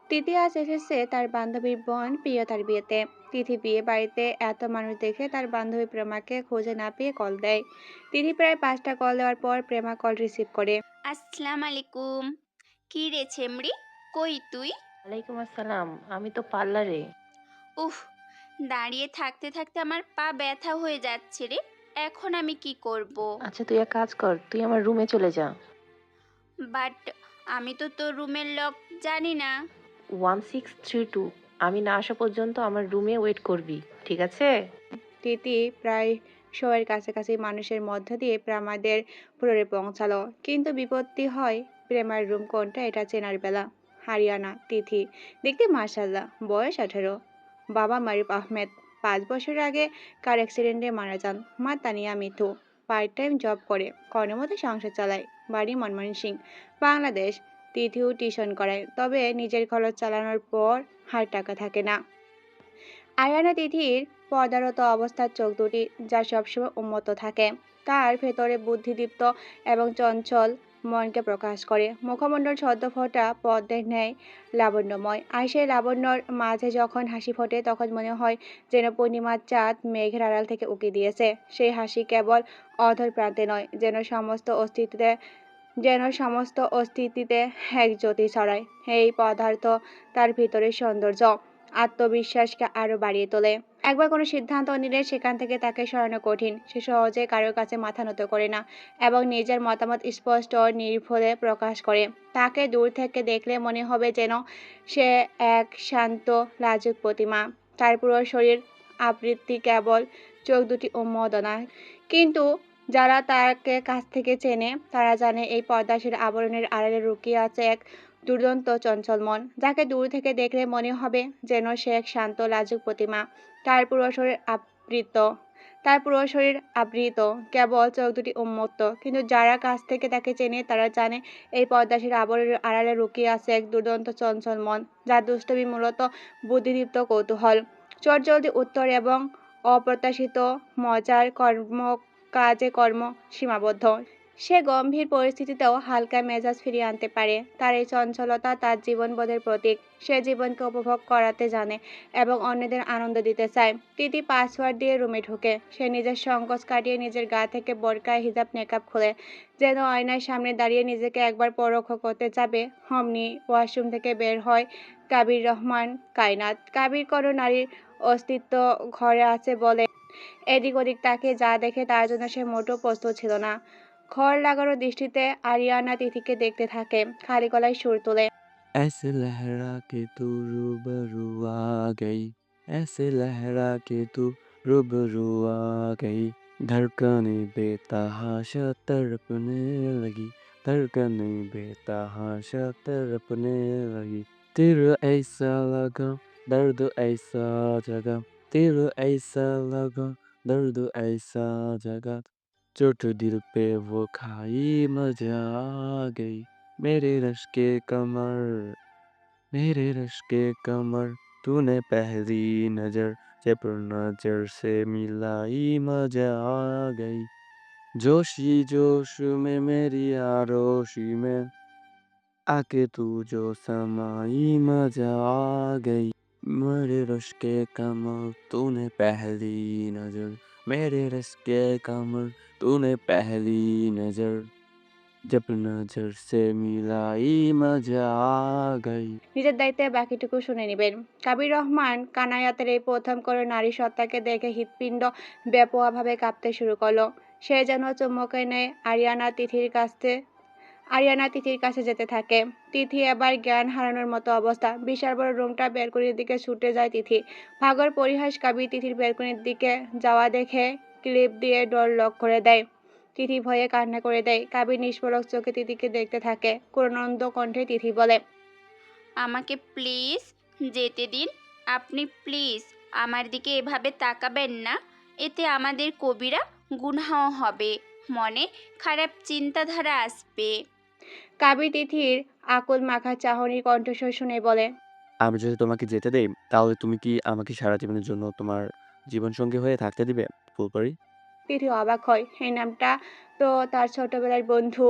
তিথি আজ এসেছে তার বান্ধবীর বোন প্রিয়তার বিয়েতে। তিথি বিয়ে বাড়িতে এত মানুষ দেখে তার বান্ধবী প্রেমাকে খুঁজে না পেয়ে কল দেয়। তিথি প্রায় 5টা কল দেওয়ার পর প্রেমা কল রিসিভ করে। আসসালামু আলাইকুম। কি রে ছেমড়ি, কই তুই? ওয়ালাইকুম আসসালাম। আমি তো পার্লারে। উফ, দাঁড়িয়ে থাকতে থাকতে আমার পা ব্যথা হয়ে যাচ্ছে রে। এখন আমি কি করব? আচ্ছা তুই এক কাজ কর, তুই আমার রুমে চলে যা। বাট আমি তো তোর রুমের লক জানি না। 1632, আমি না আসা পর্যন্ত আমার রুমে ওয়েট করবি, ঠিক আছে? তিথি প্রায় শোয়ের কাছাকাছি মানুষের মধ্য দিয়ে প্রেমাদের ফ্লোরে পৌঁছালো, কিন্তু বিপত্তি হয়। প্রেমার রুম কোনটা এটা চেনার বেলা। হারিয়ানা তিথি, দেখতে মাশাল্লাহ, বয়স 18, বাবা মারিফ আহমেদ 5 বছর আগে কার অ্যাক্সিডেন্টে মারা যান। মা Tania Mithu part time job করে, কর্ণের মধ্যে সংসার চালায়। বাড়ি ময়মনসিংহ, বাংলাদেশ। তিথিও টিউশন করায়, তবে নিজের খরচ চালানোর পর আর টাকা থাকে না। আয়ানা তিথির পর্দারত অবস্থার চোখ দুটি যা সবসময় উন্মত্ত থাকে, তার ভেতরে বুদ্ধিদীপ্ত এবং চঞ্চল মনকে প্রকাশ করে। মুখমণ্ডল সদ্য ফোটা পদ্মের ন্যায় লাবণ্যময়, আর সেই লাবণ্যর মাঝে যখন হাসি ফোটে তখন মনে হয় যেন পূর্ণিমার চাঁদ মেঘের আড়াল থেকে উকি দিয়েছে। সেই হাসি কেবল অধর প্রান্তে নয়, যেন সমস্ত অস্তিত্বে এক জ্যোতি ছড়ায়। এই পদার্থ তার ভিতরের সৌন্দর্য, আত্মবিশ্বাসকে আরো বাড়িয়ে তোলে। একবার কোনো সিদ্ধান্ত নিলে সেখান থেকে তাকে সরানো কঠিন। সে সহজে কারোর কাছে মাথা নত করে না এবং নিজের মতামত স্পষ্ট ও নির্ভুলে প্রকাশ করে। তাকে দূর থেকে দেখলে মনে হবে যেন সে এক শান্ত লাজুক প্রতিমা। তার পুরো শরীর আবৃত্তি, কেবল চোখ দুটি উন্মোদনা। কিন্তু যারা তাকে কাছ থেকে চেনে তারা জানে এই পর্দাশীল আবরণের আড়ালে লুকিয়ে আছে এক দুর্দান্ত চঞ্চল মন, যাকে দূর থেকে দেখলে মনে হবে যেন সে এক শান্ত লাজুক প্রতিমা। তার পুরো শরীর আবৃত তার পুরো শরীর আবৃত, কেবল চোখ দুটি উন্মুক্ত। কিন্তু যারা কাছ থেকে তাকে চেনে তারা জানে এই পর্দাশীল আবরণের আড়ালে লুকিয়ে আছে এক দুর্দান্ত চঞ্চল মন, যার দুষ্টমি মূলত বুদ্ধিদীপ্ত কৌতূহল, চটজলদি উত্তর এবং অপ্রত্যাশিত মজার কর্ম সীমাবদ্ধ। সে গম্ভীর পরিস্থিতিতেও হালকা মেজাজ ফিরিয়ে আনতে পারে। তার এই চঞ্চলতা তার জীবনবোধের প্রতীক। সে জীবনকে উপভোগ করাতে জানে এবং অন্যদের আনন্দ দিতে চায়। তিথি পাসওয়ার্ড দিয়ে রুমে ঢুকে। সে নিজের সংকোচ কাটিয়ে নিজের গা থেকে বোরকা, হিজাব, মেকআপ খুলে যেন আয়নার সামনে দাঁড়িয়ে নিজেকে একবার পরখ করতে যাবে, অমনি ওয়াশরুম থেকে বের হয় কাবির রহমান কায়নাত। কাবির কোনো নারীর অস্তিত্ব ঘরে আছে বলে এদিক ওদিক তাকিয়ে যা দেখে তার জন্য সে মোটেও প্রস্তুত ছিল না। ঘর লাগানো দৃষ্টিতে আরিয়ানা তিথিকে দেখতে থাকে, খালি গলায় সুর তোলে। ऐसे लहरा के तू रूबरू आ गई। ऐसे लहरा के तू रूबरू आ गई। धड़कने बेतहाशा तड़पने लगी। धड़कने बेतहाशा तड़पने लगी। तेरा ऐसा लगा, दर्द ऐसा जगा। तेरा ऐसा लगा, दर्द ऐसा जगा। चोट दिल पे वो खाई, मजा आ गई। मेरे रश के कमर, मेरे रश के कमर, तूने पहली नजर जब नजर से मिलाई, मजा आ गई। जोशी जोश में मेरी आरोशी में आके तू जो समाई, मजा आ गई। मेरे रश के कमर, तूने पहली नजर, मेरे रश के कमर, तूने पहली नजर जब नजर से मिलाई, मजा आ गई। নিজের দায়িত্বে বাকিটুকু শুনে নেবেন। কাবির রহমান কানায়াতের এই প্রথম কোনো নারী সত্তাকে দেখে হৃৎপিণ্ড বেপরোয়াভাবে কাঁপতে শুরু করলো। সে যেন চুম্বকের ন্যায় আরিয়ানা তিথির কাছে যেতে থাকে। তিথি এবার জ্ঞান হারানোর মতো অবস্থা। বিশাল বড় রুমটা, বেলকনির দিকে ছুটে যায় তিথি। ভাগর পরিহাস কাবির তিথির বেলকনির দিকে যাওয়া দেখে ক্লিপ দিয়ে ডোর লক করে দেয়। তিথি ভয়ে কান্না করে দেয়। কাবির নিষ্পলক চোখে তিথিকে দেখতে থাকে। করুণানন্দ কণ্ঠে তিথি বলে, আমাকে প্লিজ যেতে দিন। আপনি প্লিজ আমার দিকে এভাবে তাকাবেন না। এতে আমাদের কবিরা গুনাহ হবে, মনে খারাপ চিন্তাধারা আসবে। কাবির তিথির আকুল মাখা চাহনির কণ্ঠস্বর শুনে বলে, আমি যদি তোমাকে যেতে দেই, তাহলে তুমি কি আমাকে সারা জীবনের জন্য তোমার জীবনসঙ্গী হয়ে থাকতে দিবে, ফুলপরি? তিথি অবাক হয়। এই নামটা তো তার ছোটবেলার বন্ধু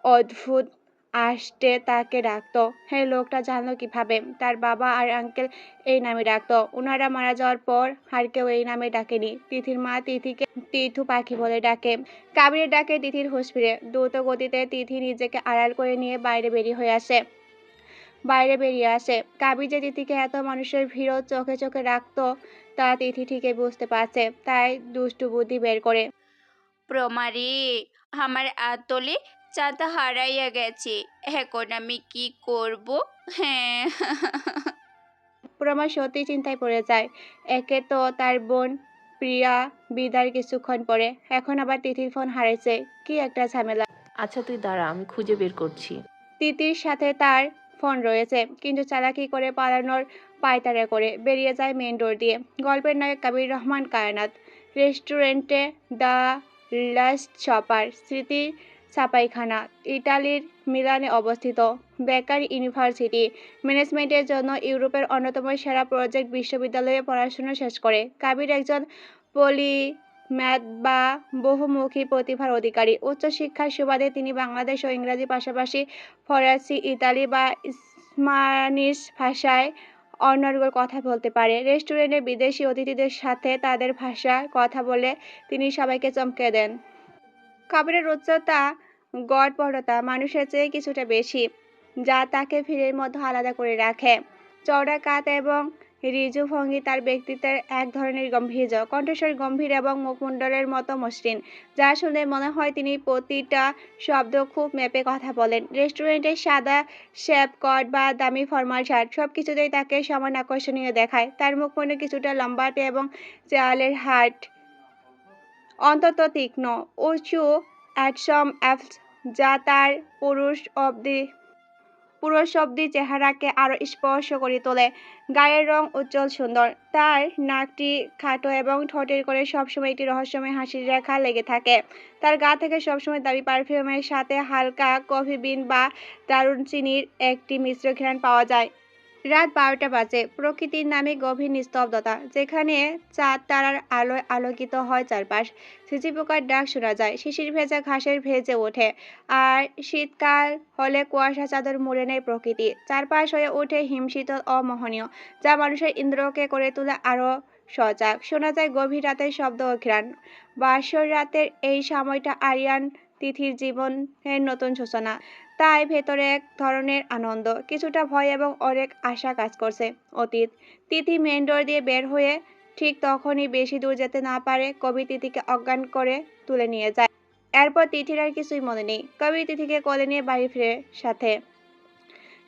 অদ্ভুত আসতে তাকে ডাকতো। এই লোকটা জানলো কিভাবে তার বাবা আর আঙ্কেল এই নামে ডাকতো? ওনারা মারা যাওয়ার পর আর কেউ এই নামে ডাকেনি। তিথির মা তিথিকে তিথু পাখি বলে ডাকে। কাবিরের ডাকে তিথির হুঁশ ফিরে। দ্রুত গতিতে তিথি নিজেকে আড়াল করে নিয়ে বাইরে বেরিয়ে আসে। কাবির যে তিথিকে এত মানুষের ভিড়ও চোখে চোখে রাখতো তা তিথি ঠিকই বুঝতে পারছে, তাই দুষ্টু বুদ্ধি বের করে। প্রমারে আমার আতলে চাঁদা হারাইয়া গেছে, এখন আমি কি করব? হ্যাঁ। প্রমা সত্যি চিন্তায় পড়ে যায়। একে তো তার বোন প্রিয়া বিদার কিছুক্ষণ পরে, এখন আবার তিথির ফোন হারাইছে। কি একটা ঝামেলা। আচ্ছা তুই দাঁড়া, আমি খুঁজে বের করছি। তিতির সাথে তার ফোন রয়েছে, কিন্তু চালাকি করে পালানোর পায়তারা করে বেরিয়ে যায় মেইন ডোর দিয়ে। গল্পের নায়ক কবির রহমান কায়নাত রেস্টুরেন্টে দ্য লাস্ট শপার স্মৃতির ছাপাইখানা, ইতালির মিলানে অবস্থিত। বেকার ইউনিভার্সিটি ম্যানেজমেন্টের জন্য ইউরোপের অন্যতম সেরা প্রজেক্ট বিশ্ববিদ্যালয়ে পড়াশোনা শেষ করে কবির একজন পলিম্যাথ বা বহুমুখী প্রতিভার অধিকারী। উচ্চশিক্ষার সুবাদে তিনি বাংলাদেশ ও ইংরেজি পাশাপাশি ফরাসি, ইতালি বা স্প্যানিশ ভাষায় অনর্গল কথা বলতে পারে। রেস্টুরেন্টে বিদেশি অতিথিদের সাথে তাদের ভাষায় কথা বলে তিনি সবাইকে চমকে দেন। খাবারের উচ্চতা, গড়পড়তা মানুষের চেয়ে কিছুটা বেশি, যা তাকে ভিড়ের মধ্যে আলাদা করে রাখে। চওড়া কাঁধ এবং ঋজু ভঙ্গি তার ব্যক্তিত্বের এক ধরনের গাম্ভীর্য। কণ্ঠস্বর গম্ভীর এবং মুখমণ্ডলের মতো মসৃণ, যা শুনলে মনে হয় তিনি প্রতিটা শব্দ খুব মেপে কথা বলেন। রেস্টুরেন্টের সাদা শেভ কট বা দামি ফর্মাল শার্ট সবকিছুতেই তাকে সমান আকর্ষণীয় দেখায়। তার মুখমণ্ডল কিছুটা লম্বাটে এবং চালের হাট অন্তত তীক্ষ্ণ, উঁচু অ্যাডসম অ্যাপস, যা তার পুরুষাব্দি চেহারাকে আরো স্পর্শ করে তোলে। গায়ের রং উজ্জ্বল সুন্দর, তার নাকটি খাটো এবং ঠোঁটের কোণে সবসময় একটি রহস্যময় হাসির রেখা লেগে থাকে। তার গা থেকে সবসময় দামি পারফিউমের সাথে হালকা কফি বিন বা দারুচিনির একটি মিশ্র ঘ্রাণ পাওয়া যায়। রাত 12টা বাজে। প্রকৃতির নামে গভীর নিস্তব্ধতা, যেখানে চাঁদ তারার আলোয় আলোকিত হয় চারপাশ। ঝিঁঝি পোকার ডাক শোনা যায়, শিশির ভেজা ঘাসের ভেজে ওঠে, আর শীতকাল হলে কুয়াশা চাদর মুড়ে নেয় প্রকৃতি। চারপাশ হয়ে ওঠে হিমশীতল ও মোহনীয়, যা মানুষের ইন্দ্রিয়কে করে তোলে আরো সজাগ। শোনা যায় গভীর রাতের শব্দ ও ঘ্রাণ। বাসর রাতের এই সময়টা আরিয়ান তিথির জীবনের নতুন সূচনা, তাই ভেতরে এক ধরনের আনন্দ, কিছুটা ভয় এবং অনেক আশা কাজ করছে। অতীত তিথি মেন ডোর দিয়ে বের হয়ে ঠিক তখনই বেশি দূর যেতে না পারে কবি তিথিকে অজ্ঞান করে তুলে নিয়ে যায়। এরপর তিথির আর কিছুই মনে নেই। কবি তিথিকে কোলে নিয়ে বাড়ি ফিরে সাথে।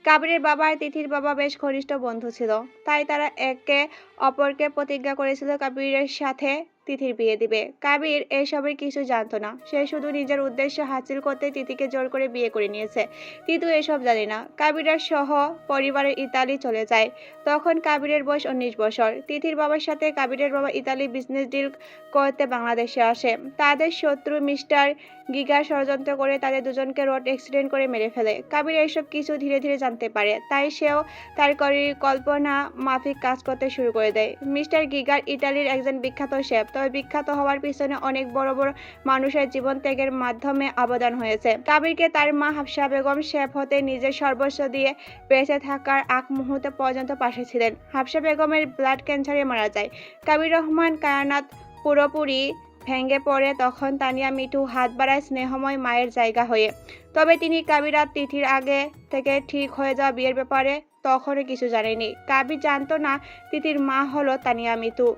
কাবিরের বাবা আর তিথির বাবা বেশ ঘনিষ্ঠ বন্ধু ছিল, তাই তারা একে অপরকে প্রতিজ্ঞা করেছিল কাবিরের সাথে তিথির বিয়ে দিবে। কাবির এসবের কিছু জানতো না, সে শুধু নিজের উদ্দেশ্য হাসিল করতে তিথিকে জোর করে বিয়ে করে নিয়েছে। তিতু এসব জানে না। কাবিরের সহ পরিবারের ইতালি চলে যায়। তখন কাবিরের বয়স 19 বছর। তিথির বাবার সাথে কাবিরের বাবা ইতালি বিজনেস ডিল করতে বাংলাদেশে আসে। তাদের শত্রু মিস্টার গিগার ষড়যন্ত্র করে তাদের দুজনকে রোড অ্যাক্সিডেন্ট করে মেরে ফেলে। কাবির এসব কিছু ধীরে ধীরে জানতে পারে, তাই সেও তার পরিকল্পনা মাফিক কাজ করতে শুরু করে দেয়। মিস্টার গিগার ইতালির একজন বিখ্যাত শেফ, তবে বিখ্যাত হওয়ার পিছনে অনেক বড় বড় মানুষের জীবন ত্যাগের মাধ্যমে অবদান হয়েছে। কাবিরকে তার মা হাফসা বেগম শেফ হতে নিজের সর্বস্ব দিয়ে বেঁচে থাকার আগ মুহূর্ত পর্যন্ত পাশে ছিলেন। হাফসা বেগমের ব্লাড ক্যান্সারে মারা যায়। কবির রহমান কায়নাত পুরোপুরি ভেঙে পড়ে তখন তানিয়া মিঠু হাত বাড়ায় স্নেহময় মায়ের জায়গা হয়ে। তবে তিনি কাবির আর তিথির আগে থেকে ঠিক হয়ে যাওয়া বিয়ের ব্যাপারে তখনও কিছু জানেনি। কাবির জানতো না তিথির মা হলো তানিয়া মিঠু।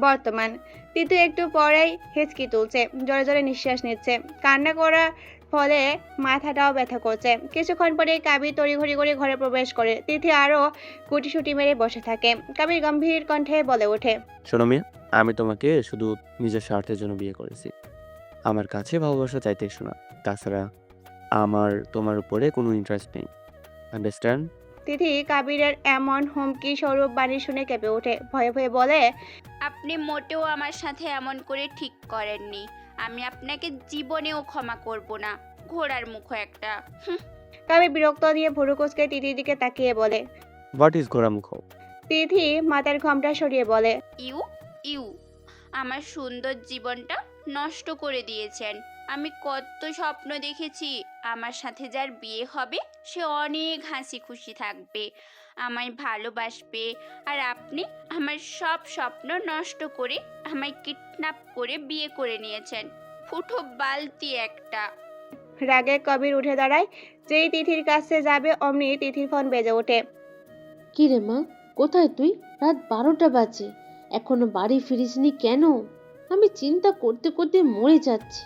বর্তমান তিতু একটু পরেই হেঁচকি তুলছে, জোরে জোরে নিঃশ্বাস নিচ্ছে, কান্না করার ফলে মাথাটাও ব্যথা করছে। কিছুক্ষণ পরে কাবির তড়িঘড়ি করে ঘরে প্রবেশ করে। তিথি আরো গুটিসুটি মেরে বসে থাকে। কাবির গম্ভীর কণ্ঠে বলে ওঠে, শোনো মিয়া, আমি তোমাকে শুধু নিজের স্বার্থের জন্য বিয়ে করেছি। আমার কাছে ভালোবাসা চাইতে এসো না। তাছাড়া আমার তোমার উপরে কোনো ইন্টারেস্ট নেই। আন্ডারস্ট্যান্ড? তিথি কাবিরের এমন হুমকি স্বরূপ বাণী শুনে কেঁপে ওঠে, ভয়ে ভয়ে বলে, আপনি মোটেও আমার সাথে এমন করে ঠিক করেননি। আমি আপনাকে জীবনেও ক্ষমা করব না, ঘোড়ার মুখ একটা। কাবির বিরক্ত দিয়ে ভুরু কুঁচকে তিথির দিকে তাকিয়ে বলে। What is ঘোড়ামুখ? তিথি মাথার ঘোমটা সরিয়ে বলে, ইউ ইউ আমার সুন্দর জীবনটা নষ্ট করে দিয়েছেন। আমি কত স্বপ্ন দেখেছি আমার সাথে যার বিয়ে হবে সে অনেক হাসি খুশি থাকবে, আমায় ভালোবাসবে। আর আপনি আমার সব স্বপ্ন নষ্ট করে আমায় কিডন্যাপ করে বিয়ে করে নিয়েছেন। ফুটো বালতি একটা। রাগে কবির উঠে দাঁড়ায়। যেই তিথির কাছে যাবে অমনি তিথির ফোন বেজে ওঠে। কি রে মা, কোথায় তুই? রাত 12টা বাজে, এখনো বাড়ি ফিরিসনি কেন? আমি চিন্তা করতে করতে মরে যাচ্ছি।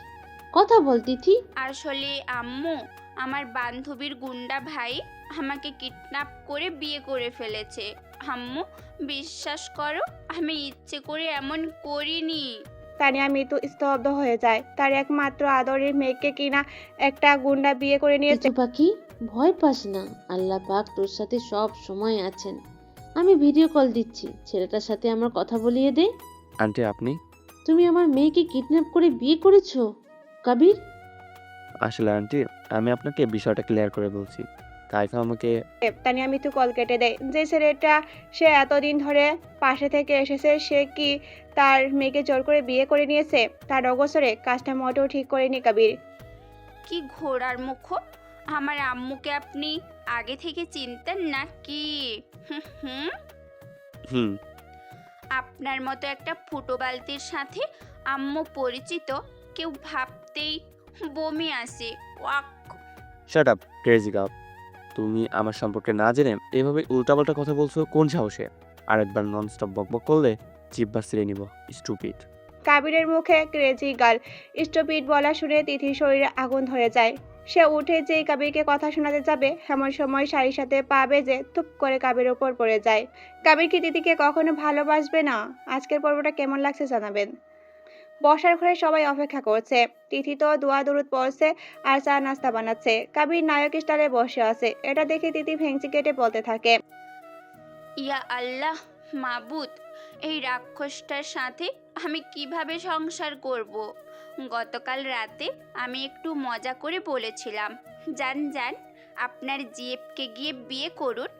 কথা বল তিথি। আসলে আম্মু, আমার বান্ধবীর গুন্ডা ভাই আমাকে কিডন্যাপ করে বিয়ে করে ফেলেছে। আম্মু, বিশ্বাস করো আমি ইচ্ছে করে এমন করিনি। তানিয়া মৃত্যু স্তব্ধ হয়ে যায়। তার একমাত্র আদরের মেয়েকে কিনা একটা গুন্ডা বিয়ে করে নিয়েছে। তিতু পাখি, ভয় পাস না, আল্লাহ পাক তোর সাথে সব সময় আছেন। আমি ভিডিও কল দিচ্ছি, ছেলেটার সাথে আমার কথা বলিয়ে দে। আন্টি আপনি? তুমি আমার মেয়েকে কিডন্যাপ করে বিয়ে করেছো কবির? আসলে আন্টি, আমি আপনাকে বিষয়টা ক্লিয়ার করে বলছি। কাইফা আমাকে তানিয়া মৃত্যু কল কেটে দেয়। যে ছেলেটা সে এতদিন ধরে পাশে থেকে এসেছে সে কি তার মেয়েকে জোর করে বিয়ে করে নিয়েছে? তার অগোচরে কাজটা মোটেও ঠিক করেনি কবির। কি ঘোড়ার মুখ! আমার আম্মুকে আপনি আগে থেকে চিনতেন না কি? হুম, হুম। আপনার মতো একটা ফুটো বালতির সাথে আম্মু পরিচিত, কেউ ভাবতেই বমি আসে। Walk! Shut up crazy girl. তুমি আমার সম্পর্কে না জেনে এভাবে উল্টাপাল্টা কথা বলছো কোন সাহসে? আরেকবার ননস্টপ বকবক করলে জিহ্বা ছিঁড়ে নিব। স্টুপিড। কাবিরের মুখে ক্রেজি গার্ল স্টুপিড বলা শুনে তিথির শরীরে আগুন ধরে যায়। সে উঠে যেই কাবিরকে কথা শোনাতে যাবে এমন সময় শাড়ির সাথে পা বেজে থুপ করে কাবির ওপর পড়ে যায়। কাবির কি তিথিকে কখনো ভালোবাসবে না? আজকের পর্বটা কেমন লাগছে জানাবেন। বসার ঘরে সবাই অপেক্ষা করছে। তিথি তো দোয়া দরুদ পড়ছে আর চা নাস্তা বানাচ্ছে। কাবির নায়ক স্টাইলে বসে আছে। এটা দেখে তিথি ভেঙচি কেটে বলতে থাকে, ইয়া আল্লাহ, মাবুদ, এই রাক্ষসটার সাথে আমি কিভাবে সংসার করব? গতকাল রাতে আমি একটু মজা করে বলেছিলাম, যান যান আপনার জিএফকে গিয়ে বিয়ে করুন।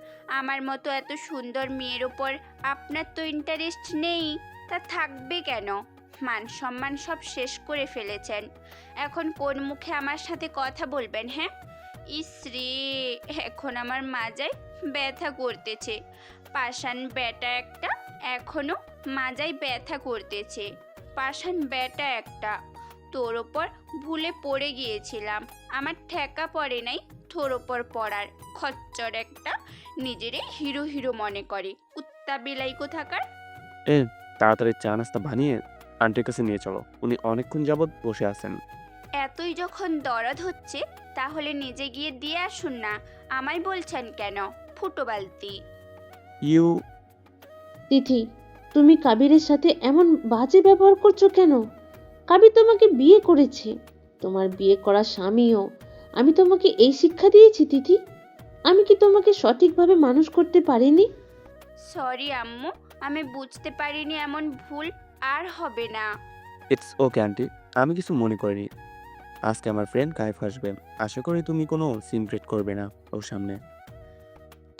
আমার মতো এত সুন্দর মেয়ের ওপর আপনার তো ইন্টারেস্ট নেই, তা থাকবে কেন? মান সম্মান সব শেষ করে ফেলেছেন। এখন কোন মুখে আমার সাথে কথা বলবেন? হ্যাঁ, ইসরে, এখন আমার মাজায় ব্যথা করতেছে। পাষাণ ব্যাটা একটা, এখনো মাজায় ব্যথা করতেছে। পাষাণ ব্যাটা একটা, তোর ওপর ভুলে পড়ে গিয়েছিলাম, আমার ঠেকা পড়ে নাই তোর ওপর পড়ার। খচ্চর একটা, নিজেরে হিরো হিরো মনে করে। কুত্তা বিলাই কোথাকার। এ তাড়াতাড়ি চা নাস্তা বানিয়ে আন্টির কাছে নিয়ে চলো, উনি অনেকক্ষণ যাবৎ বসে আছেন। এতই যখন দরদ হচ্ছে তাহলে নিজে গিয়ে দিয়ে আসুন না, আমায় বলছেন কেন? ফুটো বালতি। ইউ তিথি, তুমি কাবিরের সাথে এমন বাজে ব্যবহার করছো কেন? কাবির তোমাকে বিয়ে করেছে, তোমার বিয়ে করা স্বামীও। আমি তোমাকে এই শিক্ষা দিয়েছি তিথি? আমি কি তোমাকে সঠিকভাবে মানুষ করতে পারিনি? সরি আম্মু, আমি বুঝতে পারিনি, এমন ভুল আর হবে না। ইটস ওকে আন্টি, আমি কিছু মনে করিনি। আজকে আমার ফ্রেন্ড কাইফ আসবে, আশা করি তুমি কোনো সিক্রেট করবে না ওর সামনে।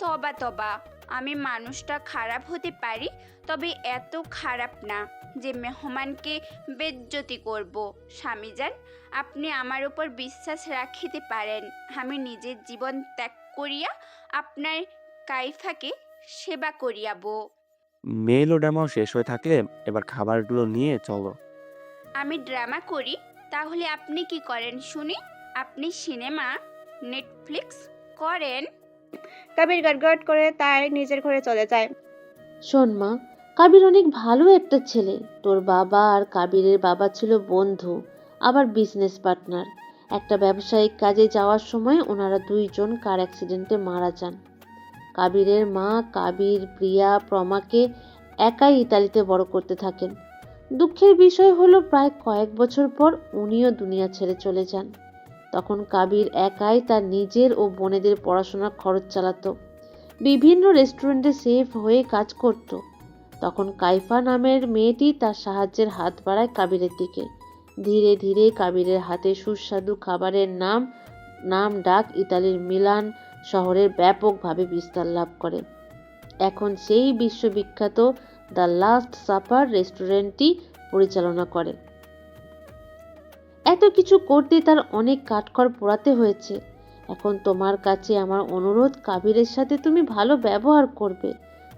তবা তবা, আমি মানুষটা খারাপ হতে পারি, তবে এত খারাপ না যে মেহমানকে বেজ্জতি করব। স্বামীজান, আপনি আমার উপর বিশ্বাস রাখিতে পারেন। আমি নিজের জীবন ত্যাগ করিয়া আপনার কাইফাকে সেবা করিয়াবো। মেল ও ড্রামাও শেষ হয়ে থাকলে এবার খাবারগুলো নিয়ে চলো। আমি ড্রামা করি, তাহলে আপনি কি করেন শুনি? আপনি সিনেমা, নেটফ্লিক্স করেন? কাবির গটগট করে তার নিজের ঘরে চলে যায়। শোন মা, কাবির অনেক ভালো একটা ছেলে। তোর বাবা আর কাবিরের বাবা ছিল বন্ধু, আবার বিজনেস পার্টনার। একটা ব্যবসায়িক কাজে যাওয়ার সময় ওনারা দুইজন কার অ্যাক্সিডেন্টে মারা যান। কাবিরের মা কাবির প্রিয়া প্রমাকে একাই ইতালিতে বড় করতে থাকেন। দুঃখের বিষয় হলো প্রায় কয়েক বছর পর উনিও দুনিয়া ছেড়ে চলে যান। তখন কাবির একাই তার নিজের ও বোনেদের পড়াশোনার খরচ চালাতো, বিভিন্ন রেস্টুরেন্টে সেফ হয়ে কাজ করত। তখন কাইফা নামের মেয়েটি তার সাহায্যের হাত বাড়ায় কাবিরের দিকে। ধীরে ধীরে কাবিরের হাতে সুস্বাদু খাবারের নাম ডাক ইতালির মিলান শহরের ব্যাপকভাবে বিস্তার লাভ করে। এখন সেই বিশ্ববিখ্যাত দ্য লাস্ট সাপার রেস্টুরেন্টটি পরিচালনা করে। এত কিছু করতে তার অনেক কাঠখড় পোড়াতে হয়েছে। এখন তোমার কাছে আমার অনুরোধ, কাবিরের সাথে তুমি ভালো ব্যবহার করবে।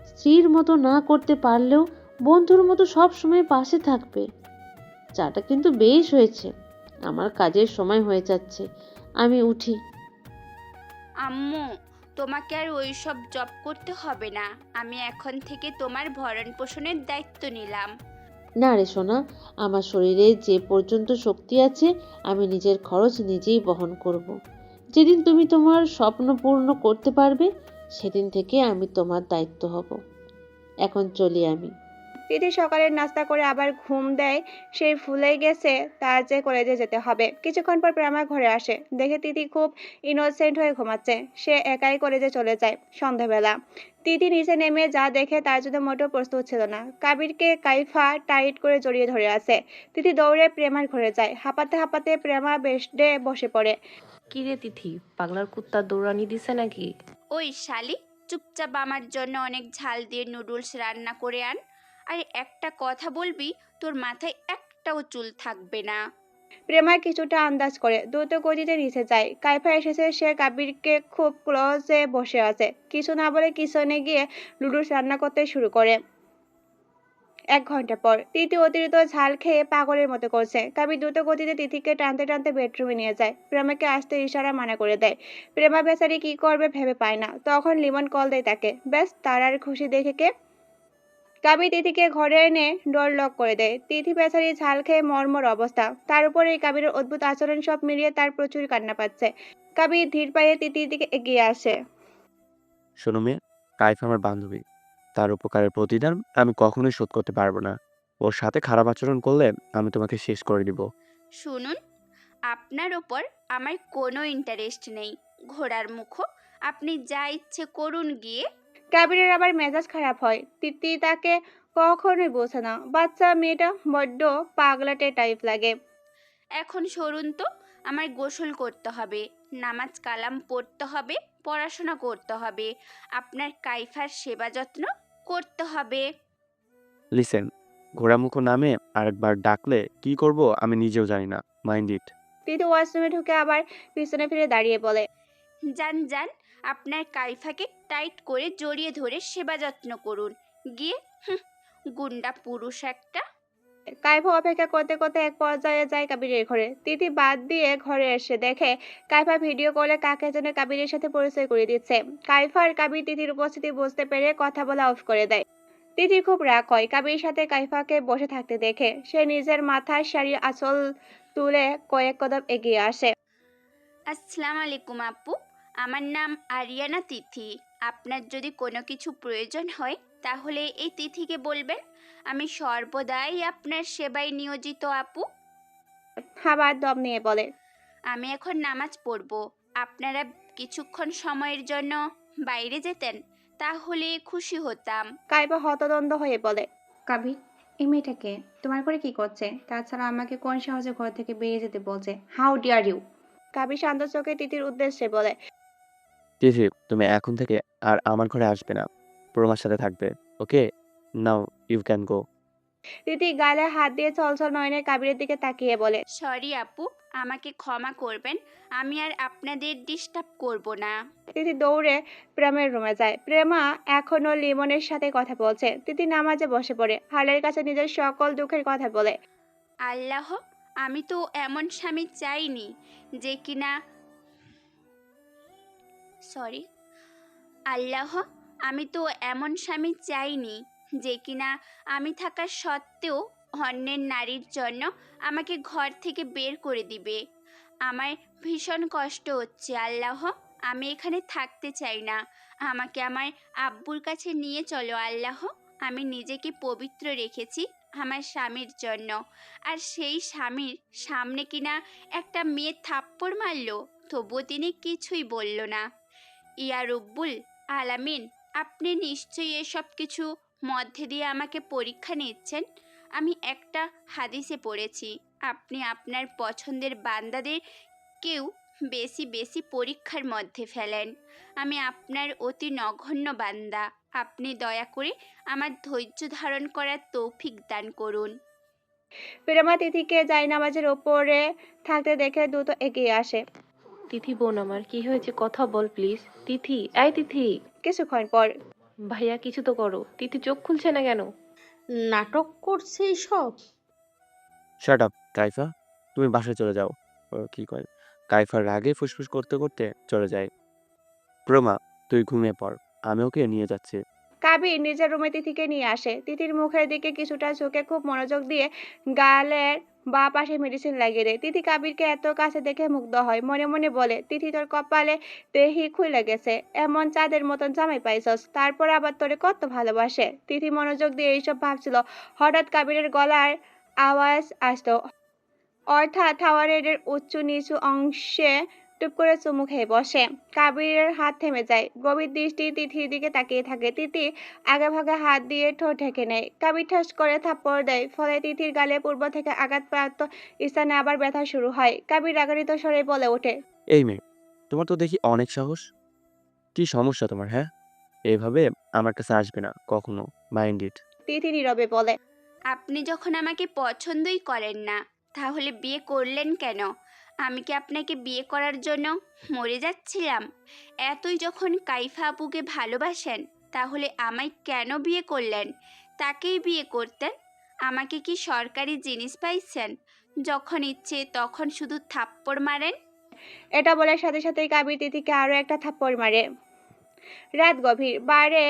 স্ত্রীর মতো না করতে পারলেও বন্ধুর মতো সব সময় পাশে থাকবে। চাটা কিন্তু বেশ হয়েছে। আমার কাজের সময় হয়ে যাচ্ছে, আমি উঠি। আম্মু, তোমাকে আর ওইসব জব করতে হবে না। আমি এখন থেকে তোমার ভরণ পোষণের দায়িত্ব নিলাম। না রে সোনা, আমার শরীরে যে পর্যন্ত শক্তি আছে আমি নিজের খরচ নিজেই বহন করব। যেদিন তুমি তোমার স্বপ্ন পূর্ণ করতে পারবে সেদিন থেকে আমি তোমার দায়িত্ব হব। এখন চলি আমি। তিথি সকালের নাস্তা করে আবার ঘুম দেয়। সেই ভুলেই গেছে তার যে কলেজে যেতে হবে। কিছুক্ষণ পর প্রেমা ঘরে আসে, দেখে তিথি খুব ইনোসেন্ট হয়ে ঘুমাচ্ছে। সে একাই কলেজে চলে যায়। সন্ধ্যাবেলা তিথি নিচে নেমে যা দেখে তার জন্য মোটেও প্রস্তুত ছিল না। কাবিরকে কাইফা টাইট করে জড়িয়ে ধরে আছে। তিথি দৌড়ে প্রেমার ঘরে যায়। হাঁপাতে হাঁপাতে প্রেমা বেডে বসে পড়ে। কি রে তিথি, পাগলার কুত্তার দৌড়ানি দিছে নাকি? ওই শালি, চুপচাপ আমার জন্য অনেক ঝাল দিয়ে নুডলস রান্না করে আন। আর একটা কথা বলবি, তোর মাথায় একটাও চুল থাকবে না। প্রেমা কিছুটা আন্দাজ করে দ্রুত গতিতে নিচে যায়। কাইফা এসেছে, সে কাবিরকে খুব ক্লোজে বসে আছে। কিছু না বলে কিচেনে গিয়ে নুডলস রান্না করতে শুরু করে। 1 ঘন্টা পর তিথি অতিরিক্ত ঝাল খেয়ে পাগলের মতো করছে। কাবির দ্রুত গতিতে তিথিকে টানতে টানতে বেডরুমে নিয়ে যায়। প্রেমাকে আসতে ইশারা মানা করে দেয়। প্রেমা বেচারি কি করবে ভেবে পায় না। তখন লিমন কল দেয় তাকে। ব্যাস, তার আর খুশি দেখে কে। কাবির তিথিকে ঘরে এনে ডোর লক করে দেয়। তিথি বেচারি ঝাল খেয়ে মর্মর অবস্থা। তার উপরে এই কাবিরের অদ্ভুত আচরণ, সব মিলিয়ে তার প্রচুর কান্না পাচ্ছে। কাবির ধীর পায়ে তিথির দিকে এগিয়ে আসে। শোনো মেয়ে, কাইফ আমার বান্ধবী। তার উপকারের প্রতিদান আমি কখনোই শোধ করতে পারবো না। ওর সাথে খারাপ আচরণ করলে আমি তোমাকে শেষ করে দিব। শুনুন, আপনার ওপর আমার কোনো ইন্টারেস্ট নেই। ঘোড়ার মুখো, আপনি যা ইচ্ছে করুন গিয়ে। কাবিরের আবার মেজাজ খারাপ হয়। তিথি তাকে কখনোই বোঝে না। বাচ্চা মেয়েটা বড্ড পাগলাটে টাইপ লাগে। এখন সরুন তো, আমার গোসল করতে হবে, নামাজ কালাম পড়তে হবে, পড়াশোনা করতে হবে, আপনার কাইফার সেবা যত্ন করতে হবে। লিসেন, ঘোড়ামুখো নামে আরেকবার ডাকলে কি করব আমি নিজেও জানি না। Mind it. তিথি ওয়াশরুমে ঢুকে আবার পিছনে ফিরে দাঁড়িয়ে বলে, যান যান, আপনার কাইফাকে টাইট করে জড়িয়ে ধরে সেবা যত্ন করুন গিয়ে। গুন্ডা পুরুষ একটা। কাইফা অপেক্ষা করতে করতে এক পর্যায়ে যায় কাবিরের ঘরে। তিথি বাদ দিয়ে ঘরে এসে দেখে কাইফা ভিডিও কলে কাকে যেন কাবিরের সাথে পরিচয় করে দিচ্ছে। কাইফা আর কাবির তিথির উপস্থিতি বুঝতে পেরে কথা বলা অফ করে দেয়। তিথি খুব রাগ হয় কাবির সাথে কাইফাকে বসে থাকতে দেখে। সে নিজের মাথার শাড়ির আঁচল তুলে কয়েক কদম এগিয়ে আসে। আসসালামু আলাইকুম আপু, আমার নাম আরিয়ানা তিথি। আপনার যদি কোনো কিছু প্রয়োজন হয় তাহলে এই তিথিকে বলবেন। আমি সর্বদাই আপনার সেবায় নিয়োজিত আপু। আবার দম নিয়ে বলে, আমি এখন নামাজ পড়ব। আপনারা কিছুক্ষণ সময়ের জন্য বাইরে যেতেন তাহলে খুশি হতাম। কাইফা হতদন্ত হয়ে বলে, কাবির, এই মেয়েটাকে তোমার করে কি করছে? তাছাড়া আমাকে কোন সাহসে ঘর থেকে বেরিয়ে যেতে বলছে? How dare you! কাবির শান্ত চোখে তিথির উদ্দেশ্যে বলে, তিথি, তুমি এখন থেকে আর আমার ঘরে আসবে না। প্রমার সাথে থাকবে। ওকে, নাও ইউ ক্যান গো। তিথি গালে হাত দিয়ে ছলছল নয়নে কাবিরের দিকে তাকিয়ে বলে, সরি আপু, আমাকে ক্ষমা করবেন। আমি আর আপনাদের ডিস্টার্ব করব না। তিথি দৌড়ে প্রেমের রুমে যায়। প্রেমা এখনো লিমনের সাথে কথা বলছে। তিথি নামাজে বসে পড়ে, হালের কাছে নিজের সকল দুঃখের কথা বলে। আল্লাহ, আমি তো এমন স্বামী চাইনি যে কিনা সরি আল্লাহ, আমি তো এমন স্বামী চাইনি যে কিনা আমি থাকা সত্ত্বেও অন্যের নারীর জন্য আমাকে ঘর থেকে বের করে দিবে। আমার ভীষণ কষ্ট হচ্ছে আল্লাহ। আমি এখানে থাকতে চাই না। আমাকে আমার আব্বুর কাছে নিয়ে চলো আল্লাহ। আমি নিজেকে পবিত্র রেখেছি আমার স্বামীর জন্য, আর সেই স্বামীর সামনে কিনা একটা মেয়ে থাপ্পড় মারলো, তবুও তিনি কিছুই বলল না। ইয়া রব্বুল আলামিন, আপনি নিশ্চয়ই এসব কিছু মধ্যে দিয়ে আমাকে পরীক্ষা নিচ্ছেন। আমি একটা হাদিসে পড়েছি, আপনি আপনার পছন্দের বান্দাদের কেউ বেশি বেশি পরীক্ষার মধ্যে ফেলেন। আমি আপনার অতি নগণ্য বান্দা। আপনি দয়া করে আমার ধৈর্য ধারণ করার তৌফিক দান করুন। প্রেমা তিথিকে জায়নামাজের ওপরে থাকতে দেখে দ্রুত এগিয়ে আসে। তিথি বোন আমার, কি হয়েছে কথা বল প্লিজ। তিথি, এই তিথি। কিছুক্ষণ পর ভাইয়া কিছু তো করো, তিথি চোখ খুলছে না কেন? নাটক করছে এইসব। শাট আপ কাইফা, তুমি বাসায় চলে যাও। ও কি কয়, কাইফার রাগে ফুসফুস করতে করতে চলে যায়। প্রমা, তুই ঘুমিয়ে পড়, আমি ওকে নিয়ে যাচ্ছি। কাবির নিজের রুমে তিথিকে নিয়ে আসে। তিথির মুখের দিকে কিছুটা ঝুঁকে খুব মনোযোগ দিয়ে গালের বা পাশে মেডিসিন লাগিয়ে দেয়। তিথি কাবিরকে এত কাছে দেখে মুগ্ধ হয়, মনে মনে বলে, তিথি তোর কপালে দেহি খুলে গেছে, এমন চাঁদের মতন জামাই পাইছস, তারপর আবার তোরে কত ভালোবাসে। তিথি মনোযোগ দিয়ে এইসব ভাবছিল, হঠাৎ কাবিরের গলার আওয়াজ আসতো, অর্থাৎ টাওয়ারের উঁচু নিচু অংশে টুপ করে চুমু খেয়ে বসে। কাবিরের হাত থেমে যায়, গভীর দৃষ্টি তিথির দিকে তাকিয়ে থাকে। তিথি আগে ভাগে হাত দিয়ে ঠোঁট ঢেকে নেয়। কাবির ঠাস করে থাপ্পড় দেয়, ফলে তিথির গালে পূর্ব থেকে আঘাতপ্রাপ্ত স্থানে আবার ব্যথা শুরু হয়। কাবির রাগান্বিত স্বরে বলে ওঠে, এই মেয়ে, তোমার তো দেখি অনেক সাহস। কি সমস্যা তোমার, হ্যাঁ? এভাবে আমার কাছে আসবে না কখনো, মাইন্ড ইট। তিথি নীরবে বলে, আপনি যখন আমাকে পছন্দই করেন না, তাহলে বিয়ে করলেন কেন? আমি কি আপনাকে বিয়ে করার জন্য মরে যাচ্ছিলাম? এতই যখন কাইফা আপুকে ভালোবাসেন, তাহলে আমায় কেন বিয়ে করলেন? তাকেই বিয়ে করতেন। আমাকে কি সরকারি জিনিস পাইছেন? যখন ইচ্ছে তখন শুধু থাপ্পড় মারেন। এটা বলার সাথে সাথেই কাবির তিথিকে আরো একটা থাপ্পড় মারে। রাত গভীর, বাইরে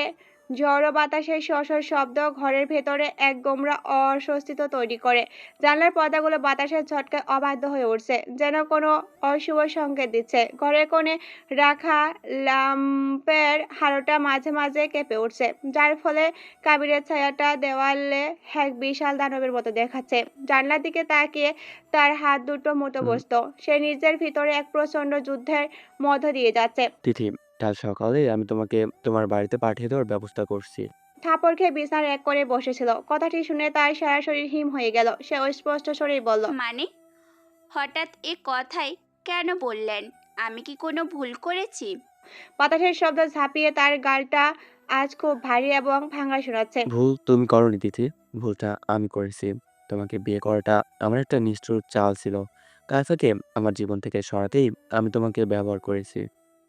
ঝড়ো বাতাসের শশর শব্দ ঘরের ভেতরে এক গোমরা অস্বস্তিত্ব তৈরি করে। জানলার পর্দাগুলো বাতাসের ঝটকায় অবাধ্য হয়ে উঠছে, যেন কোনো অশুভ সংকেত দিচ্ছে। ঘরের কোণে রাখা ল্যাম্পের হাড়োটা মাঝে মাঝে কেঁপে উঠছে, যার ফলে কাবিরের ছায়াটা দেওয়ালে এক বিশাল দানবের মতো দেখাচ্ছে। জানলার দিকে তাকিয়ে তার হাত দুটো মুঠোবস্ত, সে নিজের ভিতরে এক প্রচন্ড যুদ্ধের মধ্য দিয়ে যাচ্ছে। তিথি, কাল সকালে আমি তোমাকে তোমার বাড়িতে পাঠিয়ে দেওয়ার ব্যবস্থা করছি। থাপড় খেয়ে বিছানার এক কোণে বসেছিল। কথাটি শুনে তার সারা শরীর হিম হয়ে গেল। সে অস্পষ্ট স্বরেই বলল, মানে হঠাৎ এ কথাই কেন বললেন? আমি কি কোনো ভুল করেছি? বাতাসের শব্দ ঝাঁপিয়ে তার গালটা আজ খুব ভারী এবং ভাঙা শোনাচ্ছে। ভুল তুমি করনি তিথি, ভুলটা আমি করেছি। তোমাকে বিয়ে করাটা আমার একটা নিষ্ঠুর চাল ছিল। কাইফাকে আমার জীবন থেকে সরাতেই আমি তোমাকে ব্যবহার করেছি।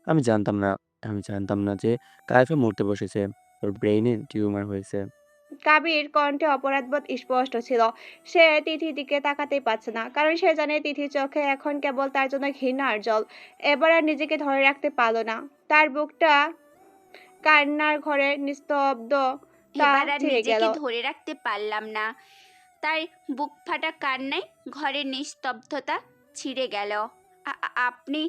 আমি জানতাম না, আমি জানতাম না যে কাইফা মরতে বসেছে, ওর ব্রেইনে টিউমার হয়েছে। কাবির কণ্ঠে অপরাধবোধ স্পষ্ট ছিল। সে তিথির দিকে তাকাতেই পারছে না, কারণ সে জানে তিথির চোখে এখন কেবল তার জন্য ঘৃণার জল। এবার আর নিজেকে ধরে রাখতে পারল না। তার বুকটা কান্নার ঘরে নিস্তব্ধতা এবার আর ছেড়ে গেল। নিজেকে ধরে রাখতে পারলাম না। তাই বুক ফাটা কান্নায় ঘরের নিস্তব্ধতা ছিঁড়ে গেল। আপনি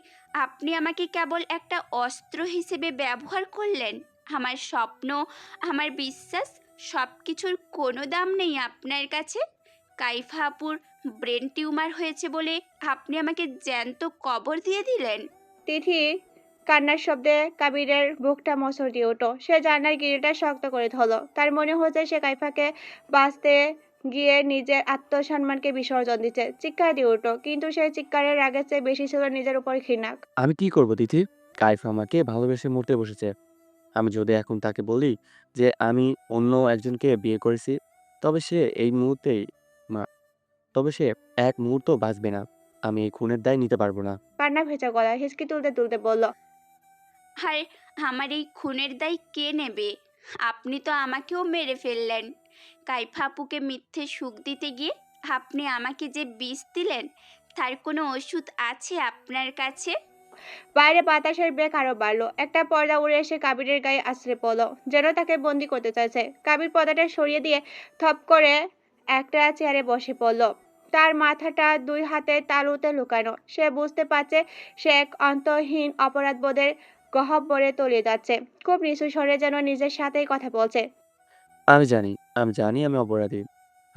আপনি আমাকে কেবল একটা অস্ত্র হিসেবে ব্যবহার করলেন। আমার স্বপ্ন, আমার বিশ্বাস, সব কিছুর কোনো দাম নেই আপনার কাছে? কাইফা আপুর ব্রেন টিউমার হয়েছে বলে আপনি আমাকে জ্যান্ত কবর দিয়ে দিলেন। তিথি কান্নার শব্দে কাবিরের বুকটা মোচড় দিয়ে উঠল। সে জানলার গিরিটা শক্ত করে ধরল। তার মনে হচ্ছে সে কাইফাকে বাঁচতে গিয়ে নিজের আত্মসম্মানকে বিসর্জন দিচ্ছে। চিৎকার দিয়ে উঠল, কিন্তু সেই চিৎকারের রাগের চেয়ে বেশি ছিল নিজের উপর ঘৃণা। আমি কি করব তিথি? কাইফা আমাকে ভালোবেসে মরতে বসেছে। আমি যদি এখন তাকে বলি যে আমি অন্য একজনকে বিয়ে করেছি, তবে সে এই মুহূর্তেই মা তবে সে এক মুহূর্ত বাঁচবে না। আমি এই খুনের দায় নিতে পারবো না। কান্না ভেজা গলায় হিসকি তুলতে তুলতে বলল, আর আমার এই খুনের দায় কে নেবে? আপনি তো আমাকেও মেরে ফেললেন। কাইফা আপুকে মিথ্যে সুখ দিতে গিয়ে আপনি আমাকে যে বিষ দিলেন, তার কোনো ওষুধ আছে আপনার কাছে? বাইরে বাতাসের বেগ আরো বাড়লো। একটা পর্দা উড়ে এসে কাবিরের গায়ে আছড়ে পড়লো, যেন তাকে বন্দি করতে চাইছে। কাবির পর্দাটা সরিয়ে দিয়ে থপ করে একটা চেয়ারে বসে পড়লো। তার মাথাটা দুই হাতের তালুতে লুকানো। সে বুঝতে পারছে সে এক অন্তহীন অপরাধবোধের গহ্বরে তলিয়ে যাচ্ছে। খুব নিচু স্বরে যেন নিজের সাথেই কথা বলছে। আমি জানি, আমি জানি আমি অপরাধী।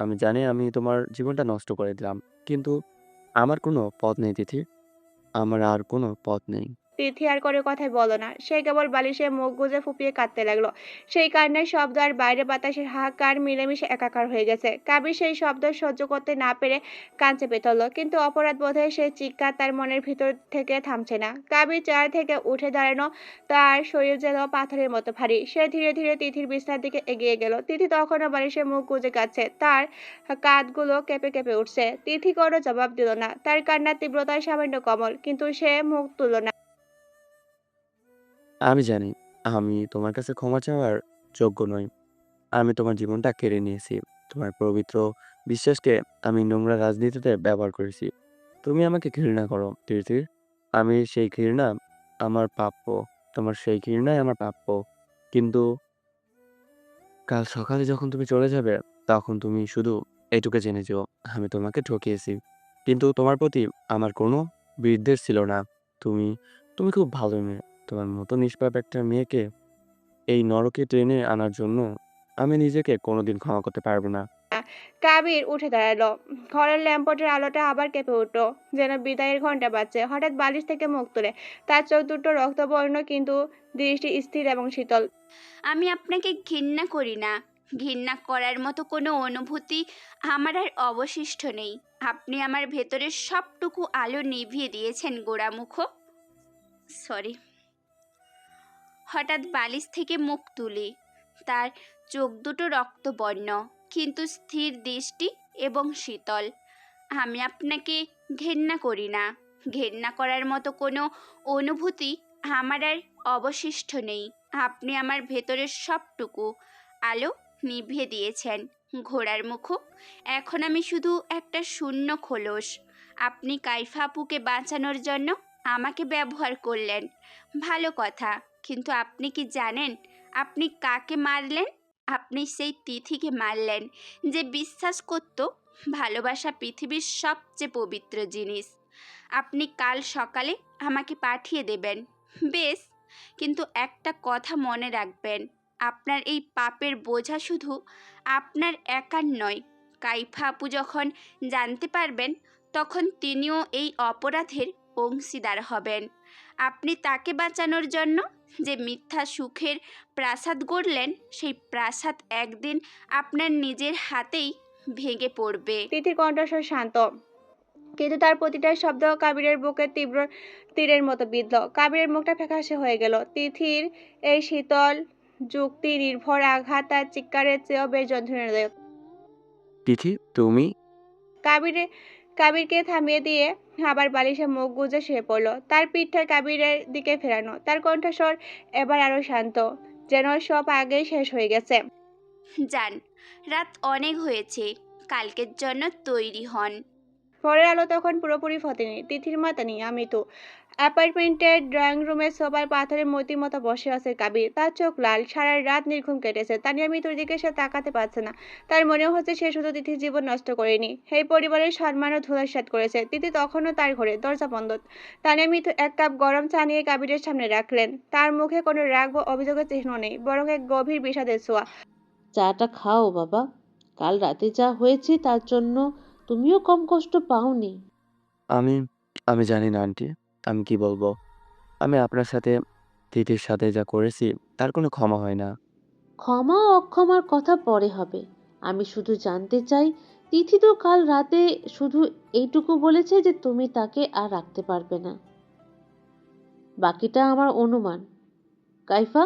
আমি জানি আমি তোমার জীবনটা নষ্ট করে দিলাম। কিন্তু আমার কোনো পথ নেই তিথি। আমার আর কোনো পথ নেই। তিথি আর করে কথাই বলো না। সে কেবল বালিশে মুখ গুজে ফুপিয়ে কাঁদতে লাগলো। সেই কান্নার শব্দ আর বাইরে বাতাসের হাহাকার মিলেমিশে একাকার হয়ে গেছে। কাবির সেই শব্দ সহ্য করতে না পেরে কান চেপে ধরল, কিন্তু অপরাধ বোধে সেই চিৎকার তার মনের ভিতর থেকে থামছে না। কাবির চেয়ার থেকে উঠে দাঁড়ানো, তার শরীর যেন পাথরের মতো ভারী। সে ধীরে ধীরে তিথির বিছানার দিকে এগিয়ে গেল। তিথি তখনও বালিশে মুখ গুজে কাঁদছে, তার কাঁধগুলো কেঁপে কেঁপে উঠছে। তিথি কোনো জবাব দিল না। তার কান্নার তীব্রতা সামান্য কমল, কিন্তু সে মুখ তুলল না। আমি জানি আমি তোমার কাছে ক্ষমা চাওয়ার যোগ্য নই। আমি তোমার জীবনটা কেড়ে নিয়েছি। তোমার পবিত্র বিশ্বাসকে আমি নোংরা রাজনীতিতে ব্যবহার করেছি। তুমি আমাকে ঘৃণা করো, তিথি। আমি সেই ঘৃণা আমার প্রাপ্য। তোমার সেই ঘৃণাই আমার প্রাপ্য। কিন্তু কাল সকালে যখন তুমি চলে যাবে, তখন তুমি শুধু এটুকু জেনে যেও, আমি তোমাকে ঠকিয়েছি। কিন্তু তোমার প্রতি আমার কোনো বিদ্বেষ ছিল না। তুমি তুমি খুব ভালো মেয়ে। তোমার মতো নিষ্পাপ একটা মেয়েকে এই নরকে টেনে আনার জন্য আমি নিজেকে কোনোদিন ক্ষমা করতে পারবো না। কাবির উঠে দাঁড়ালো। ঘরের ল্যাম্পটের আলোটা আবার কেঁপে উঠল, যেন বিদায়ের ঘন্টা বাজছে। হঠাৎ বালিশ থেকে মুখ তুলে তার চোখ দুটো রক্তবর্ণ, কিন্তু দৃষ্টি স্থির এবং শীতল। আমি আপনাকে ঘৃণা করি না। ঘৃণা করার মতো কোনো অনুভূতি আমার আর অবশিষ্ট নেই। আপনি আমার ভেতরের সবটুকু আলো নিভিয়ে দিয়েছেন গোড়ামুখ। সরি। হঠাৎ বালিশ থেকে মুখ তুলি, তার চোখ দুটো রক্তবর্ণ, কিন্তু স্থির দৃষ্টি এবং শীতল। আমি আপনাকে ঘেন্না করি না। ঘেন্না করার মতো কোনো অনুভূতি আমার আর অবশিষ্ট নেই। আপনি আমার ভেতরের সবটুকু আলো নিভিয়ে দিয়েছেন ঘোড়ার মুখ। এখন আমি শুধু একটা শূন্য খোলস। আপনি কাইফা আপুকে বাঁচানোর জন্য আমাকে ব্যবহার করলেন, ভালো কথা, কিন্তু আপনি কি জানেন আপনি কাকে মারলেন? আপনি সেই তিথিকে মারলেন, যে বিশ্বাস করত ভালোবাসা পৃথিবীর সবচেয়ে পবিত্র জিনিস। আপনি কাল সকালে আমাকে পাঠিয়ে দেবেন, বেশ, কিন্তু একটা কথা মনে রাখবেন, আপনার এই পাপের বোঝা শুধু আপনার একার নয়। কাইফা আপু যখন জানতে পারবেন, তখন তিনিও এই অপরাধের অংশীদার হবেন। আপনি তাকে বাঁচানোর জন্য যে মিথ্যা সুখের প্রাসাদ গড়লেন, সেই প্রাসাদ একদিন আপনার নিজের হাতেই ভেঙে পড়বে। তিথির কণ্ঠস্বর শান্ত, কিন্তু তার প্রতিটা শব্দ কাবিরের বুকে তীব্র তীরের মতো বিঁধল। কাবিরের মুখটা ফ্যাকাশে হয়ে গেল। তিথির এই শীতল যুক্তি নির্ভর আঘাত তার চিৎকারের চেয়েও বেশ যন্ত্রণাদায়ক। তিথি, তুমি? কাবিরে কাবিরকে থামিয়ে দিয়ে আবার বালিশে মুখ গুজে শুয়ে পড়ল, তার পিঠটা কাবিরের দিকে ফেরানো। তার কণ্ঠস্বর এবার আরো শান্ত, যেন সব আগেই শেষ হয়ে গেছে। যান, রাত অনেক হয়েছে, কালকের জন্য তৈরি হন। পরের আলো তখন পুরোপুরি ফতেনি। তিথির মাতা নেই, আমি তো। অ্যাপার্টমেন্টের ড্রয়িং রুমের সোফায় পাথরের মূর্তির মতো বসে আছে কাবির। তার চোখ লাল, সারা রাত নির্ঘুম কেটেছে। তানিয়া মিতুর দিকে সে তাকাতে পারছে না। তার মনে হচ্ছে সে শুধু তিথির জীবন নষ্ট করেনি, এই পরিবারের সম্মানও ধূলিসাৎ করেছে। তিথি তখনও তার ঘরে, দরজা বন্ধ। তানিয়া মিতু এক কাপ গরম চা নিয়ে কাবিরের সামনে রাখলেন। তার মুখে কোনো রাগ বা অভিযোগের চিহ্ন নেই, বরং এক গভীর বিষাদের ছোঁয়া। চাটা খাও বাবা। কাল রাতে যা হয়েছে তার জন্য তুমিও কম কষ্ট পাওনি। আমি আমি জানি না আন্টি, আমি কি বলবো। আমি আপনার সাথে, তিথির সাথে যা করেছি তার কোনো ক্ষমা হয় না। ক্ষমা ও অক্ষমার কথা পরে হবে। আমি শুধু জানতে চাই, তিথি তো কাল রাতে শুধু এইটুকু বলেছে যে তুমি তাকে আর রাখতে পারবে না। বাকিটা আমার অনুমান। কাইফা,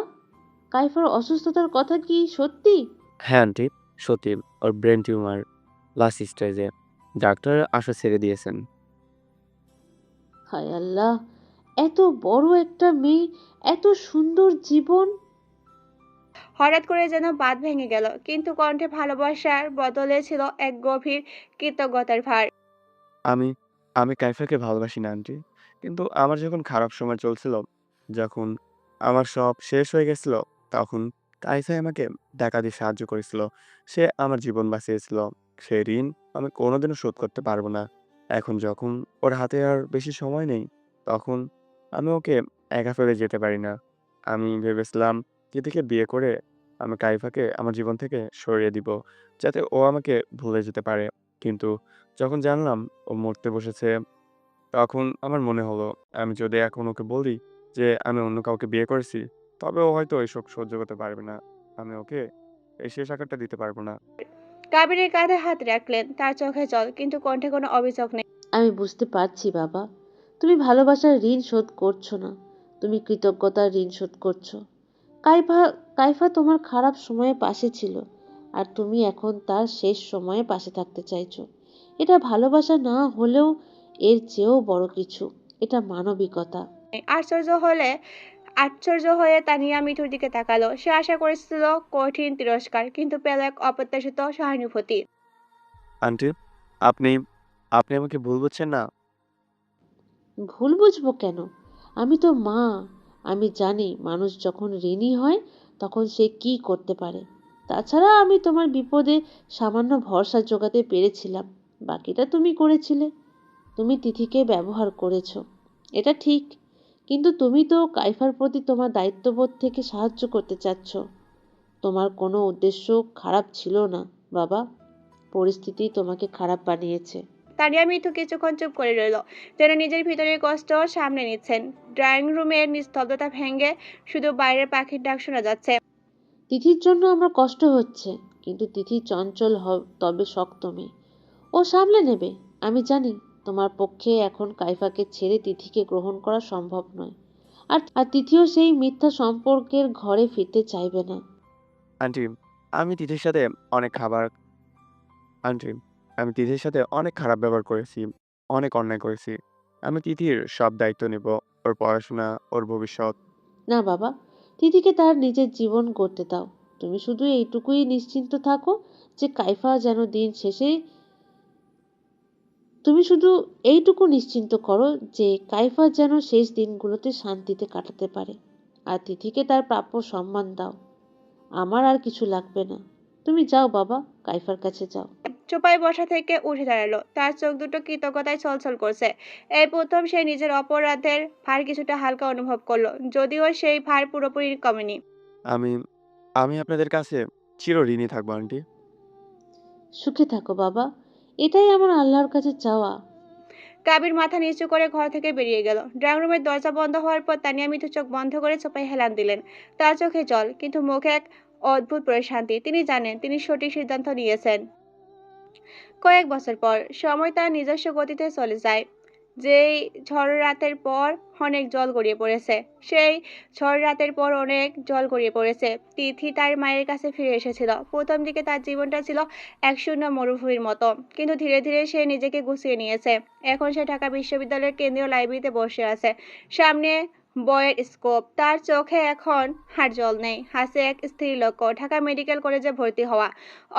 কাইফার অসুস্থতার কথা কি সত্যি? হ্যাঁ আন্টি, সত্যি। ওর ব্রেন টিউমার লাস্ট স্টেজে। ডাক্তার আশা ছেড়ে দিয়েছেন। হায় আল্লাহ, এত বড় একটা মেয়ে, এত সুন্দর জীবন। হঠাৎ করে যেন বাঁধ ভেঙে গেল, কিন্তু কণ্ঠে ভালোবাসার বদলে ছিল এক গভীর কৃতজ্ঞতার ভার। আমি আমি কাইফাকে ভালোবাসি না আন্টি। কিন্তু আমার যখন খারাপ সময় চলছিল, যখন আমার সব শেষ হয়ে গেছিল, তখন কাইফাই আমাকে টাকা দিয়ে সাহায্য করেছিল। সে আমার জীবন বাঁচিয়েছিল। সে ঋণ আমি কোনোদিনও শোধ করতে পারবো না। এখন যখন ওর হাতে আর বেশি সময় নেই, তখন আমি ওকে একা ফেলে যেতে পারি না। আমি ভেবেছিলাম তিথিকে বিয়ে করে আমি কাইফাকে আমার জীবন থেকে সরিয়ে দিব, যাতে ও আমাকে ভুলে যেতে পারে। কিন্তু যখন জানলাম ও মরতে বসেছে, তখন আমার মনে হলো আমি যদি এখন ওকে বলি, যে আমি অন্য কাউকে বিয়ে করেছি, তবে ও হয়তো এসব সহ্য করতে পারবে না। আমি ওকে এই শেষ আঘাতটা দিতে পারবো না। কাবিরের কাঁধে হাত রাখলেন, তার চোখে জল কিন্তু কণ্ঠে কোনো অভিযোগ নেই। আমি বুঝতে পারছি বাবা, তুমি ভালোবাসার ঋণ শোধ করছো না, তুমি কৃতজ্ঞতার ঋণ শোধ করছো। কাইফা কাইফা তোমার খারাপ সময়ে পাশে ছিল, আর তুমি এখন তার শেষ সময়ে পাশে থাকতে চাইছো। এটা ভালোবাসা না হলেও এর চেয়েও বড় কিছু। এটা মানবিকতা। আশ্চর্য হলে আশ্চর্য হয়ে তানিয়া মিঠুর দিকে তাকালো। সে আশা করেছিল কঠিন তিরস্কার, কিন্তু পেল এক অপ্রত্যাশিত সহানুভূতি। আন্টি, আপনি আপনি আমাকে ভুল বুঝছেন না? ভুল বুঝবো কেন? আমি তো মা। আমি জানি মানুষ যখন ঋণী হয় তখন সে কি করতে পারে। তাছাড়া আমি তোমার বিপদে সামান্য ভরসা জোগাতে পেরেছিলাম, বাকিটা তুমি করেছিলে। তুমি তিথিকে ব্যবহার করেছো, এটা ঠিক, কিন্তু তুমি তো কাইফার প্রতি তোমার দায়িত্ববোধ থেকে সাহায্য করতে চাচ্ছ। তোমার কোনো উদ্দেশ্য খারাপ ছিল না বাবা, পরিস্থিতি তোমাকে খারাপ বানিয়েছে। তানিয়া মিঠু কিছুক্ষণ চুপ করে রইল, যেন নিজের ভিতরের কষ্ট সামনে নিচ্ছেন। ড্রয়িং রুমের নিস্তব্ধতা ভেঙে শুধু বাইরের পাখির ডাক শোনা যাচ্ছে। তিথির জন্য আমার কষ্ট হচ্ছে, কিন্তু তিথি চঞ্চল তবে শক্ত মেয়ে, ও সামলে নেবে। আমি জানি তোমার পক্ষে এখন কাইফাকে ছেড়ে তিথিকে গ্রহণ করা সম্ভব নয়, আর তিথিও সেই মিথ্যা সম্পর্কের ঘরে ফিরতে চাইবে না। আন্টি, আমি তিথির সাথে অনেক খাবার আন্টি, আমি তিথির সাথে অনেক খারাপ ব্যবহার করেছি, অনেক অন্যায় করেছি। আমি তিথির সব দায়িত্ব নেব, ওর পড়াশোনা, ওর ভবিষ্যৎ। না বাবা, তিথিকে তার নিজের জীবন গড়তে দাও। তুমি শুধু এইটুকুই নিশ্চিন্ত থাকো যে কাইফা যেন দিন শেষে তুমি শুধু এইটুকু নিশ্চিন্ত করো যে কাইফা যেন শেষ দিনগুলোতে শান্তিতে কাটাতে পারে, আর তিথিকে তার প্রাপ্য সম্মান দাও। আমার আর কিছু লাগবে না। তুমি যাও বাবা, কাইফার কাছে যাও। চোপায় বসা থেকে উঠে দাঁড়ালো, তার চোখ দুটো কৃতজ্ঞতায় ছলছল করছে। এই প্রথম সে নিজের অপরাধের ভার কিছুটা হালকা অনুভব করলো, যদিও সেই ভার পুরোপুরি কমেনি। আমি আমি আপনাদের কাছে চিরঋণী থাকবো আন্টি। সুখে থাকো বাবা, এটাই আমার আল্লাহর কাছে চাওয়া। কাবির মাথা নিচু করে ঘর থেকে বেরিয়ে গেল। ড্রয়িং রুমের দরজা বন্ধ হওয়ার পর তানিয়া মিঠু চোখ বন্ধ করে চোপায় হেলান দিলেন। তার চোখে জল, কিন্তু মুখে এক অদ্ভুত প্রশান্তি। তিনি জানেন তিনি সঠিক সিদ্ধান্ত নিয়েছেন। কয়েক বছর পর সময় তার নিজস্ব গতিতে চলে যায়। যেই ঝড় রাতের পর অনেক জল গড়িয়ে পড়েছে, সেই ঝড় রাতের পর অনেক জল গড়িয়ে পড়েছে। তিথি তার মায়ের কাছে ফিরে এসেছিল। প্রথম দিকে তার জীবনটা ছিল এক শূন্য মরুভূমির মতো, কিন্তু ধীরে ধীরে সে নিজেকে গুছিয়ে নিয়েছে। এখন সে ঢাকা বিশ্ববিদ্যালয়ের কেন্দ্রীয় লাইব্রেরিতে বসে আছে, সামনে বইয়ের স্কোপ। তার চোখে এখন আর জল নেই, হাসে এক স্থির লক্ষ্য, ঢাকা মেডিকেল কলেজে ভর্তি হওয়া।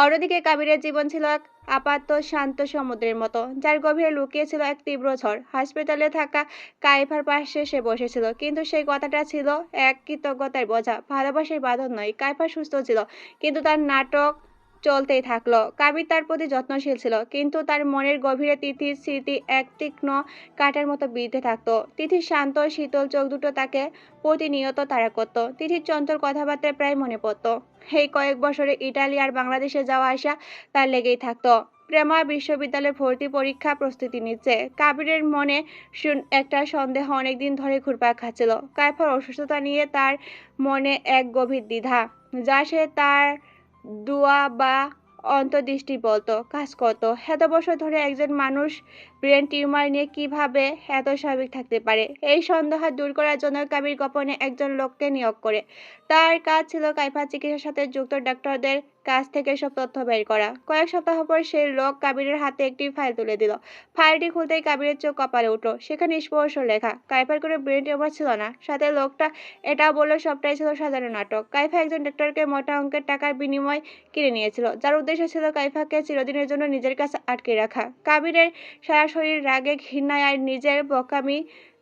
অন্যদিকে কাবিরের জীবন ছিল এক আপাত শান্ত সমুদ্রের মতো, যার গভীরে লুকিয়ে ছিল এক তীব্র ঝড়। হাসপাতালে থাকা কাইফার পাশে সে বসেছিল, কিন্তু সেই কথাটা ছিল এক কৃতজ্ঞতার বোঝা, ভালোবাসার বাঁধন নয়। কাইফা সুস্থ ছিল, কিন্তু তার নাটক চলতেই থাকলো। কাবির তার প্রতি যত্নশীল ছিল, কিন্তু তার মনের গভীরে তিথির স্মৃতি এক তীক্ষ্ণ কাঁটার মতো বিঁধে থাকতো। তিথির শান্ত শীতল চোখ দুটো তাকে প্রতিনিয়ত তাড়া করত। তিথির চঞ্চল কথাবার্তা প্রায় মনে পড়তো। এই কয়েক বছরে ইটালি আর বাংলাদেশে যাওয়া আসা তার লেগেই থাকতো। প্রেমা বিশ্ববিদ্যালয়ে ভর্তি পরীক্ষা প্রস্তুতি নিচ্ছে। কাবিরের মনে একটা সন্দেহ অনেকদিন ধরে ঘুরপাক খাচ্ছিল। কাইফার অসুস্থতা নিয়ে তার মনে এক গভীর দ্বিধা, যা সে তার দুয়া বা অন্তর্দৃষ্টি বলতো কাজ করতো। এত বছর ধরে একজন মানুষ ব্রেন টিউমার নিয়ে কিভাবে এত স্বাভাবিক থাকতে পারে? এই সন্দেহ দূর করার জন্য কাবির গোপনে একজন লোককে নিয়োগ করে। তার কাজ ছিল কাইফার চিকিৎসার সাথে যুক্ত ডাক্তারদের কাছ থেকে সব তথ্য বের করা। কয়েক সপ্তাহ পর সেই লোক কাবিরের হাতে একটি ফাইল তুলে দিল। ফাইলটি খুলতেই কাবিরের চোখ কপালে উঠল। সেখানে স্পষ্ট লেখা, কাইফার কোনো ব্রেন টিউমার ছিল না। সাথে লোকটা এটাও বলল সবটাই ছিল সাধারণ নাটক। কাইফা একজন ডাক্তারকে মোটা অঙ্কের টাকার বিনিময়ে কিনে নিয়েছিল, যার উদ্দেশ্য ছিল কাইফাকে চিরদিনের জন্য নিজের কাছে আটকে রাখা। কাবিরের সারা শরীর রাগে, ঘৃণায় আর নিজের বোকামি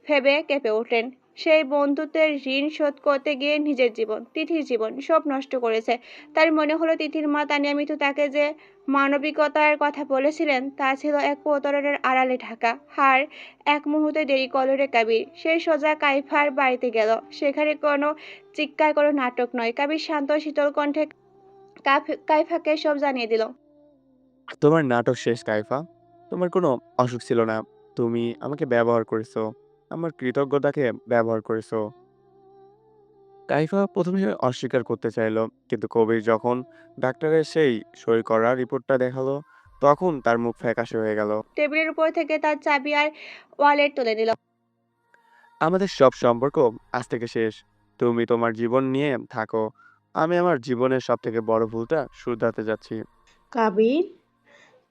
ভেবে কেঁপে উঠলেন। সেই বন্ধুত্বের ঋণ শোধ করতে গিয়ে নিজের জীবন, তিথির জীবন সব নষ্ট করেছে। তার মনে হলো তিথির মা তানিয়া মিঠু তাকে যে মানবিকতার কথা বলেছিলেন, তা ছিল এক প্রতারণার আড়ালে ঢাকা। আর এক মুহূর্তে দেরি করল রে কাবির। সে সোজা কাইফার বাড়িতে গেল। সেখানে কোনো চিৎকার, কোনো নাটক নয়। কাবির শান্ত শীতল কণ্ঠে কাইফাকে সব জানিয়ে দিল। তোমার নাটক শেষ কাইফা। তোমার কোনো অসুখ ছিল না। তুমি আমাকে ব্যবহার করেছো। আমার কৃতজ্ঞতাকে ব্যবহার করেছো। কাইফা প্রথমে অস্বীকার করতে চাইলো, কিন্তু কবির যখন ডাক্তারের সেই সই করা রিপোর্টটা দেখালো, তখন তার মুখ ফ্যাকাশে হয়ে গেল। টেবিলের উপর থেকে তার চাবি আর ওয়ালেট তুলে নিল। আমাদের সব সম্পর্ক আজ থেকে শেষ। তুমি তোমার জীবন নিয়ে থাকো, আমি আমার জীবনের সব থেকে বড় ভুলটা শুধরাতে যাচ্ছি। কাবির,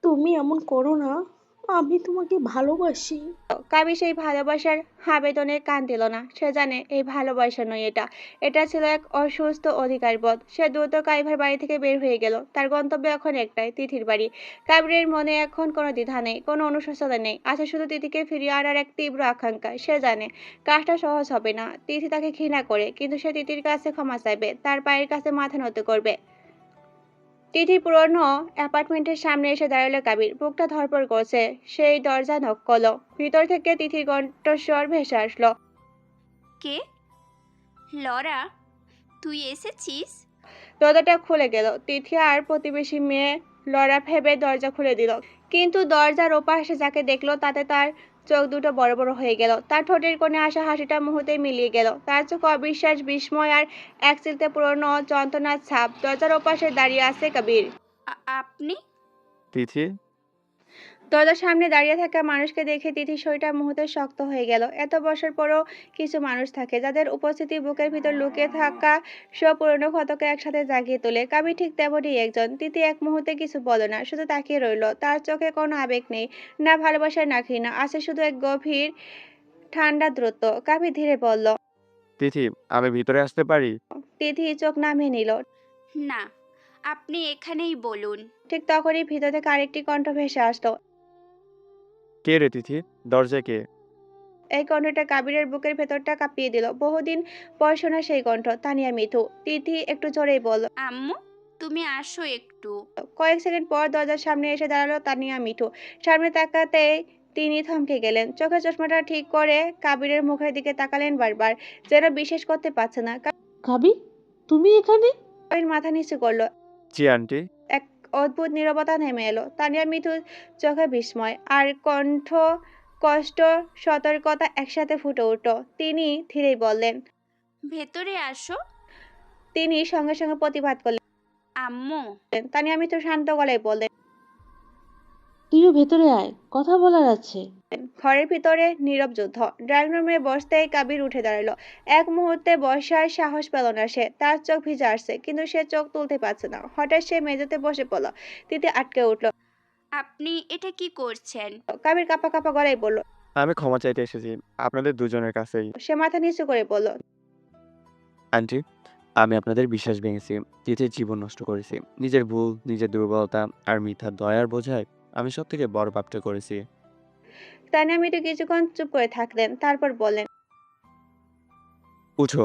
তুমি এমন করো না। আমি তোমাকে ভালোবাসি। কাবি সেই ভালোবাসার আবেদনে কান দিল না। সে জানে এই ভালোবাসা নয় এটা। এটা ছিল এক অসুস্থ অধিকারবোধ। সে দ্রুত কাইভার বাড়ি থেকে বের হয়ে গেল। তার গন্তব্য এখন একটাই, তিথির বাড়ি। কাবিরের মনে এখন কোনো দ্বিধা নেই, কোনো অনুশোচনা নেই। আছে শুধু তিথিকে ফিরিয়ে আনার এক তীব্র আকাঙ্ক্ষা। সে জানে কাজটা সহজ হবে না। তিথি তাকে ঘৃণা করে, কিন্তু সে তিথির কাছে ক্ষমা চাইবে, তার পায়ের কাছে মাথা নত করবে। তিথির পুরনো অ্যাপার্টমেন্টের সামনে এসে দাঁড়ালো কাবির। বুকটা ধড়ফড় করছে। সেই দরজা নক করলো। ভিতর থেকে তিথির কণ্ঠস্বর ভেসে আসলো। কে? লরা, তুই এসেছিস? দরজাটা খুলে গেল। তিথি আর প্রতিবেশী মেয়ে লড়া ভেবে দরজা খুলে দিল, কিন্তু দরজার ওপাশে যাকে দেখলো তাতে তার চোখ দুটো বড় বড় হয়ে গেল। তার ঠোঁটের কোণে আসা হাসিটা মুহূর্তে মিলিয়ে গেল। তার চোখ অবিশ্বাস, বিস্ময় আর এক চিলতে পুরনো যন্ত্রণার ছাপ। দরজার ওপাশে দাঁড়িয়ে আছে কবির। আপনি? তিথি, দরজার সামনে দাঁড়িয়ে থাকা মানুষকে দেখে তিথির শরীরটা মুহূর্তে শক্ত হয়ে গেল। এত বছর পরও কিছু মানুষ থাকে যাদের উপস্থিতি বুকের ভিতর লুকিয়ে থাকা সব পুরনো ক্ষতকে একসাথে জাগিয়ে তোলে। কাবি ঠিক তেমনই একজন। তিথি এক মুহূর্তে কিছু বলে না, শুধু তাকিয়ে রইল। তার চোখে কোনো আবেগ নেই, না ভালোবাসা না ঘৃণা, আছে শুধু এক গভীর ঠান্ডা দ্রুত। কাবি ধীরে বলল। তিথি, আমি ভিতরে আসতে পারি? তিথি চোখ নামিয়ে নিল। না, আপনি এখানেই বলুন। ঠিক তখনই ভিতর থেকে আরেকটি কণ্ঠ ভেসে আসলো। কে রে তিথি, দরজা কে? এই কণ্ঠটা কাবিরের বুকের ভেতরটা কাঁপিয়ে দিল। বহুদিন পর শোনা সেই কণ্ঠ, তানিয়া মিঠু। তিথি একটু জোরেই বলল। আম্মু, তুমি আসো একটু। কয়েক সেকেন্ড পর দরজার সামনে এসে দাঁড়ালো তানিয়া মিঠু। সামনে তাকাতেই তিনি থমকে গেলেন। চোখের চশমাটা ঠিক করে কাবিরের মুখের দিকে তাকালেন বারবার, যেন বিশ্বাস করতে পারছে না। কাবির, তুমি এখানে? কাবির মাথা নিচু করলো। জি আন্টি। এক অদ্ভুত নীরবতা নেমে এলো। তানিয়া মিঠুর চোখে বিস্ময় আর কণ্ঠ কষ্ট, সতর্কতা একসাথে ফুটে উঠল। তিনি ধীরেই বললেন। ভেতরে আসো। তিনি সঙ্গে সঙ্গে প্রতিবাদ করলেন। আম্মু, তানিয়া মিঠু শান্ত গলায় বললেন। তুইও ভেতরে আয়, কথা বলার আছে। ঘরের ভিতরে নীরব যুদ্ধ। ড্রয়িং রুমে বসতেই কাবির উঠে দাঁড়ালো। এক মুহূর্তে বসার সাহস পেল না সে। তার চোখ ভিজে আসছে, কিন্তু সে চোখ তুলতে পারছে না। হঠাৎ সে মেঝেতে বসে পড়ল। তিথি আটকে উঠল। আপনি এটা কি করছেন? কাবির কাঁপা কাঁপা গলায় বলল। আমি ক্ষমা চাইতে এসেছি, আপনাদের দুজনের কাছেই। সে মাথা নিচু করে বলল। আন্টি, আমি আপনাদের বিশ্বাস ভেঙেছি, তিথির জীবন নষ্ট করেছি। নিজের ভুল, নিজের দুর্বলতা আর মিথ্যা দয়ার বোঝায় আমি সব থেকে বড় পাপটা করেছি। তানিয়া মিঠু কিছুক্ষণ চুপ করে থাকলেন, তারপর বললেন। উঠো,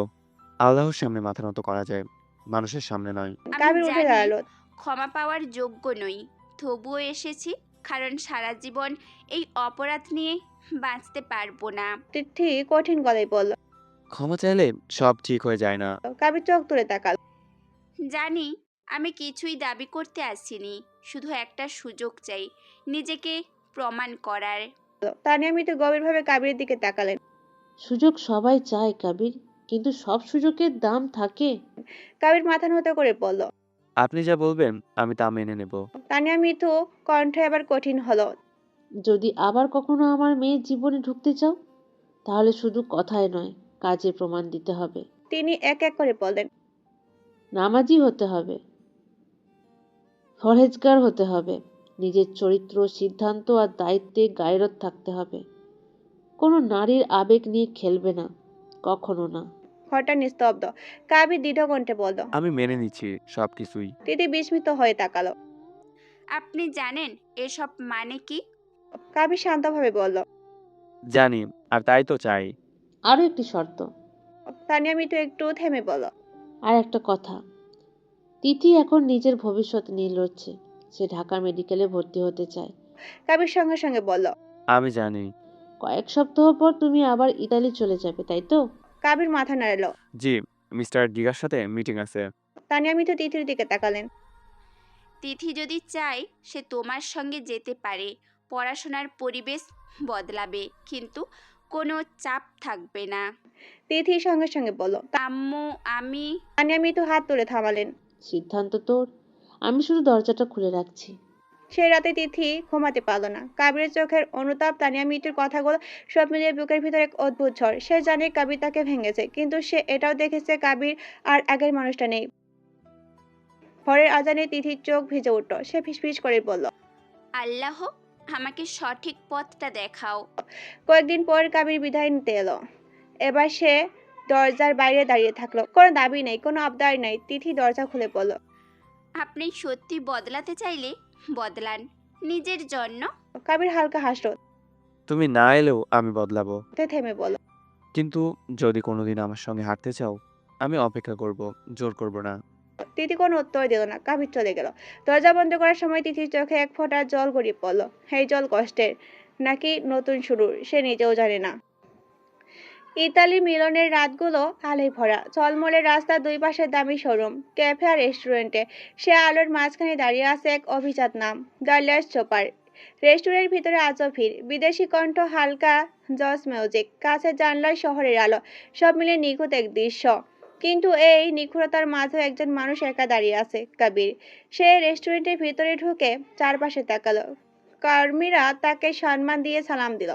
আল্লাহর সামনে মাথা নত করা যায়, মানুষের সামনে নয়। আমি কাবির উঠে জানি দাঁড়ালো। ক্ষমা পাওয়ার যোগ্য নই, তবুও এসেছি, কারণ সারা জীবন এই অপরাধ নিয়ে বাঁচতে পারবো না। তিথি কঠিন গলায় বলল। ক্ষমা চাইলে সব ঠিক হয়ে যায় না। কাবির চোখ তুলে তাকাল। জানি আমি কিছুই দাবি করতে আসিনি, শুধু একটা সুযোগ চাই নিজেকে প্রমাণ করার। তানিয়া মিঠু গভীরভাবে কাবিরের দিকে তাকালেন। সুযোগ সবাই চায় কাবির, কিন্তু সব সুযোগের দাম থাকে। কাবির মাথা নত করে বলল। আপনি যা বলবেন আমি তা মেনে নেব। তানিয়া মিঠু কণ্ঠ এবার কঠিন হলো। যদি আবার কখনো আমার মেয়ের জীবনে ঢুকতে চাও, তাহলে শুধু কথায় নয়, কাজে প্রমাণ দিতে হবে। তিনি এক এক করে বললেন। নামাজি হতে হবে, পরহেজগার হতে হবে, নিজের চরিত্র, সিদ্ধান্ত আর দায়িত্বে গায়রত থাকতে হবে। কোনো নারীর আবেগ নিয়ে খেলবে না, কখনো না। ঘরটা নিস্তব্ধ। কাবির দৃঢ় কণ্ঠে বলল। আমি মেনে নিচ্ছি সবকিছুই। তিথি বিস্মিত হয়ে তাকালো। আপনি জানেন এসব মানে কি? কাবির শান্তভাবে বলল। জানি, আর তাই তো চাই। আরও একটি শর্ত, তানিয়া মিঠু একটু থেমে বলল। আর একটা কথা। তিথি এখন নিজের ভবিষ্যৎ নিয়ে লড়ছে। সে ঢাকা মেডিকেলে ভর্তি হতে চায়। কাবির সঙ্গে সঙ্গে বলল। আমি জানি। কয়েক সপ্তাহ পর তুমি আবার ইতালি চলে যাবে, তাই তো? কাবির মাথা নাড়ালো। জি, মিস্টার ডিগার সাথে মিটিং আছে। তানিয়া মিঠু তিথির দিকে তাকালেন। তিথি যদি চায় সে তোমার সঙ্গে যেতে পারে, পড়াশোনার পরিবেশ বদলাবে, কিন্তু কোনো চাপ থাকবে না। তিথি সঙ্গে সঙ্গে বলল। আম্মু আমি তানিয়া মিতু হাত তুলে থামালেন। সিদ্ধান্ত তোর, আমি শুধু দরজাটা খুলে রাখছি। সে রাতে তিথি ঘুমাতে পারল না। কাবিরের চোখের অনুতাপ, তানিয়া মিতুর কথাগুলো সব মিলিয়ে বুকের ভিতরে এক অদ্ভুত ঝড়। সে জানে কাবির তাকে ভেঙেছে, কিন্তু সে এটাও দেখেছে কাবির আর আগের মানুষটা নেই। ভোরের আজানে তিথির চোখ ভিজে উঠল। সে ফিসফিস করে বলল। আল্লাহ আমাকে সঠিক পথটা দেখাও। কয়েকদিন পর কাবির বিদায় নিতে এলো। এবার সে দরজার বাইরে দাঁড়িয়ে থাকলো। কোনো দাবি নেই, কোনো আবদার নেই। তিথি দরজা খুলে বলল। আপনি সত্যি বদলাতে চাইলে বদলান নিজের জন্য। কাবির হালকা হাসলো। তুমি না এলেও আমি বদলাবো। থেমে বলল। কিন্তু যদি কোনোদিন আমার সঙ্গে হাঁটতে চাও, আমি অপেক্ষা করব, জোর করব না। তিথি কোনো উত্তর দিল না। কাবির চলে গেল। দরজা বন্ধ করার সময় তিথির চোখে এক ফোঁটা জল গড়িয়ে পড়ল। এই জল কষ্টের নাকি নতুন শুরুর সে নিজেও জানে না। ইতালি মিলনের রাতগুলো আলোয় ভরা। ঝলমলে রাস্তার দুই পাশে দামি শোরুম, ক্যাফে আর রেস্টুরেন্টে। সে আলোর মাঝখানে দাঁড়িয়ে আছে এক অভিজাত নাম, দ্য লেস চোপার। রেস্টুরেন্টের ভিতরে আজও ভিড়, বিদেশি কণ্ঠ, হালকা জজ মিউজিক, কাছের জানলায় শহরের আলো, সব মিলে নিখুঁত এক দৃশ্য। কিন্তু এই নিখুঁততার মাঝে একজন মানুষ একা দাঁড়িয়ে আছে, কবির। সে রেস্টুরেন্টের ভিতরে ঢুকে চারপাশে তাকালো। কর্মীরা তাকে সম্মান দিয়ে সালাম দিল।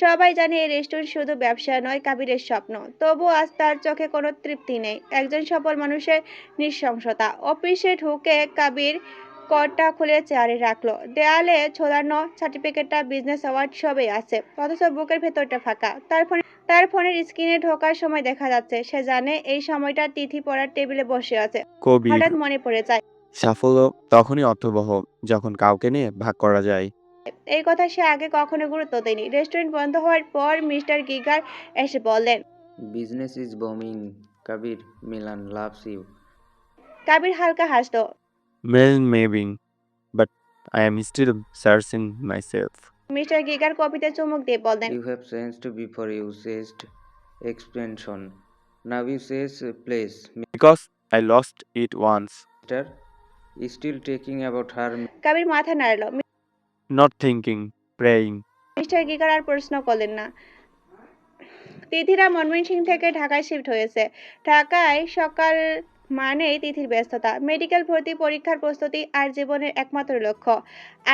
সবাই জানে এই রেস্টুরেন্ট শুধু ব্যবসা নয়, কাবিরের স্বপ্ন। তবু আজ তার চোখে কোনো তৃপ্তি নেই। একজন সফল মানুষের নৃশংসতা। অফিসে ঢুকে কাবির কর্ডটা খুলে চেয়ারে রাখলো। দেয়ালে ঝোলানো সার্টিফিকেটটা, বিজনেস অ্যাওয়ার্ড সবই আছে, অথচ বুকের ভেতরটা ফাঁকা। তার ফোনের স্ক্রিনে ঢোকার সময় দেখা যাচ্ছে। সে জানে এই সময়টা তিথি পড়ার টেবিলে বসে আছে। কবির, হঠাৎ মনে পড়ে যায়, সাফল্য তখনই অর্থবহ যখন কাউকে নিয়ে ভাগ করা যায়। এই কথা সে আগে কখনো গুরুত্ব দেয়নি। রেস্টুরেন্ট বন্ধ হওয়ার পর মিস্টার গিগার এসে বললেন। Business is booming. Kabir, Milan loves you. Kabir হালকা হাসলো। Maybe, but I am still searching myself. Mister Giger কপিতে চুমুক দিয়ে বললেন। You have changed before you said expansion. Now you says place. Because I lost it once. Mister is still taking about her. Kabir মাথা নাড়ল। Not thinking, praying. Mister গিগার আর প্রশ্ন করলেন না। তিথিরা ময়মনসিংহ থেকে ঢাকায় শিফট হয়েছে। ঢাকায় সকাল মানেই তিথির ব্যস্ততা, মেডিকেল ভর্তি, পরীক্ষার প্রস্তুতি আর জীবনের একমাত্র লক্ষ্য।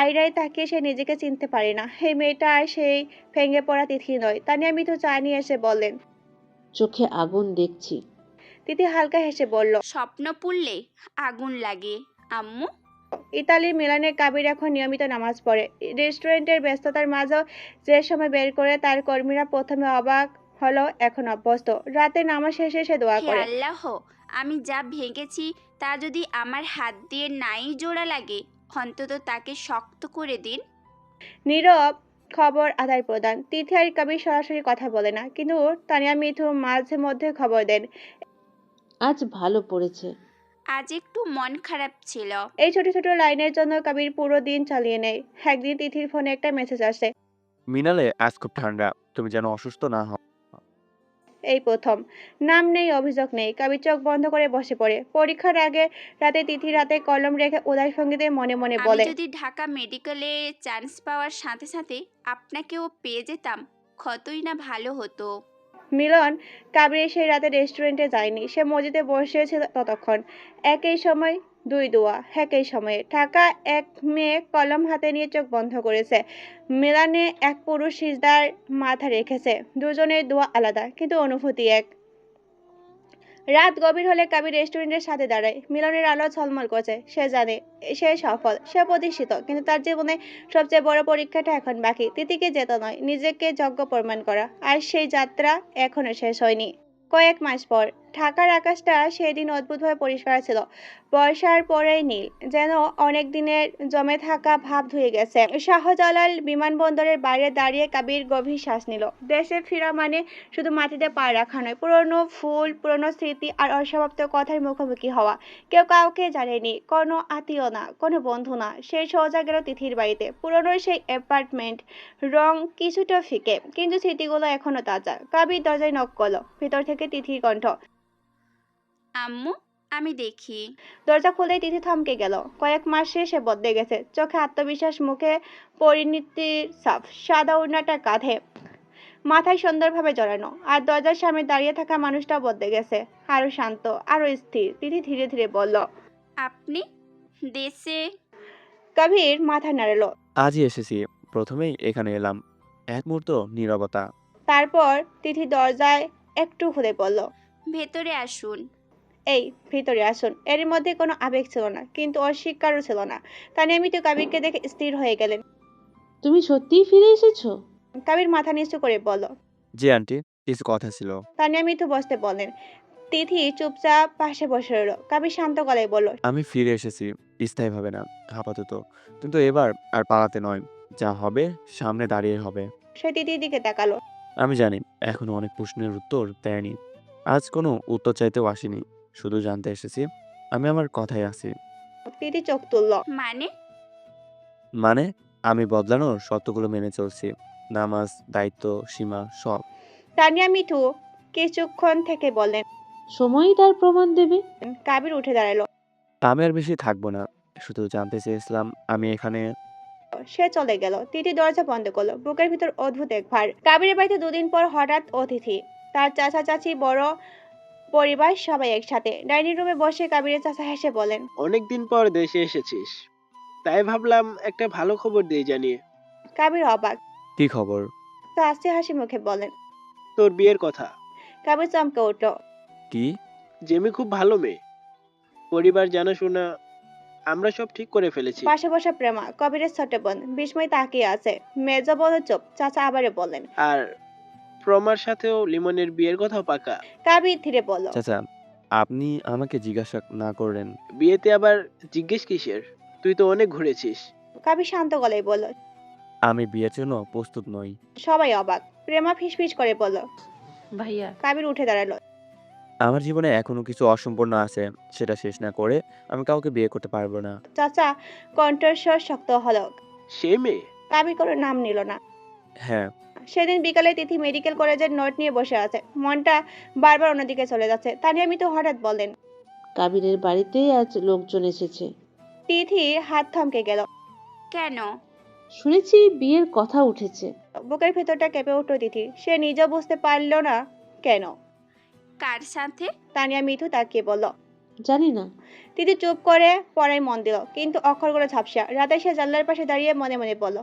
আয়নায় তাকিয়ে সে নিজেকে চিনতে পারে না। এই মেয়েটা আর সেই ভেঙে পড়া তিথি নয়। তানিয়া মিতু চা নিয়ে এসে বললেন। চোখে আগুন দেখছি। তিথি হালকা হেসে বলল। স্বপ্ন পড়লে আগুন লাগে আম্মু। ইতালির মিলানে কাবির এখন নিয়মিত নামাজ পড়ে। রেস্টুরেন্টের ব্যস্ততার মাঝেও যে সময় বের করে তার কর্মীরা প্রথমে অবাক হলো, এখন অভ্যস্ত। রাতে নামাজ শেষে সে দোয়া হে করে। আল্লাহ, আমি যা ভেঙেছি তা যদি আমার হাত দিয়ে নাই জোড়া লাগে, অন্তত তাকে শক্ত করে দিন। নীরব খবর আদায় প্রদান। তিথি আর কবির সরাসরি কথা বলে না, কিন্তু তানিয়া মিঠু মাঝে মধ্যে খবর দেন। আজ ভালো পড়েছে। আজ একটু মন খারাপ ছিল। এই ছোট ছোট লাইনের জন্য কবির পুরো দিন চালিয়ে নেয়। একদিন তিথির ফোনে একটা মেসেজ আসে। মিনালে আজ খুব ঠান্ডা, তুমি যেন অসুস্থ না হও। এই প্রথম। নাম নেই, অভিযোগ নেই। কবির চোখ বন্ধ করে বসে পড়ে। পরীক্ষার আগে রাতে তিথি রাতে কলম রেখে উদাস ভঙ্গিতে মনে মনে আমি বলে। যদি ঢাকা মেডিকেলে চান্স পাওয়ার সাথে সাথে আপনাকেও পেয়ে যেতাম, কতই না ভালো হতো। মিলন কাবির সেই রাতে রেস্টুরেন্টে যায়নি। সে মসজিদে বসেছিল ততক্ষণ। একই সময় দুই দোয়া, একই সময়ে। ঢাকা এক মেয়ে কলম হাতে নিয়ে চোখ বন্ধ করেছে। মিলানে এক পুরুষ সিজদার মাথা রেখেছে। দুজনের দোয়া আলাদা, কিন্তু অনুভূতি এক। রাত গভীর হলে কাবির রেস্টুরেন্টের সাথে দাঁড়ায়। মিলনের আলো ঝলমল করছে। সে জানে সে সফল, সে প্রতিষ্ঠিত, কিন্তু তার জীবনে সবচেয়ে বড় পরীক্ষাটা এখন বাকি। তিথিকে জেতা নয়, নিজেকে যোগ্য প্রমাণ করা। আর সেই যাত্রা এখনো শেষ হয়নি। কয়েক মাস পর ঢাকার আকাশটা সেদিন অদ্ভুতভাবে পরিষ্কার ছিল। বর্ষার পরেই নীল, যেন অনেক দিনের জমে থাকা ভাব ধুয়ে গেছে। শাহজালাল বিমানবন্দরের বাইরে দাঁড়িয়ে কাবির গভীর শ্বাস নিল। দেশে ফেরা মানে শুধু মাটিতে পা রাখা নয়, পুরনো ফুল, পুরনো স্মৃতি আর অসমাপ্ত কথার মুখোমুখি হওয়া। কেউ কাউকে জানেনি, কোনো আত্মীয় না, কোনো বন্ধু না। সে সোজা গেল তিথির বাড়িতে। পুরনো সেই অ্যাপার্টমেন্ট, রং কিছুটা ফিকে, কিন্তু স্মৃতিগুলো এখনো তাজা। কাবির দরজায় নক করলো। ভিতর থেকে তিথির কণ্ঠ। আম্মু, আমি দেখি। দরজা খুলতেই তিথি থমকে গেল। কয়েক মাসে সে বদলে গেছে। চোখে আত্মবিশ্বাস, মুখে পরিণতির ছাপ, সাদা ওড়নাটা কাঁধে, মাথায় সুন্দরভাবে জড়ানো, আর দরজার সামনে দাঁড়িয়ে থাকা মানুষটা বদলে গেছে, আরো শান্ত, আরো স্থির। তিথি ধীরে ধীরে বলল। আপনি দেশে? কবির মাথা নাড়ালো। আজই এসেছি, প্রথমেই এখানে এলাম। এক মুহূর্ত নীরবতা। তারপর তিথি দরজায় একটু ঘুরে বলল, ভেতরে আসুন। এই ভিতরে আসুন। এর মধ্যে কোনো আবেগ ছিল না, কিন্তু অস্বীকারও ছিল না। তানিয়া মিতু কবিরকে দেখে স্থির হয়ে গেলেন। তুমি সত্যিই ফিরে এসেছো? কবির মাথা নিচু করে বলল। জি আন্টি, কিছু কথা ছিল। তানিয়া মিতু বসতে বললেন। তিথি চুপচাপ পাশে বসে রইল। কবির শান্ত গলায় বলল, আমি ফিরে এসেছি, স্থায়ীভাবে না, আপাতত। কিন্তু এবার আর পালাতে নয়, যা হবে সামনে দাঁড়িয়ে হবে। সে তিথির দিকে তাকালো। আমি জানি এখনো অনেক প্রশ্নের উত্তর দেয়নি। আজ কোনো উত্তর চাইতেও আসিনি, শুধু জানতে এসেছি আমি আমার কথায় আছি। তিথি চোখ তুলল। মানে? মানে আমি বদলানোর শর্তগুলো মেনে চলছি, নামাজ, দায়িত্ব, সীমা সব। তানিয়া মিঠু কিছুক্ষণ থেকে বললেন। সময়ই তার প্রমাণ দেবে। কাবির উঠে দাঁড়ালো। আমি আর বেশি থাকবো না, শুধু জানতে চেয়েছিলাম আমি এখানে। সে চলে গেল। তিথি দরজা বন্ধ করলো। বুকের ভিতর অদ্ভুত এক ভার। কাবিরের বাড়িতে দুদিন পর হঠাৎ অতিথি। তার চাচা চাচি, বড় পরিবার সবাই একসাথে। ডাইনিং রুমে বসে কাবিরের চাচা হেসে বলেন। অনেকদিন পর দেশে এসেছিস, তাই ভাবলাম একটা ভালো খবর দিয়ে জানিয়ে। কাবির অবাক। কি খবর? চাচি হাসি মুখে বলেন। তোর বিয়ের কথা। কাবির চমকে উঠল। কি? জেমি খুব ভালো মেয়ে, পরিবার জানাশোনা, আমরা সব ঠিক করে ফেলেছি। পাশে বসা প্রেমা, কবিরের ছোট বোন, বিস্ময় তাকিয়ে আছে। মেজো বড় চুপ। চাচা আবারও বলেন। আর প্রমার সাথেও লিমনের বিয়ের কথাও পাকা। কাবির ধীরে বলল। চাচা, আপনি আমাকে জিজ্ঞাসা না করলেন? বিয়েতে আবার জিজ্ঞেস কিসের? তুই তো অনেক ঘুরেছিস। কাবির শান্ত গলায় বলল। আমি বিয়ের জন্য প্রস্তুত নই। সবাই অবাক। প্রেমা ফিসফিস করে বলল। ভাইয়া, কাবির উঠে দাঁড়ালো। আমার জীবনে এখনো কিছু অসম্পূর্ণ আছে, সেটা শেষ না করে আমি কাউকে বিয়ে করতে পারবো না। চাচা কণ্ঠস্বর শক্ত হলো। সে মেয়ে? কাবির কোনো নাম নিল না। হ্যাঁ। সেদিন বিকালে তিথি মেডিকেল কলেজের নোট নিয়ে বসে আছে। মনটা বারবার অন্যদিকে চলে যাচ্ছে। তানিয়া মিতু হঠাৎ বলেন। কাবিরের বাড়িতেই আজ লোকজন এসেছে। তিথি হাত থমকে গেল। কেন? শুনেছি বিয়ের কথা উঠেছে। বুকের ভেতরটা কেঁপে উঠল তিথি। সে নিজেও বুঝতে পারল না কেন। কার সাথে? তানিয়া মিতু তাকিয়ে বলল। জানি না। তিথি চুপ করে পড়ায় মন দিল, কিন্তু অক্ষরগুলো ঝাপসা। রাতে সে জানলার পাশে দাঁড়িয়ে মনে মনে বলল।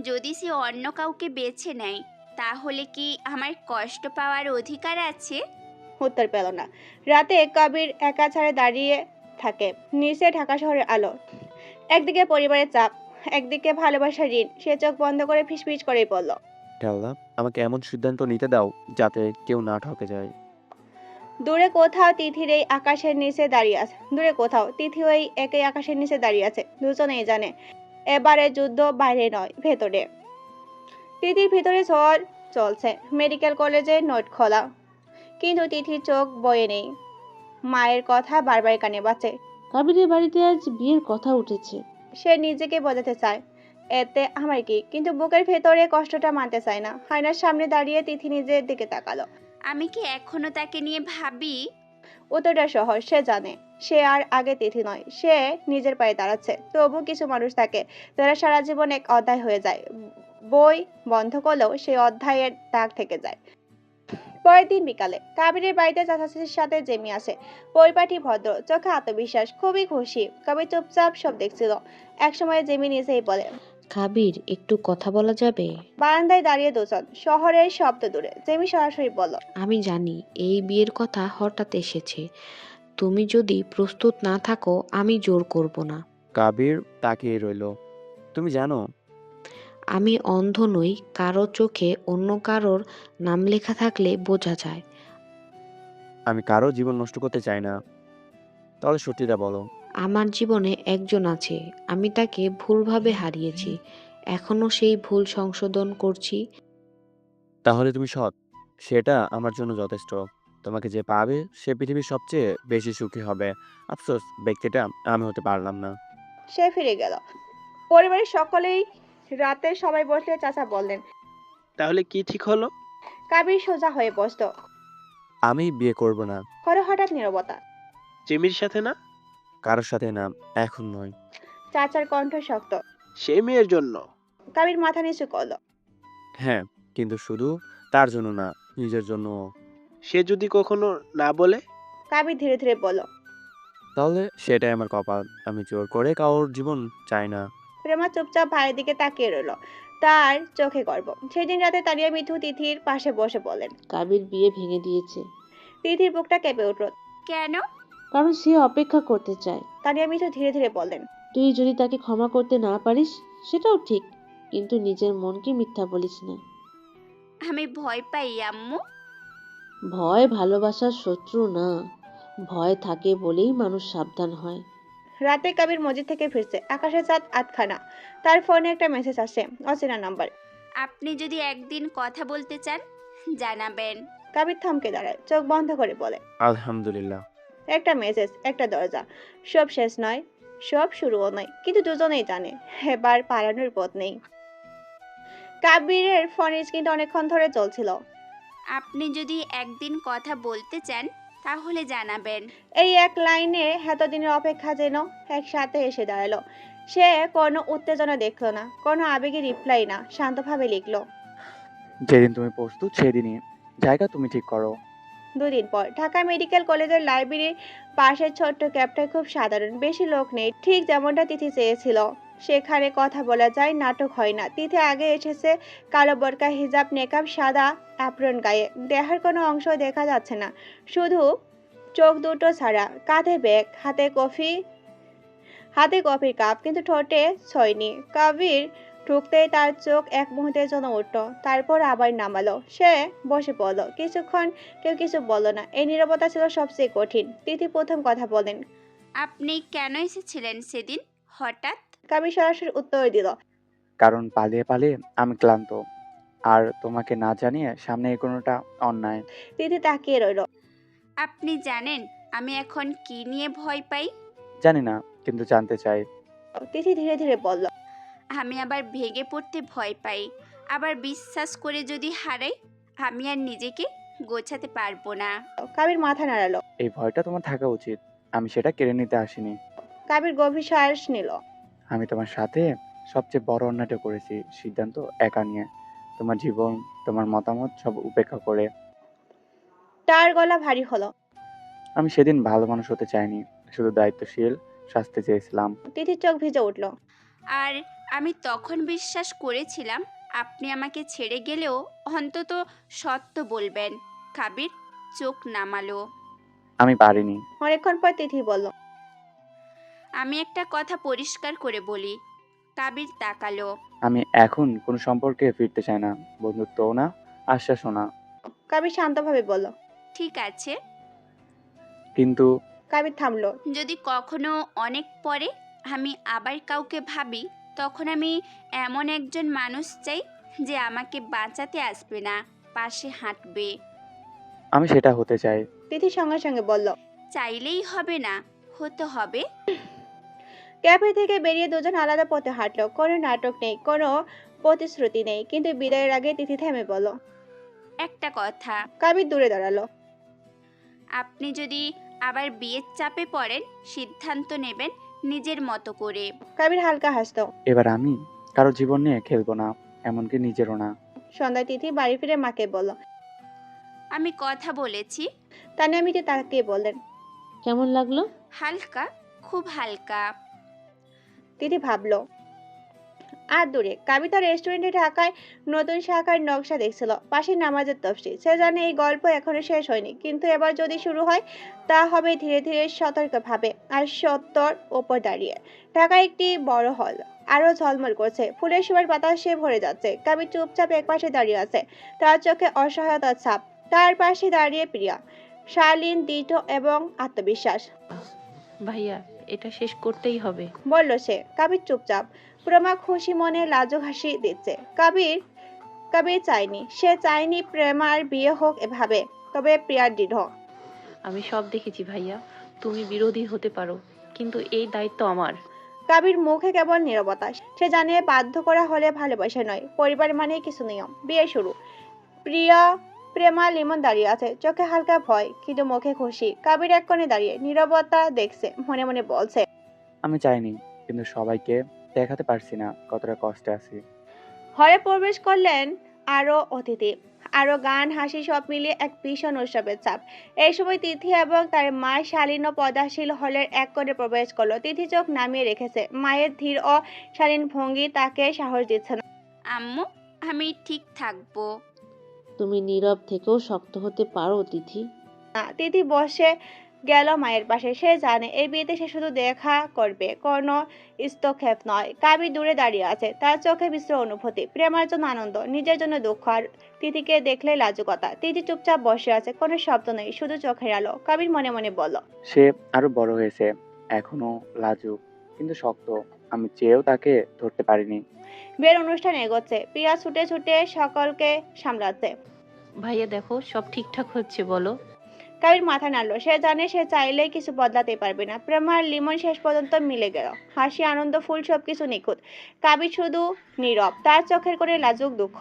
যদি সে অন্য কাউকে বেছে নেয়, তাহলে কি আমার কষ্ট পাওয়ার অধিকার আছে? উত্তর পেল না। রাতে কবির একা ছাড়ে দাঁড়িয়ে থাকে। নিচে ঢাকা শহরের আলো। একদিকে পরিবারের চাপ, একদিকে ভালোবাসার ঋণ। সে চোখ বন্ধ করে ফিসফিস করেই বলল। আল্লাহ, আমাকে এমন সিদ্ধান্ত নিতে দাও যাতে কেউ না ঠকে যায়। দূরে কোথাও তিথির এই আকাশের নিচে দাঁড়িয়ে আছে। দূরে কোথাও তিথি ওই একই আকাশের নিচে দাঁড়িয়ে আছে। দুজনেই জানে এবারে যুদ্ধ বাইরে নয়, ভেতরে। তিথির ভিতরে ঝড় চলছে। মেডিকেল কলেজে নোট খোলা, কিন্তু তিথির চোখ বয়ে নেই। মায়ের কথা বারবার কানে বাজে। কাবিরের বাড়িতে আজ বিয়ের কথা উঠেছে। সে নিজেকে বোঝাতে চায়, এতে আমার কি, কিন্তু বুকের ভেতরে কষ্টটা মানতে চায় না। আয়নার সামনে দাঁড়িয়ে তিথি নিজের দিকে তাকালো। আমি কি এখনো তাকে নিয়ে ভাবি? উত্তরটা সহজ। সে জানে সে আর আগে তিথি নয়। সে নিজের পায়ে দাঁড়াচ্ছে। তবু কিছু মানুষ থাকে যারা সারা জীবন এক অধ্যায় হয়ে যায়। বই বন্ধ করলেও সেই অধ্যায়ের দাগ থেকে যায়। পরের দিন বিকালে কাবিরের বাড়িতে চাচা চাচির সাথে জেমি আসে। পরিপাটি, ভদ্র, চোখে আত্মবিশ্বাস, খুবই খুশি। কবির চুপচাপ সব দেখছিল। একসময় জেমি নিজেই বলে। কাবির, একটু কথা বলা যাবে? বারান্দায় দাঁড়িয়ে দুজন, শহরের শব্দ দূরে। জেমি সরাসরি বলল। আমি জানি এই বিয়ের কথা হঠাৎ এসেছে। তুমি যদি প্রস্তুত না থাকো আমি জোর করব না। কাবির তাকিয়ে রইল। তুমি জানো, আমি অন্ধ নই, কারো চোখে অন্য কারোর নাম লেখা থাকলে বোঝা যায়। আমি কারো জীবন নষ্ট করতে চাই না। তাহলে সত্যিটা বলো। আমার জীবনে একজন আছে, আমি তাকে ভুলভাবে হারিয়েছি, এখনো সেই ভুল সংশোধন করছি। তাহলে তুমি সৎ, সেটা আমার জন্য যথেষ্ট। তোমাকে যে পাবে সে পৃথিবীর সবচেয়ে বেশি সুখী হবে। আফসোস ব্যক্তিটা আমি হতে পারলাম না। সে ফিরে গেল। পরিবারের সকলেই রাতে সবাই বসলে চাচা বললেন। তাহলে কি ঠিক হলো? কাবির সোজা হয়ে বসতো। আমি বিয়ে করব না। ঘরে হঠাৎ নীরবতা। জেমির সাথে না? কারোর সাথে না, এখন নয়। চাচার কণ্ঠ শক্ত। সে মেয়ের জন্য? কাবির মাথা নিচু করল। হ্যাঁ, কিন্তু শুধু তার জন্য না, নিজের জন্য। সে যদি কখনো না বলে? কাবির ধীরে ধীরে বলল। তাহলে সেটাই আমার কপাল। আমি জোর করে কারোর জীবন চাই না। প্রেমা চুপচাপ ভাইয়ের দিকে তাকিয়ে রইল, তার চোখে গর্ব। সেদিন রাতে তানিয়া মিঠু তিথির পাশে বসে বলেন। কাবির বিয়ে ভেঙে দিয়েছে, তিথির বুকটা কেঁপে উঠল। কেন? কারণ সে অপেক্ষা করতে চায়। তানিয়া মিঠু ধীরে ধীরে বললেন। তুই যদি তাকে ক্ষমা করতে না পারিস সেটাও ঠিক, কিন্তু নিজের মনকে মিথ্যা বলিস না। আমি ভয় পাই আম্মু। ভয় ভালোবাসার শত্রু না, ভয় থাকে বলেই মানুষ সাবধান হয়। রাতে কাবির মসজিদ থেকে ফিরছে, আকাশে চাঁদ আটখানা। তার ফোনে একটা মেসেজ আসে, অচেনা নাম্বার। আপনি যদি একদিন কথা বলতে চান জানাবেন। কাবির থমকে দাঁড়ায়, চোখ বন্ধ করে বলে। আলহামদুলিল্লাহ। একটা মেসেজ, একটা দরজা। সব শেষ নয়, সব শুরুও নয়, কিন্তু দুজনেই জানে এবার পালানোর পথ নেই। কাবিরের ফোনের স্ক্রিনটা অনেকক্ষণ ধরে চলছিল। আপনি যদি একদিন কথা বলতে চান তাহলে জানাবেন। এই এক লাইনে এতদিনের অপেক্ষা যেন একসাথে এসে দাঁড়ালো। সে কোনো উত্তেজনা দেখলো না, কোনো আবেগে রিপ্লাই না, শান্তভাবে লিখলো। যেদিন তুমি প্রস্তুত সেদিনই জায়গা তুমি ঠিক করো। 2 দিন পর ঢাকা মেডিকেল কলেজের লাইব্রেরির পাশের ছোট্ট ক্যাবটায় খুব সাধারণ, বেশি লোক নেই, ঠিক যেমনটা তিথি চেয়েছিল। সেখানে কথা বলা যায়, নাটক হয় না। তিথি আগে এসেছে, কালো বোরকা, হিজাব, নেকাব, সাদা অ্যাপ্রন গায়ে। দেহের কোনো অংশ দেখা যাচ্ছে না, শুধু চোখ দুটো ছাড়া। কাঁধে ব্যাগ, হাতে কফির কাপ, কিন্তু ঠোঁটে ছয়নি। কবির ঢুকতেই তার চোখ এক মুহূর্তের জন্য উঠল, তারপর আবার নামালো। সে বসে পড়ল। কিছুক্ষণ কেউ কিছু বলল না। এই নীরবতা ছিল সবচেয়ে কঠিন। তিথি প্রথম কথা বলেন। আপনি কেন এসেছিলেন সেদিন হঠাৎ? কবির সরাসরি উত্তর দিল। কারণ পালিয়ে পালিয়ে আমি ক্লান্ত, আর তোমাকে না জানিয়ে সামনে এগোনোটা অন্যায়। তিথি তাকিয়ে রইল। আপনি জানেন আমি এখন কি নিয়ে ভয় পাই? জানি না, কিন্তু জানতে চাই। তিথি ধীরে ধীরে বলল। আমি আবার ভেঙে পড়তে ভয় পাই, আবার বিশ্বাস করে যদি হারাই আমি আর নিজেকে গোছাতে পারবো না। কবির মাথা নাড়ালো। এই ভয়টা তোমার থাকা উচিত, আমি সেটা কেড়ে নিতে আসিনি। কবির গভীর শ্বাস নিল। আমি তোমার সাথে সবচেয়ে বড় অন্যায়টা করেছি, সিদ্ধান্ত একা নিয়ে, তোমার জীবন, তোমার মতামত সব উপেক্ষা করে। তার গলা ভারী হলো। আমি সেদিন ভালো মানুষ হতে চাইনি, শুধু দায়িত্বশীল শাস্তি চেয়েছিলাম। তিথির চোখ ভিজে উঠল। আর আমি তখন বিশ্বাস করেছিলাম আপনি আমাকে ছেড়ে গেলেও অন্তত সত্য বলবেন। কাবির চোখ নামালো। আমি পারিনি। অনেকক্ষণ পর তিথি বলল। আমি একটা কথা পরিষ্কার করে বলি। কাবির তাকালো। আমি এখন কোনো সম্পর্কে ফিরতে চাই না, বন্ধুত্বও না, আশ্বাসও না। কবির শান্তভাবে বলল। ঠিক আছে, কিন্তু কবির থামলো। যদি কখনো অনেক পরে আমি আবার কাউকে ভাবি, তখন আমি এমন একজন মানুষ চাই যে আমাকে বাঁচাতে আসবে না, পাশে হাঁটবে। আমি সেটা হতে চাই। তিথি সঙ্গে সঙ্গে বলল। চাইলেই হবে না, হতে হবে। ক্যাফে থেকে বেরিয়ে দুজন আলাদা পথে হাঁটলো। কোনো নাটক নেই, কোনো প্রতিশ্রুতি নেই, কিন্তু বিদায়ের আগে তিথি থেমে বলল। একটা কথা, কবির দূরে দাঁড়ালো। আপনি যদি আবার বিয়ের চাপে পড়েন সিদ্ধান্ত নেবেন নিজের মতো করে। কবির হালকা হাসতো। এবার আমি কারো জীবন নিয়ে খেলবো না, এমনকি নিজেরও না। সন্ধ্যায় তিথি বাড়ি ফিরে মাকে বলল। আমি কথা বলেছি। তানিয়া মিঠে তাকিয়ে বললেন। কেমন লাগলো? হালকা, খুব হালকা। তিথি ভাবলো। আর দূরে কাবিতা রেস্টুরেন্টে ঢাকায় নতুন শাখার নকশা দেখছিল, পাশে নামাজের তফসিল। সে জানে এই গল্প এখনো শেষ হয়নি, কিন্তু এবার যদি শুরু হয় তা হবে ধীরে ধীরে, সতর্কভাবে, আর সত্যর ওপর দাঁড়িয়ে। ঢাকায় একটি বড় হল, আরো ঝলমল করছে, ফুলের সুবাস বাতাসে ভরে যাচ্ছে। কাবি চুপচাপ একপাশে দাঁড়িয়ে আছে, তার চোখে অসহায়তার ছাপ। তার পাশে দাঁড়িয়ে প্রিয়া, শালীন, দৃঢ় এবং আত্মবিশ্বাস। ভাইয়া, এটা শেষ করতেই হবে। বলল সে। কাবির চুপচাপ। প্রেমা খুশি মনে লাজুক হাসি দিচ্ছে। কবির চায়নি, সে চায়নি প্রেমার বিয়ে হোক এভাবে, তবে প্রিয়ার দৃঢ়। আমি সব দেখেছি ভাইয়া, তুমি বিরোধী হতে পারো, কিন্তু এই দায়িত্ব আমার। কবির মুখে কেবল নীরবতা। সে জানে বাধ্য করা হলে ভালোবাসা নয়, পরিবার মানে কিছু নিয়ম। বিয়ে শুরু। প্রেমা লিমন দাঁড়িয়ে আছে, চোখে হালকা ভয়, কিন্তু মুখে খুশি। কবির এক কোণে দাঁড়িয়ে নীরবতা দেখছে, মনে মনে বলছে। আমি চাইনি, কিন্তু সবাইকে দেখাতে পারছি না কতটা কষ্টে আছি। হলে প্রবেশ করলেন আরো অতিথি। আরও গান হাসি সব মিলিয়ে এক ভীষণ উৎসবের চাপ। এই সময় তিথি এবং তার মা শালীন ও পদাশীল হলের এক কোণে প্রবেশ করলো। তিথি চোখ নামিয়ে রেখেছে। মায়ের ধীর ও শালীন ভঙ্গি তাকে সাহস দিচ্ছে না। আম্মু, আমি ঠিক থাকবো। তুমি নীরব থেকেও শক্ত হতে পারো তিথি। তিথি বসে গেল মায়ের পাশে। সে জানে এই বিয়েতে সে শুধু দেখা করবে, কোনো স্থক্ষেপ নয়। কাবি দূরে দাঁড়িয়ে আছে, তার চোখে মিশ্র অনুভূতি, প্রেমার জন্য আনন্দ, নিজের জন্য দুঃখ, আর তিথিকে দেখলে লাজুকতা। তিথি চুপচাপ বসে আছে, কোনো শব্দ নেই, শুধু চোখের আলো। কাবির মনে মনে বলল, সে আরো বড় হয়েছে, এখনো লাজুক কিন্তু শক্ত। আমি চেয়েও তাকে ধরতে পারিনি। বিয়ের অনুষ্ঠান এগোচ্ছে। প্রিয়া ছুটে ছুটে সকলকে সামলাচ্ছে। ভাইয়া দেখো সব ঠিকঠাক হচ্ছে বলো। কাবির মাথা নাড়ল। সে জানে সে চাইলেই কিছু বদলাতে পারবে না। প্রেমা আর লিমন শেষ পর্যন্ত মিলে গেল। হাসি, আনন্দ, ফুল সবকিছু নিখুঁত। কাবির শুধু নীরব, তার চোখের কোণে লাজুক দুঃখ।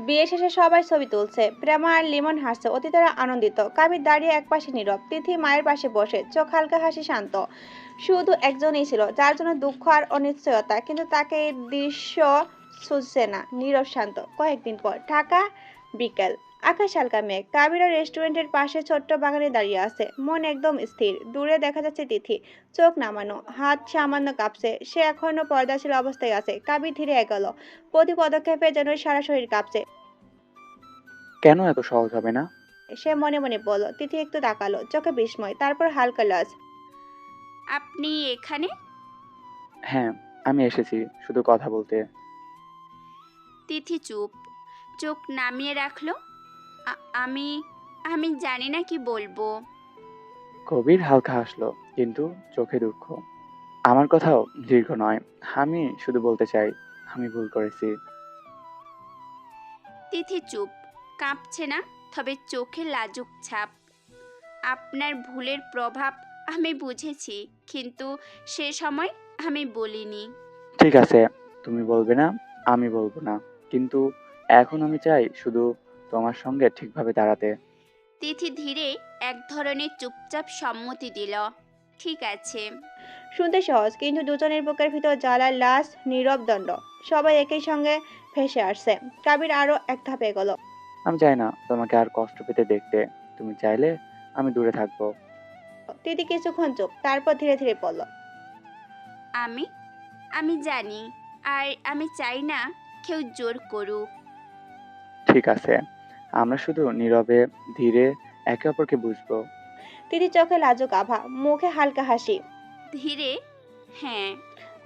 বিয়ে শেষে সবাই ছবি তুলছে। প্রেমা আর লিমন হাসছে, অতিথিরা আনন্দিত। কাবির দাঁড়িয়ে একপাশে নীরব, তিথি মায়ের পাশে বসে, চোখ হালকা হাসি, শান্ত। শুধু একজনই ছিল যার জন্য দুঃখ আর অনিশ্চয়তা, কিন্তু তাকে এই দৃশ্য সুঝছে না। নীরব, শান্ত। কয়েকদিন পর ঢাকা, বিকেল, আকাশ হালকা মেঘ। কাবিরা রেস্টুরেন্টের পাশে ছোট্ট বাগানে দাঁড়িয়ে আছে, মন একদম স্থির। দূরে দেখা যাচ্ছে তিথি, চোখ নামানো, হাত সামান্য কাঁপছে। সে এখনো পর্দাশীল অবস্থায় আছে। কাবির ধীরে এগোলো, প্রতি পদক্ষেপে যেন সারা শরীর কাঁপছে। কেন এত সহজ হবে না? সে মনে মনে বলল। তিথি একটু তাকালো, চোখে বিস্ময়, তারপর হালকা লাজ। আপনি এখানে? হ্যাঁ, আমি এসেছি শুধু কথা বলতে। তিথি চুপ, চোখ নামিয়ে রাখলো। আমি আমি জানি না কি বলবো। কবির হালকা হাসলো, কিন্তু চোখে দুঃখ। আমার কথাও দীর্ঘ নয়। আমি শুধু বলতে চাই, আমি ভুল করেছি। তিথি চুপ, কাঁপছে না, তবে চোখে লাজুক ছাপ। আপনার ভুলের প্রভাব আমি বুঝেছি, কিন্তু সে সময় আমি বলিনি। ঠিক আছে, তুমি বলবে না, আমি বলবো না, কিন্তু এখন আমি চাই শুধু তোমার সঙ্গে ঠিকভাবে দাঁড়াতে। তিথি ধীরে এক ধরনের চুপচাপ সম্মতি দিল। ঠিক আছে। শুনতে সহজ, কিন্তু দুজনের বুকের ভিতর জ্বালার লাশ, নীরব দণ্ড। সবাই একই সঙ্গে ভেসে আসছে। কাবির আরো এক ধাপ এগোলো। আমি চাই না তোমাকে আর কষ্ট পেতে দেখতে। তুমি চাইলে আমি দূরে থাকবো। তিথি কিছুক্ষণ চুপ, তারপর ধীরে ধীরে বলল, আমি আমি জানি, আর আমি চাই না কেউ জোর করুক। ঠিক আছে, আমরা শুধু নীরবে ধীরে একে অপরকে বুঝবো। তিথি চোখে লাজুক আভা, মুখে হালকা হাসি। ধীরে, হ্যাঁ।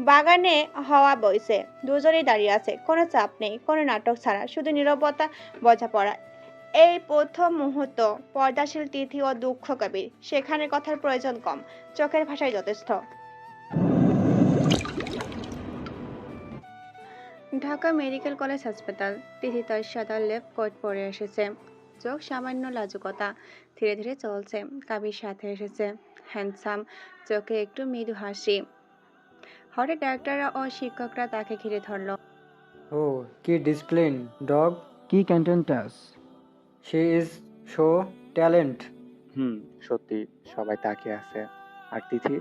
বাগানে হাওয়া বইছে, দুজনেই দাঁড়িয়ে আছে, কোনো চাপ নেই, কোনো নাটক ছাড়া, শুধু নীরবতা, বোঝাপড়া। এই প্রথম মুহূর্ত, পর্দাশীল তিথি ও দুঃখ কবির। সেখানে কথার প্রয়োজন কম, চোখের ভাষায় যথেষ্ট। ঢাকা মেডিকেল কলেজ হাসপাতাল। তিথি তার সাদা লেপ কোট পরে এসেছে, চোখ সামান্য লাজুকতা, ধীরে ধীরে চলছে। কাবির সাথে এসেছে, হ্যান্ডসাম, চোখে একটু মৃদু হাসি। হঠাৎ ডাক্তাররা ও শিক্ষকরা তাকে ঘিরে ধরল। Oh, কি ডিসিপ্লিন, ডগ, কি কন্টেন্টাস। She is so talent. সত্যি সবাই তাকিয়ে আছে। আর তিথি,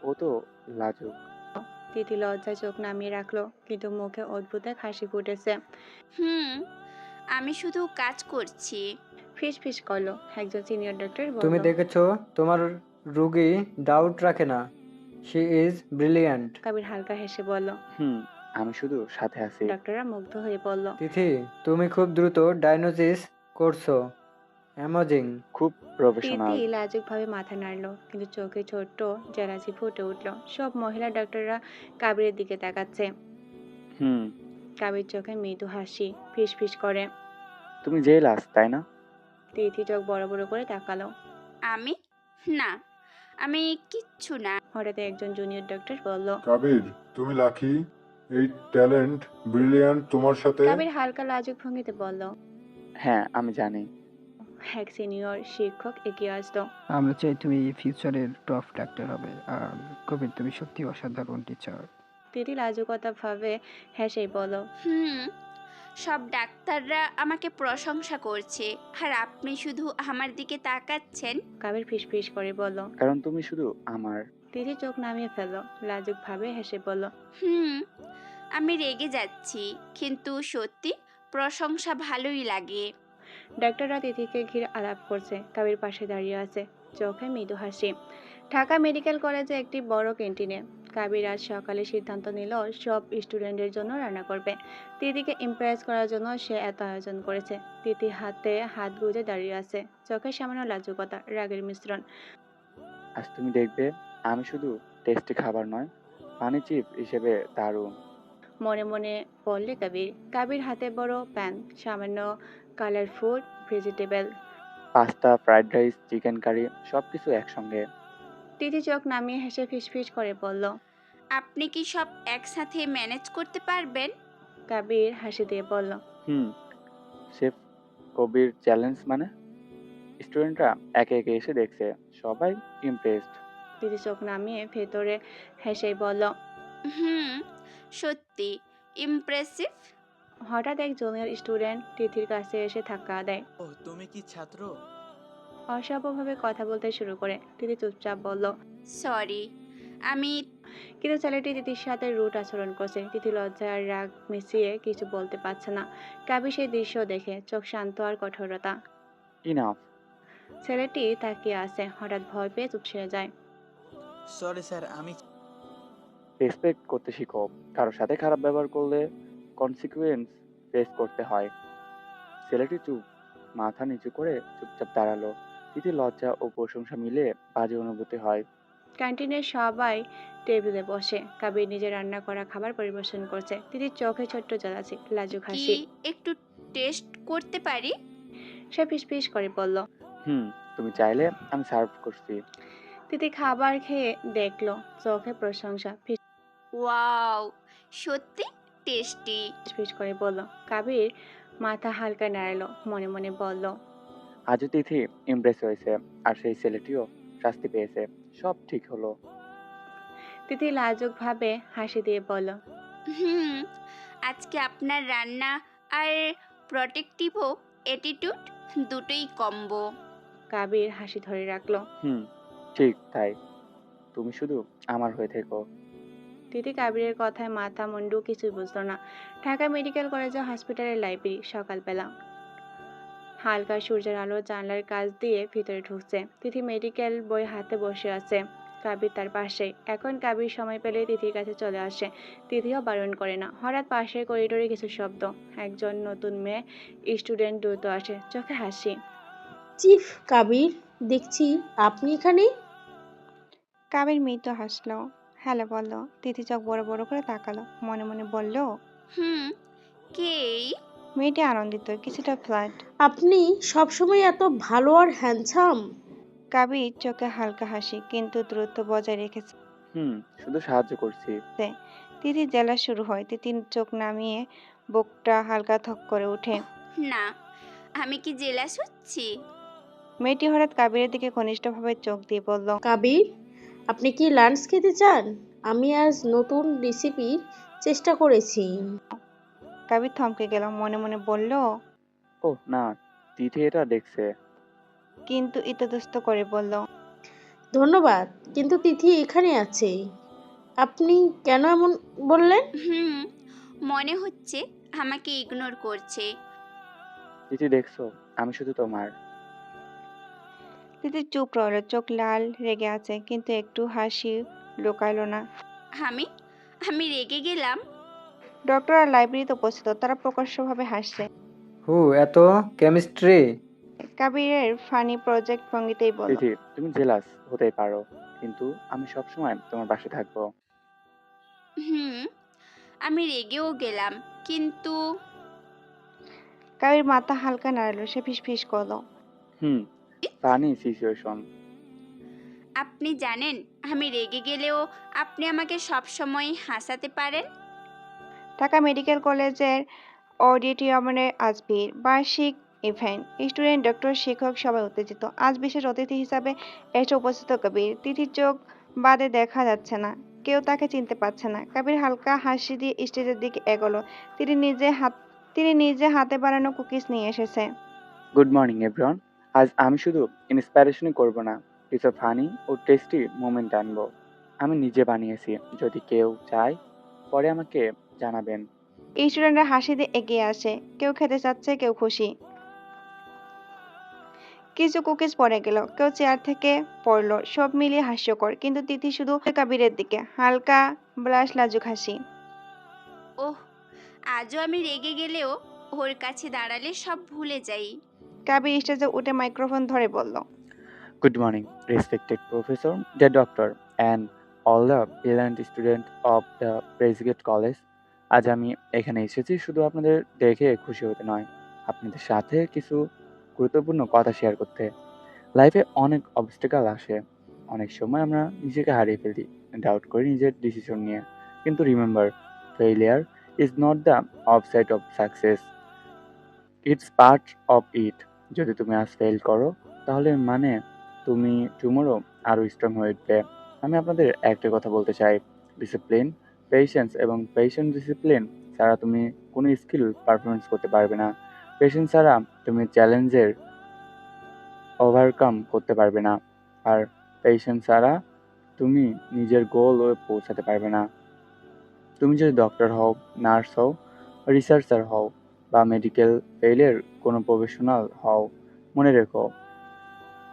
ও তো লাজুক। তিথি লজ্জায় চোখ নামিয়ে রাখলো, কিন্তু মুখে অদ্ভুত এক হাসি ফুটেছে। আমি শুধু কাজ করছি। ফিস ফিস করলো। একজন সিনিয়র ডক্টর তুমি বলল, দেখেছো তোমার রোগী ডাউট রাখে না। She is brilliant. কাবির হালকা হেসে বলল। আমি শুধু সাথে আছি। ডাক্তাররা মুগ্ধ হয়ে বলল, তিথি, তুমি খুব দ্রুত ডায়াগনোসিস করছো, অ্যামেজিং। খুব প্রফেশনাল। তিথি লাজুক ভাবে মাথা নাড়লো, কিন্তু চোখে ছোট্ট জেলাসি ফুটে উঠলো। সব মহিলা ডাক্তাররা কাবিরের দিকে তাকাচ্ছে। কাবির চোখে মৃদু হাসি, ফিস ফিস করে। তুমি জেলাস, তাই না? তিথি চোখ বড় বড় করে তাকালো। আমি না, আমি কিচ্ছু না। হঠাৎ একজন জুনিয়র ডক্টর বলল, কাবির, তুমি লাকি, এই ট্যালেন্ট, ব্রিলিয়ান্ট তোমার সাথে। কাবির হালকা লাজুক ভঙ্গিতে বলল। হ্যাঁ, আমি জানি। এক সিনিয়র শিক্ষক এগিয়ে আসলো। আমরা চাই তুমি ফিউচারের টপ ডাক্তার হবে, আর কবির তুমি সত্যি অসাধারণ টিচার। তিথি লাজুকতা ভাবে হেসেই বলল, সব ডাক্তাররা আমাকে প্রশংসা করছে, আর আপনি শুধু আমার দিকে তাকাচ্ছেন। কাবির ফিসফিস করে বলল, কারণ তুমি শুধু আমার। তিথি চোখ নামিয়ে ফেললো, লাজুক ভাবে হেসে বলল, আমি রেগে যাচ্ছি, কিন্তু সত্যি প্রশংসা ভালোই লাগে। ডাক্তাররা তিথিকে ঘিরে আলাপ করছে। কাবির পাশে দাঁড়িয়ে আছে, চোখে মৃদু হাসি। ঢাকা মেডিকেল কলেজে একটি বড় ক্যান্টিনে কাবির আজ সকালে সিদ্ধান্ত নিল সব স্টুডেন্টের জন্য রান্না করবে। তিথিকে ইমপ্রেস করার জন্য সে এত আয়োজন করেছে। তিথি হাতে হাত গুজে দাঁড়িয়ে আছে, চোখে সামান্য লাজুকতা, রাগের মিশ্রণ। আজ তুমি দেখবে আমি শুধু টেস্টি খাবার নয়, পানি চিপ হিসেবে দারুণ। মনে মনে বললে কাবির। কাবির হাতে বড় প্যান, সামান্য colourful vegetable. Pasta, fried rice, chicken curry সবকিছু একসঙ্গে। তিথি চোখ নামিয়ে হেসে ফিসফিস করে বলল, আপনি কি সব একসাথে ম্যানেজ করতে পারবেন? কাবির হাসি দিয়ে বলল, হুম। শেফ কবির চ্যালেঞ্জ মানে? স্টুডেন্টরা একে একে এসে দেখছে, সবাই ইমপ্রেসড। তিথি চোখ নামিয়ে ভেতরে হেসেই বলল, হুম, সত্যি ইমপ্রেসিভ। হঠাৎ এক জুনিয়র স্টুডেন্ট তিথির কাছে এসে ধাক্কা দেয়। ও তুমি কি ছাত্র? অসভ্যভাবে কথা বলতে শুরু করে। তিথি চুপচাপ বলল, সরি, আমি। কিন্তু ছেলেটি তিথির সাথে রুট আচরণ করছে। তিথি লজ্জা আর রাগ মিশিয়ে কিছু বলতে পারছে না। কাবি সেই দৃশ্য দেখে চোখ শান্ত আর কঠোরতা। ইনাফ। ছেলেটি তাকিয়ে আছে, হঠাৎ ভয় পেয়ে চুপ সেরে যায়। সরি স্যার, আমি। রেসপেক্ট করতে শিখো, কারোর সাথে খারাপ ব্যবহার করলে কনসিকুয়েন্স ফেস করতে হয়। ছেলেটি চুপ, মাথা নিচু করে চুপচাপ দাঁড়ালো। তিথি লজ্জা ও প্রশংসা মিলে বাজে অনুভূতি হয়। ক্যান্টিনের সবাই টেবিলে বসে। কাবির নিজে রান্না করা খাবার পরিবেশন করছে। তিথির চোখে ছোট্ট জ্বালাচি, লাজুক কি হাসি। একটু টেস্ট করতে পারি? সে ফিসফিস করে বলল, তুমি চাইলে আমি সার্ভ করছি। তিথি খাবার খেয়ে দেখলো, চোখে প্রশংসা, ওয়াও, সত্যি টেস্টি। ফিসফিস করে বলল। কাবির মাথা হালকা নাড়ালো, মনে মনে বলল, আজও তিথি ইমপ্রেস হয়েছে, আর সেই ছেলেটিও শাস্তি পেয়েছে। সব ঠিক হলো। তিথি লাজুক ভাবে হাসি দিয়ে বলল, হুম, আজকে আপনার রান্না আর প্রোটেক্টিভ অ্যাটিটিউড দুটোই কম্বো। কাবির হাসি ধরে রাখলো। ঠিক তাই, তুমি শুধু আমার হয়ে থেকো। তিথি কাবিরের কথায় মাথা মুন্ডু কিছুই বুঝলো না। ঢাকা মেডিকেল কলেজে হসপিটালের লাইব্রেরি, সকালবেলা। হালকা সূর্যের আলো জানলার কাছ দিয়ে ভিতরে ঢুকছে। তিথি মেডিকেল বই হাতে বসে আছে, কাবির তার পাশে। এখন কাবির সময় পেলে তিথির কাছে চলে আসে। তিথিও বারণ করে না। হঠাৎ পাশের করিডোরে কিছু শব্দ। একজন নতুন মেয়ে স্টুডেন্ট দ্রুত আসে, চোখে হাসি। চিফ কাবির, দেখছি আপনি এখানে। কাবির মৃদু হাসলো, হ্যালো বলল। তিথি চোখ বড় বড় করে তাকালো, মনে মনে বলল, কে? মেয়েটি আনন্দিত, কিছুটা ফ্ল্যাট। আপনি সবসময় এত ভালো আর হ্যান্ডসাম। কাবির চোখে হালকা হাসি, কিন্তু দূরত্ব বজায় রেখেছে। শুধু সাহায্য করছি। তিথির জেলা শুরু হয়। তিথির চোখ নামিয়ে বুকটা হালকা থক করে ওঠে। না, আমি কি জেলাস হচ্ছি? মেয়েটি হঠাৎ কাবিরের দিকে ঘনিষ্ঠভাবে চোখ দিয়ে বলল, কাবির, আপনি কি লাঞ্চ খেতে চান? আমি আজ নতুন রেসিপির চেষ্টা করেছি। কাবির থমকে গেল, মনে মনে বলল, ওহ না, তিথি এটা দেখছে। কিন্তু ইতস্তত করে বলল, ধন্যবাদ, কিন্তু তিথি এখানে আছে। আপনি কেন এমন বললেন? মনে হচ্ছে আমাকে ইগনোর করছে। তিথি দেখছো, আমি শুধু তোমার। তিথি চুপ রইল, চোখ লাল, রেগে আছে, কিন্তু একটু হাসি লুকাইল না। আমি রেগে গেলাম? ডক্টররা লাইব্রেরিতে উপস্থিত, তারা প্রকাশ্যভাবে হাসছে। এত কেমিস্ট্রি। কাবিরের ফানি প্রজেক্ট ভঙ্গিতেই বলল, তিথি, তুমি জেলাস হতেই পারো, কিন্তু আমি সবসময় তোমার পাশে থাকবো। আমি রেগেও গেলাম, কিন্তু। কাবির মাথা হালকা নাড়ালো, সে ফিসফিস করলো, ফানি সিচুয়েশন। আপনি জানেন আমি রেগে গেলেও আপনি আমাকে সবসময় হাসাতে পারেন। ঢাকা মেডিকেল কলেজের অডিটোরিয়ামে আজ ভিড়, বার্ষিক ইভেন্ট। স্টুডেন্ট, ডক্টর, শিক্ষক সবাই উত্তেজিত। আজ বিশেষ অতিথি হিসাবে এসে উপস্থিত কবির। তিথির চোখ বাদে দেখা যাচ্ছে না, কেউ তাকে চিনতে পারছে না। কবির হালকা হাসি দিয়ে স্টেজের দিকে এগোলো। তিনি নিজে হাতে বানানো কুকিজ নিয়ে এসেছে। Good morning everyone. আজ আমি শুধু ইন্সপিরেশনই করব না, কিছু ফানি ও টেস্টি মোমেন্ট আনবো। আমি নিজে বানিয়েছি, যদি কেউ চায় পরে আমাকে জানাবেন। স্টুডেন্টরা হাসি দিয়ে এগিয়ে আসে, কেউ খেতে চাচ্ছে, কেউ খুশি। কিছু কুকিজ পড়ে গেল, কেউ চেয়ার থেকে পড়লো, সব মিলিয়ে হাস্যকর। কিন্তু তিথি শুধু কাবিরের দিকে হালকা ব্লাশ, লাজুক হাসি। ওহ, আজও আমি রেগে গেলেও ওর কাছে দাঁড়ালে সব ভুলে যাই। কাবির স্টেজে উঠে মাইক্রোফোন ধরে বলল, Good morning, respected professor, the doctor, and all the brilliant students of the Prescott College. আজ আমি এখানে এসেছি শুধু আপনাদের দেখে খুশি হতে নয়, আপনাদের সাথে কিছু গুরুত্বপূর্ণ কথা শেয়ার করতে। লাইফে অনেক অবস্টেকাল আসে, অনেক সময় আমরা নিজেকে হারিয়ে ফেলি, ডাউট করি নিজের ডিসিশন নিয়ে। কিন্তু remember, failure is not the offside of success, it's part of it. যদি তুমি আজ ফেল করো, তাহলে মানে তুমি টুমোরো আরও স্ট্রং হয়ে উঠবে। আমি আপনাদের একটা কথা বলতে চাই, ডিসিপ্লিন, পেশেন্স এবং পেশেন্ট ডিসিপ্লিন ছাড়া তুমি কোনো স্কিল পারফরমেন্স করতে পারবে না। পেশেন্স ছাড়া তুমি চ্যালেঞ্জের ওভারকাম করতে পারবে না, আর পেশেন্স ছাড়া তুমি নিজের গোলে পৌঁছাতে পারবে না। তুমি যদি ডক্টর হও, নার্স হও, রিসার্চার হও বা মেডিকেল ফিল্ডের কোনো প্রফেশনাল হও, মনে রেখো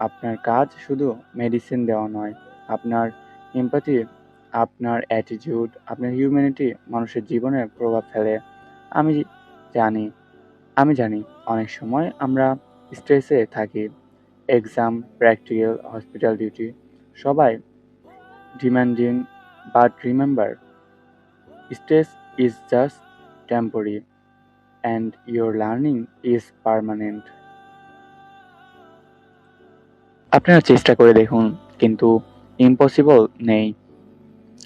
আপনার কাজ শুধু মেডিসিন দেওয়া নয়। আপনার এমপ্যাথি, আপনার অ্যাটিটিউড, আপনার হিউম্যানিটি মানুষের জীবনে প্রভাব ফেলে। আমি জানি আমি জানি অনেক সময় আমরা স্ট্রেসে থাকি, এক্সাম, প্র্যাকটিক্যাল, হসপিটাল ডিউটি, সবাই demanding, but remember, stress is just temporary and your learning is permanent. আপনারা চেষ্টা করে দেখুন, কিন্তু ইম্পসিবল নেই।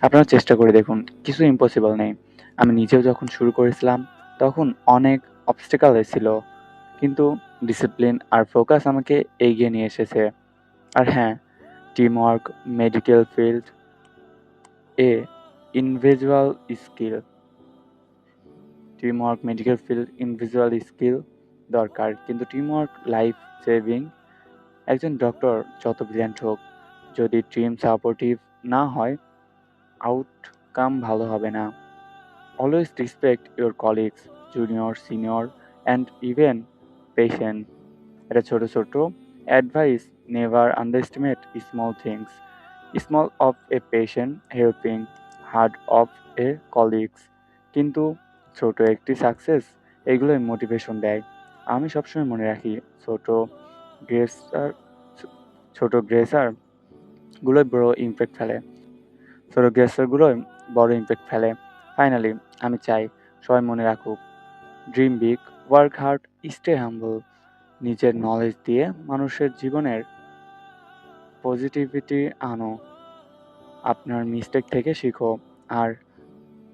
আপনারা চেষ্টা করে দেখুন, কিছু ইম্পসিবল নেই। আমি নিজেও যখন শুরু করেছিলাম তখন অনেক অবস্টেকাল এসেছিল, কিন্তু ডিসিপ্লিন আর ফোকাস আমাকে এগিয়ে নিয়ে এসেছে। আর হ্যাঁ, টিম ওয়ার্ক, মেডিকেল ফিল্ড এ individual skill, teamwork medical field individual skill দরকার, কিন্তু টিমওয়ার্ক লাইফ সেভিং। একজন ডক্টর যত ব্রিলিয়ান্ট হোক, যদি টিম সাপোর্টিভ না হয়, আউটকাম ভালো হবে না। Always respect your colleagues, junior, senior and even patient. এটা ছোট ছোট advice, never underestimate small things, small of a patient helping, hard of A colleagues. কিন্তু ছোট একটি সাকসেস, এগুলোই মোটিভেশন দেয়। আমি সবসময় মনে রাখি, ছোট গ্রেসারগুলোই বড় ইমপ্যাক্ট ফেলে, ছোট গ্রেসারগুলোই বড় ইমপ্যাক্ট ফেলে। ফাইনালি আমি চাই সবাই মনে রাখুক, dream big, work hard, stay humble. নিজের নলেজ দিয়ে মানুষের জীবনের পজিটিভিটি আনো, আপনার মিস্টেক থেকে শিখো, আর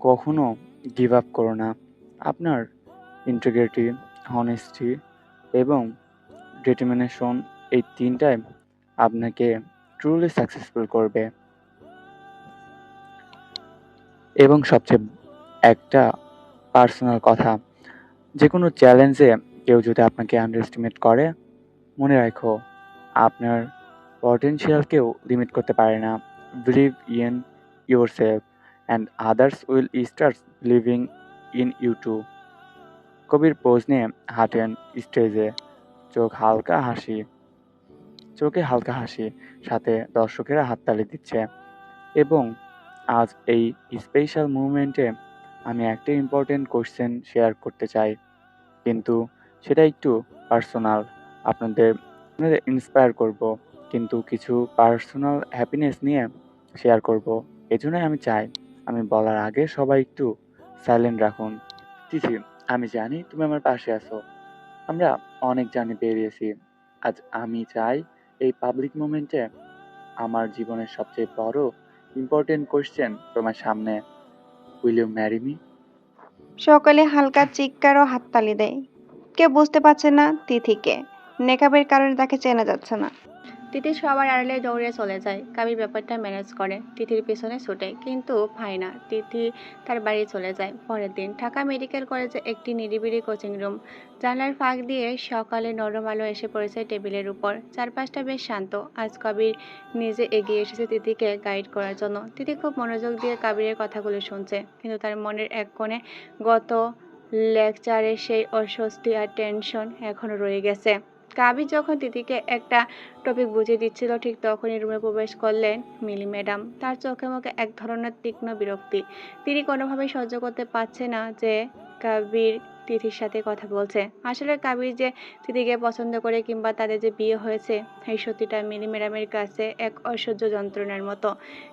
কখনো গিভ আপ করো না। আপনার ইন্টিগ্রিটি, হনেস্টি এবং ডিটারমিনেশন, এই তিনটাই আপনাকে ট্রুলি সাকসেসফুল করবে। এবং সবচেয়ে একটা পার্সোনাল কথা, যে কোনো চ্যালেঞ্জে কেউ যদি আপনাকে আন্ডারএস্টিমেট করে, মনে রাখো আপনার পটেনশিয়ালকেও লিমিট করতে পারে না। Believe in yourself and others will start believing in you too. Kabir pose নিয়ে হাঁটেন স্টেজে, চোখে হালকা হাসি, সাথে দর্শকেরা হাততালি দিচ্ছে। এবং আজ এই স্পেশাল মুভমেন্টে আমি একটা ইম্পর্টেন্ট কোশ্চেন শেয়ার করতে চাই, কিন্তু সেটা একটু পার্সোনাল। আপনাদের ইন্সপায়ার করব, কিন্তু কিছু পার্সোনাল হ্যাপিনেস নিয়ে শেয়ার করব। এজন্যই আমি চাই, আমি বলার আগে সবাই একটু সাইলেন্ট রাখুন। তিথি, আমি জানি তুমি আমার পাশে আছো। আমরা অনেক জার্নি পেরিয়েছি। আজ আমি চাই এই পাবলিক মোমেন্টে আমার জীবনের সবচেয়ে বড় ইম্পর্টেন্ট কোশ্চেন তোমার সামনে, উইল ইউ ম্যারি মি? সকলে হালকা চিৎকার ও হাততালি দেয়। কেউ বুঝতে পারছে না তিথিকে, নেকাবের কারণে তাকে চেনা যাচ্ছে না। তিথি সবার আড়ালে দৌড়ে চলে যায়। কাবির ব্যাপারটা ম্যানেজ করে, তিথির পিছনে ছুটে, কিন্তু পায় না। তিথি তার বাড়ি চলে যায়। পরের দিন ঢাকা মেডিকেল কলেজে একটি নিরিবিলি কোচিং রুম, জানলার ফাঁক দিয়ে সকালে নরম আলো এসে পড়েছে টেবিলের উপর। চারপাশটা বেশ শান্ত। আজ কবির নিজে এগিয়ে এসেছে তিথিকে গাইড করার জন্য। তিথি খুব মনোযোগ দিয়ে কবিরের কথাগুলো শুনছে, কিন্তু তার মনের এক কোণে গত লেকচারের সেই অস্বস্তি আর টেনশন এখনো রয়ে গেছে। কাবির যখন তিথিকে একটা টপিক বুঝিয়ে দিচ্ছিল ঠিক তখনই রুমে প্রবেশ করলেন মিলি ম্যাডাম। তার চোখে মুখে এক ধরনের তীক্ষ্ণ বিরক্তি। তিনি কোনোভাবেই সহ্য করতে পারছে না যে কাবির তিথির সাথে কথা বলছে। আসলে কাবির যে তিথিকে পছন্দ করে কিংবা তাদের যে বিয়ে হয়েছে এই সত্যিটা মিলি ম্যাডামের কাছে এক অসহ্য যন্ত্রণার মতো।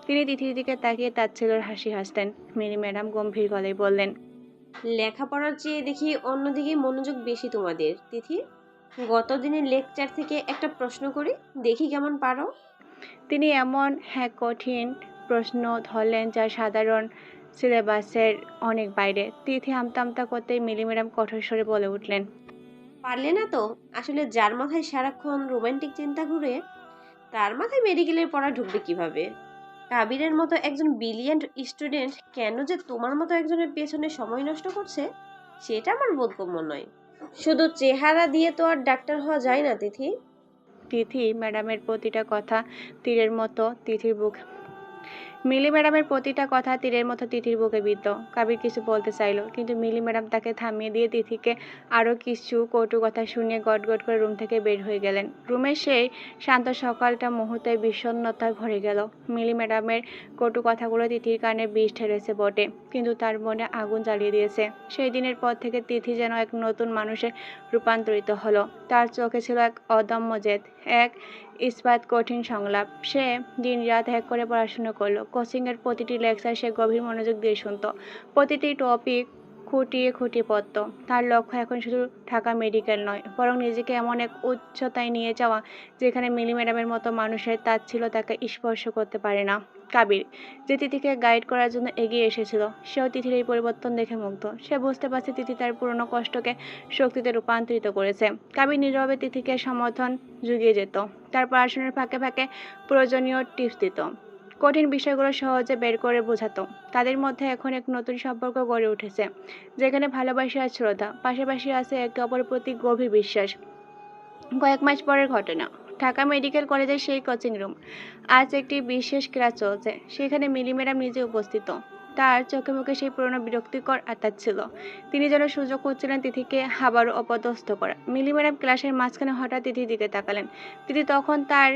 তিনি তিথির দিকে তাকিয়ে তাচ্ছিল্যের হাসি হাসতেন। মিলি ম্যাডাম গম্ভীর গলায় বললেন, লেখাপড়ার চেয়ে দেখি অন্যদিকে মনোযোগ বেশি তোমাদের, তিথি। গত দিনের লেকচার থেকে একটা প্রশ্ন করি, দেখি কেমন পারো। তিনি এমন এক কঠিন প্রশ্ন ধরলেন যা সাধারণ সিলেবাসের অনেক বাইরে। তিথি আমতা আমতা করতেই মিলি ম্যাডাম কঠোর স্বরে বলে উঠলেন, পারলে না তো? আসলে যার মাথায় সারাক্ষণ রোমান্টিক চিন্তা ঘুরে তার মাথায় মেডিকেলের পড়া ঢুকবে কিভাবে? কাবিরের মতো একজন ব্রিলিয়ান্ট স্টুডেন্ট কেন যে তোমার মতো একজনের পেছনে সময় নষ্ট করছে সেটা আমার বোধগম্য নয়। শুধু চেহারা দিয়ে তো আর ডাক্তার হওয়া যায় না, তিথি। তিথি ম্যাডামের প্রতিটা কথা তীরের মতো তিথির বুক মিলি ম্যাডামের প্রতিটা কথা তীরের মতো তিথির বুকে বিদ্ধ। কাবির কিছু বলতে চাইল, কিন্তু মিলি ম্যাডাম তাকে থামিয়ে দিয়ে তিথিকে আরও কিছু কটু কথা শুনিয়ে গটগট করে রুম থেকে বের হয়ে গেলেন। রুমের সেই শান্ত সকালটা মুহূর্তে বিষণ্ণতায় ভরে গেল। মিলি ম্যাডামের কটু কথাগুলো তিথির কানে বিষ ঠেলেছে বটে, কিন্তু তার মনে আগুন জ্বালিয়ে দিয়েছে। সেই দিনের পর থেকে তিথি যেন এক নতুন মানুষে রূপান্তরিত হলো। তার চোখে ছিল এক অদম্য জেদ, এক ইস্পাত কঠিন সংলাপ। সে দিন রাত এক করে পড়াশোনা করলো। কোচিংয়ের প্রতিটি লেকচার সে গভীর মনোযোগ দিয়ে শুনতো, প্রতিটি টপিক খুঁটিয়ে খুঁটিয়ে পড়তো। তার লক্ষ্য এখন শুধু ঢাকা মেডিকেল নয়, বরং নিজেকে এমন এক উচ্চতায় নিয়ে যাওয়া যেখানে মিলি ম্যাডামের মতো মানুষের তাচ্ছিল্য তাকে স্পর্শ করতে পারে না। কাবির, যে তিথিকে গাইড করার জন্য এগিয়ে এসেছিল, সেও তিথির এই পরিবর্তন দেখে মুগ্ধ। সে বুঝতে পারছে তিথি তার পুরনো কষ্টকে শক্তিতে রূপান্তরিত করেছে। কাবির নীরবে তিথিকে সমর্থন জুগিয়ে যেত, তার পড়াশোনার ফাঁকে ফাঁকে প্রয়োজনীয় টিপস দিত, কঠিন বিষয়গুলো সহজে বের করে বোঝাতো। তাদের মধ্যে এখন এক নতুন সম্পর্ক গড়ে উঠেছে, যেখানে ভালোবাসা আর শ্রদ্ধা, পাশাপাশি আছে একে অপরের প্রতি গভীর বিশ্বাস। কয়েক মাস পরের ঘটনা, ঢাকা মেডিকেল কলেজের সেই কোচিং রুম। আজ একটি বিশেষ ক্লাস চলছে, সেখানে মিলি ম্যাডাম নিজে উপস্থিত। তার চোখে মুখে সেই পুরনো বিরক্তিকর আত্মার ছিল। তিনি যেন সুযোগ খুঁজছিলেন তিথিকে আবারও অপদস্থ করা। মিলি ম্যাডাম ক্লাসের মাঝখানে হঠাৎ তিথির দিকে তাকালেন। তিথি তখন তার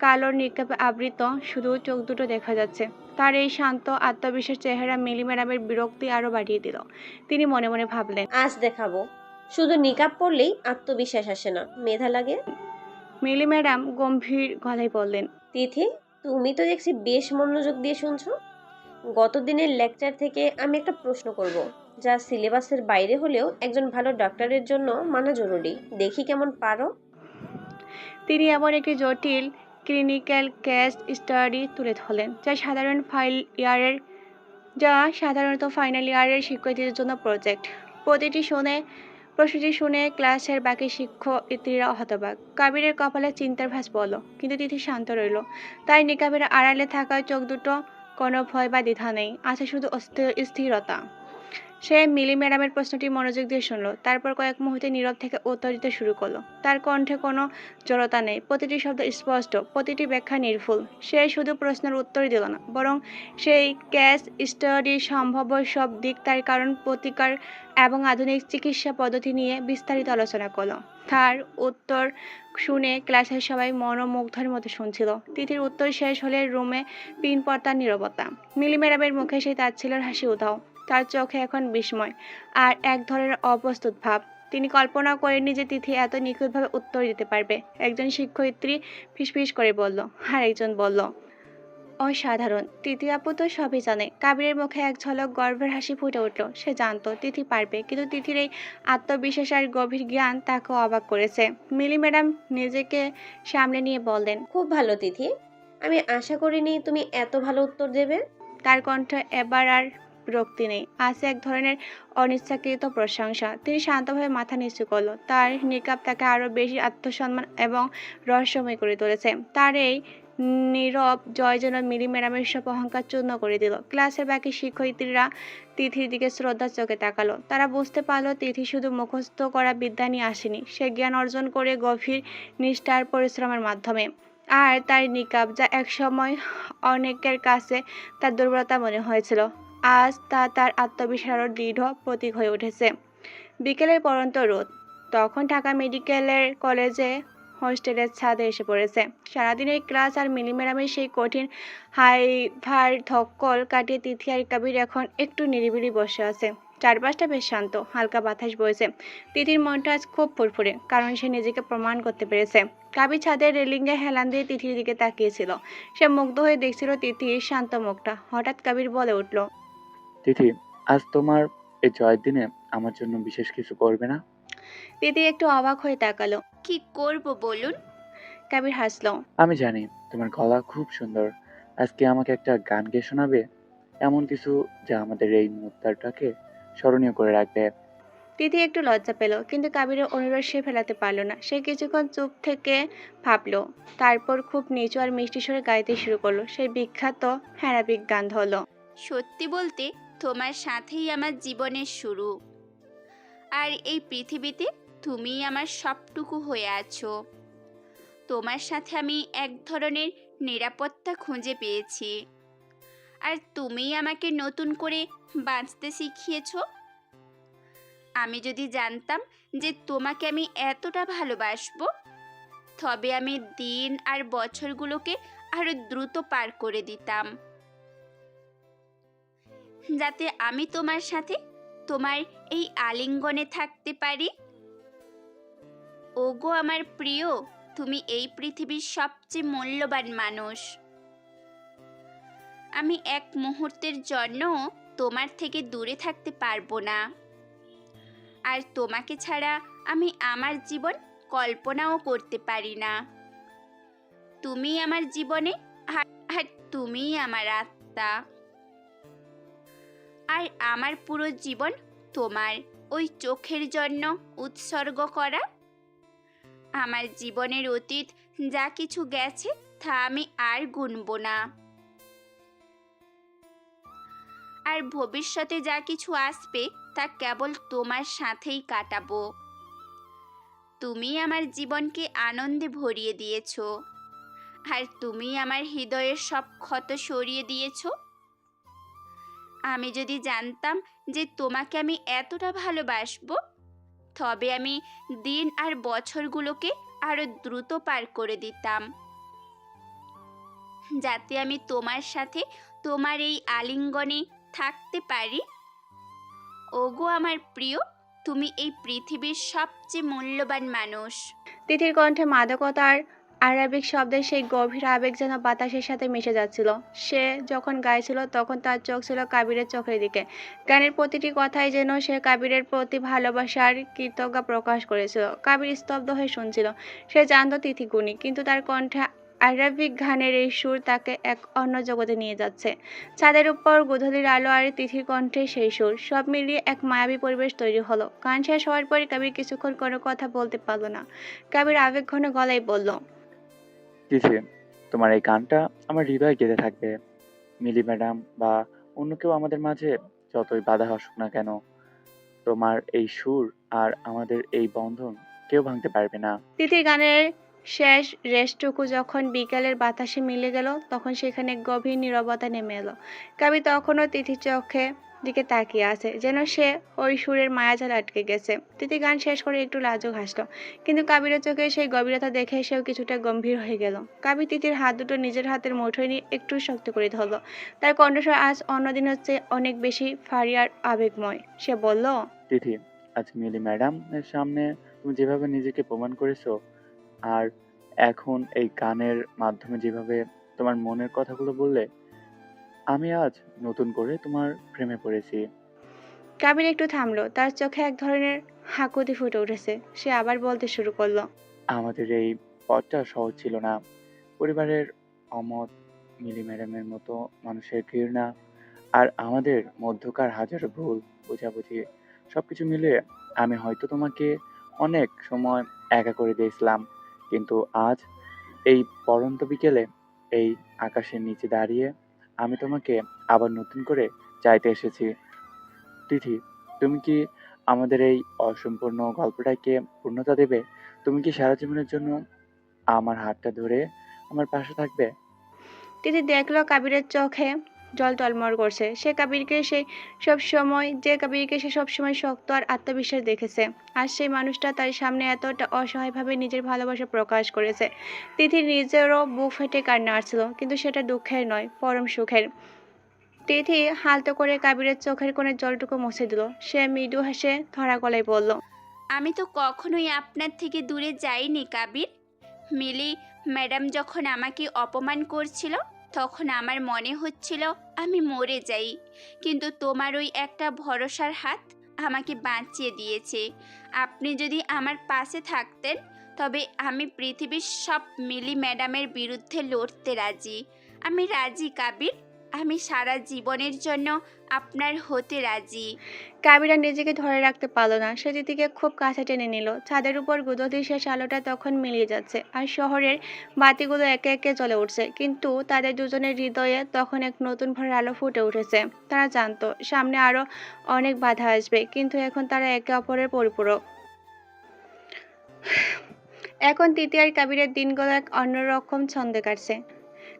কালো নিকাবে আবৃত, শুধু চোখ দুটো দেখা যাচ্ছে। তার এই শান্ত আত্মবিশ্বাস চেহারা মিলি ম্যাডামের বিরক্তি আরো বাড়িয়ে দিল। তিনি মনে মনে ভাবলেন, আজ দেখাবো। শুধু নিকাব পরলেই আত্মবিশ্বাস আসে না, মেধা লাগে। মিলি ম্যাডাম গম্ভীর গলায় বললেন, তিথি, তুমি তো দেখছি বেশ মনোযোগ দিয়ে শুনছো। গত দিনের লেকচার থেকে আমি একটা প্রশ্ন করব, যা সিলেবাসের বাইরে হলেও একজন ভালো ডাক্তারের জন্য মানা জরুরি। দেখি কেমন পারো। তিনি এমন একটি জটিল ক্লিনিক্যাল কেস স্টাডি তুলে ধরলেন, যা সাধারণত ফাইনাল ইয়ারের শিক্ষার্থীদের জন্য প্রজেক্ট। প্রশ্নটি শুনে ক্লাসের বাকি শিক্ষার্থীরা হতবাক। কাবিরের কপালে চিন্তার ভাঁজ পড়ল, কিন্তু তিথি শান্ত রইল। তার নিকাবের আড়ালে থাকা চোখ দুটো কোনো ভয় বা দ্বিধা নেই, আছে শুধু স্থিরতা। সে মিলি ম্যাডামের প্রশ্নটি মনোযোগ দিয়ে শুনল, তারপর কয়েক মুহূর্তে নীরব থেকে উত্তর দিতে শুরু করলো। তার কণ্ঠে কোনো জড়তা নেই, প্রতিটি শব্দ স্পষ্ট, প্রতিটি ব্যাখ্যা নির্ভুল। সে শুধু প্রশ্নের উত্তরই দিল না, বরং সেই কেস স্টাডির সম্ভাব্য সব দিক, তার কারণ প্রতিকার এবং আধুনিক চিকিৎসা পদ্ধতি নিয়ে বিস্তারিত আলোচনা করলো। তার উত্তর শুনে ক্লাসের সবাই মনোমুগ্ধের মতো শুনছিল। তিথির উত্তর শেষ হলে রুমে পিন পড়তার নীরবতা। মিলি ম্যাডামের মুখে সেই তাচ্ছিল্যের হাসি উধাও। তার চোখে এখন বিস্ময় আর এক ধরনের অপ্রস্তুত ভাব। তিনি কল্পনা করেননি যে তিথি এত নিখুঁতভাবে উত্তর দিতে পারবে। একজন শিক্ষয়িত্রী ফিসফিস করে বলল, আর একজন বলল, অসাধারণ। তিথি আপু তো সবই জানে। কাবিরের মুখে এক ঝলক গর্বের হাসি ফুটে উঠল। সে জানতো তিথি পারবে, কিন্তু তিথির এই আত্মবিশ্বাস আর গভীর জ্ঞান তাকে অবাক করেছে। মিলি ম্যাডাম নিজেকে সামলে নিয়ে বললেন, খুব ভালো তিথি, আমি আশা করিনি তুমি এত ভালো উত্তর দেবে। তার কণ্ঠে এবার আর বিরক্তি নেই, আছে এক ধরনের অনিচ্ছাকৃত প্রশংসা। তিনি শান্তভাবে মাথা নিচু করল। তার নিকাব তাকে আরো বেশি আত্মসম্মান এবং রহস্যময় করে তুলেছে। তার এই নীরব জয় যেন মিলি ম্যাডামের সব অহংকার চূর্ণ করে দিল। ক্লাসের বাকি শিক্ষয়িত্রীরা তিথির দিকে শ্রদ্ধার চোখে তাকালো। তারা বুঝতে পারলো তিথি শুধু মুখস্থ করা বিদ্যা নিয়ে আসেনি, সে জ্ঞান অর্জন করে গভীর নিষ্ঠার পরিশ্রমের মাধ্যমে। আর তার নিকাব, যা একসময় অনেকের কাছে তার দুর্বলতা মনে হয়েছিল, আজ তা তার আত্মবিশ্বাসের দৃঢ় প্রতীক হয়ে উঠেছে। বিকেলের পড়ন্ত রোদ তখন ঢাকা মেডিকেলের কলেজে হোস্টেলের ছাদে এসে পড়েছে। সারাদিনের ক্লাস আর মিলি ম্যাডামের সেই কঠিন হাইভার ধকল কাটিয়ে তিথি আর কাবির এখন একটু নিরিবিলি বসে আছে। চারপাশটা বেশ শান্ত, হালকা বাতাস বইছে। তিথির মনটা আজ খুব ফুরফুরে, কারণ সে নিজেকে প্রমাণ করতে পেরেছে। কাবির ছাদের রেলিংয়ে হেলান দিয়ে তিথির দিকে তাকিয়েছিল। সে মুগ্ধ হয়ে দেখছিল তিথির শান্ত মুখটা। হঠাৎ কাবির বলে উঠল, তিথি, আজ তোমার এই জয়ের দিনে আমার জন্য বিশেষ কিছু করবে না? তিথি একটু অবাক হয়ে তাকালো। কি করব বলুন? কাবির হাসলো। আমি জানি তোমার গলা খুব সুন্দর। আজকে আমাকে একটা গান গেয়ে শোনাবে, এমন কিছু যা আমাদের এই মুহূর্তটাকে স্মরণীয় করে রাখবে। তিথি একটু লজ্জা পেল, কিন্তু কাবিরের অনুরোধ সে ফেলাতে পারল না। সে কিছুক্ষণ চুপ থেকে ভাবলো, তারপর খুব নিচু আর মিষ্টি স্বরে গাইতে শুরু করলো সেই বিখ্যাত অ্যারাবিক গান হলো। সত্যি বলতে তোমার সাথেই আমার জীবনের শুরু, আর এই পৃথিবীতে তুমিই আমার সবটুকু হয়ে আছো। তোমার সাথে আমি এক ধরনের নিরাপত্তা খুঁজে পেয়েছি, আর তুমিই আমাকে নতুন করে বাঁচতে শিখিয়েছো। আমি যদি জানতাম যে তোমাকে আমি এতটা ভালোবাসবো, তবে আমি দিন আর বছরগুলোকে আরো দ্রুত পার করে দিতাম, যাতে আমি তোমার সাথে তোমার এই আলিঙ্গনে থাকতে পারি। ওগো আমার প্রিয়, তুমি এই পৃথিবীর সবচেয়ে মূল্যবান মানুষ। আমি এক মুহূর্তের জন্য তোমার থেকে দূরে থাকতে পারবো না, আর তোমাকে ছাড়া আমি আমার জীবন কল্পনাও করতে পারি না। তুমি আমার জীবনে, আর তুমিই আমার আত্মা, আর আমার পুরো জীবন তোমার ওই চোখের জন্য উৎসর্গ করা। আমার জীবনের অতীত যা কিছু গেছে তা আমি আর গুনব না, আর ভবিষ্যতে যা কিছু আসবে তা কেবল তোমার সাথেই কাটাবো। তুমি আমার জীবনকে আনন্দে ভরিয়ে দিয়েছো, আর তুমি আমার হৃদয়ের সব ক্ষত সরিয়ে দিয়েছো। আমি যদি জানতাম যে তোমাকে আমি এতটা ভালোবাসবো, তবে আমি দিন আর বছরগুলোকে আরো দ্রুত পার করে দিতাম, যাতে আমি তোমার সাথে তোমার এই আলিঙ্গনে থাকতে পারি। ওগো আমার প্রিয়, তুমি এই পৃথিবীর সবচেয়ে মূল্যবান মানুষ। তিথির কণ্ঠে মাদকতার আরবিক শব্দের সেই গভীর আবেগ যেন বাতাসের সাথে মিশে যাচ্ছিল। সে যখন গাইছিল তখন তার চোখ ছিল কাবিরের চোখের দিকে। গানের প্রতিটি কথাই যেন সে কাবিরের প্রতি ভালোবাসার কৃতজ্ঞতা প্রকাশ করেছিল। কাবির স্তব্ধ হয়ে শুনছিল। সে জানত তিথি গুণী, কিন্তু তার কণ্ঠে আরবিক গানের এই সুর তাকে এক অন্য জগতে নিয়ে যাচ্ছে। ছাদের উপর গোধূলির আলো আর তিথির কণ্ঠে সেই সুর, সব মিলিয়ে এক মায়াবী পরিবেশ তৈরি হলো। গান শেষ হওয়ার পরে কাবির কিছুক্ষণ কোনো কথা বলতে পারল না। কাবির আবেগঘন গলায় বলল, তিথি, তোমার এই গানটা আমার হৃদয়ে গেঁথে থাকবে। মিলি ম্যাডাম বা অন্য কেউ আমাদের মাঝে যতই বাধা আসুক না কেন, তোমার এই সুর আর আমাদের এই বন্ধন কেউ ভাঙতে পারবে না। তিথির গানের শেষ রেশটুকু যখন বিকেলের বাতাসে মিলে গেল, তখন সেখানে গভীর নীরবতা নেমে এলো। কাবির তখনও তিথির চোখে দিকে তাকিয়ে আছে, যেন সে ওই সুরের মায়াজাল আটকে গেছে। তিথি গান শেষ করে একটু লাজুক হাসলো, কিন্তু কাবিরের চোখে সেই গভীরতা দেখে সেও কিছুটা গম্ভীর হয়ে গেল। কাবির তিথির হাত দুটো নিজের হাতের মুঠোয় নিয়ে একটু শক্ত করে ধরল। তার কণ্ঠস্বর আজ অন্যদিন হচ্ছে অনেক বেশি ভারী আর আবেগময়। সে বলল, তিথি, আজ মিলি ম্যাডাম এর সামনে তুমি যেভাবে নিজেকে প্রমাণ করেছো, আর এখন এই গানের মাধ্যমে যেভাবে তোমার মনের কথাগুলো বললে, আমি আজ নতুন করে তোমার প্রেমে পড়েছি। কাবির একটু থামলো, তার চোখে এক ধরনের হাকুতি ফুটে উঠেছে। সে আবার বলতে শুরু করলো, আমাদের এই পথটা সহজ ছিল না। পরিবারের অমত, মিলি ম্যাডামের মতো মানুষের ঘৃণা, আর আমাদের মধ্যকার হাজারো ভুল বোঝাবুঝি, সবকিছু মিলিয়ে আমি হয়তো তোমাকে অনেক সময় একা করে দিয়েছিলাম। কিন্তু আজ এই পড়ন্ত বিকেলে এই আকাশের নিচে দাঁড়িয়ে আমি তোমাকে আবার নতুন করে চাইতে এসেছি। তিথি, তুমি কি আমাদের এই অসম্পূর্ণ গল্পটাকে পূর্ণতা দেবে? তুমি কি সারা জীবনের জন্য আমার হাতটা ধরে আমার পাশে থাকবে? তিথি দেখলো কাবিরের চোখে জল টলমল করছে। কাবিরকে সে সবসময় শক্ত আর আত্মবিশ্বাস দেখেছে। আর সেই মানুষটা তার সামনে এতটা অসহায়ভাবে নিজের ভালোবাসা প্রকাশ করেছে। তিথির নিজেরও বুক ফেটে কান্না আসছিল, কিন্তু সেটা দুঃখের নয়, পরম সুখের। তিথি হালতো করে কাবিরের চোখের কোণে জলটুকু মুছে দিল। সে মৃদু হেসে ধরা গলায় বলল, আমি তো কখনোই আপনার থেকে দূরে যাইনি কাবির। মিলি ম্যাডাম যখন আমাকে অপমান করছিল তখন আমার মনে হচ্ছিল আমি মরে যাই, কিন্তু তোমার ওই একটা ভরসার হাত আমাকে বাঁচিয়ে দিয়েছে। আপনি যদি আমার পাশে থাকতেন তবে আমি পৃথিবীর সব মিলি ম্যাডামের বিরুদ্ধে লড়তে রাজি। আমি রাজি কাবির, আমি সারা জীবনের জন্য আপনার হতে রাজি। কাবির আর নিজেকে ধরে রাখতে পারল না। সে তিথিকে খুব কাছে টেনে নিল। ছাদের উপর গুদোধী শেষ আলোটা তখন মিলিয়ে যাচ্ছে, আর শহরের বাতিগুলো একে একে জ্বলে উঠছে। কিন্তু তাদের দুজনের হৃদয়ে তখন এক নতুন ভোরের আলো ফুটে উঠেছে। তারা জানতো সামনে আরো অনেক বাধা আসবে, কিন্তু এখন তারা একে অপরের পরিপূরক। এখন তিথি আর কাবিরের দিনগুলো এক অন্যরকম ছন্দে কাটছে।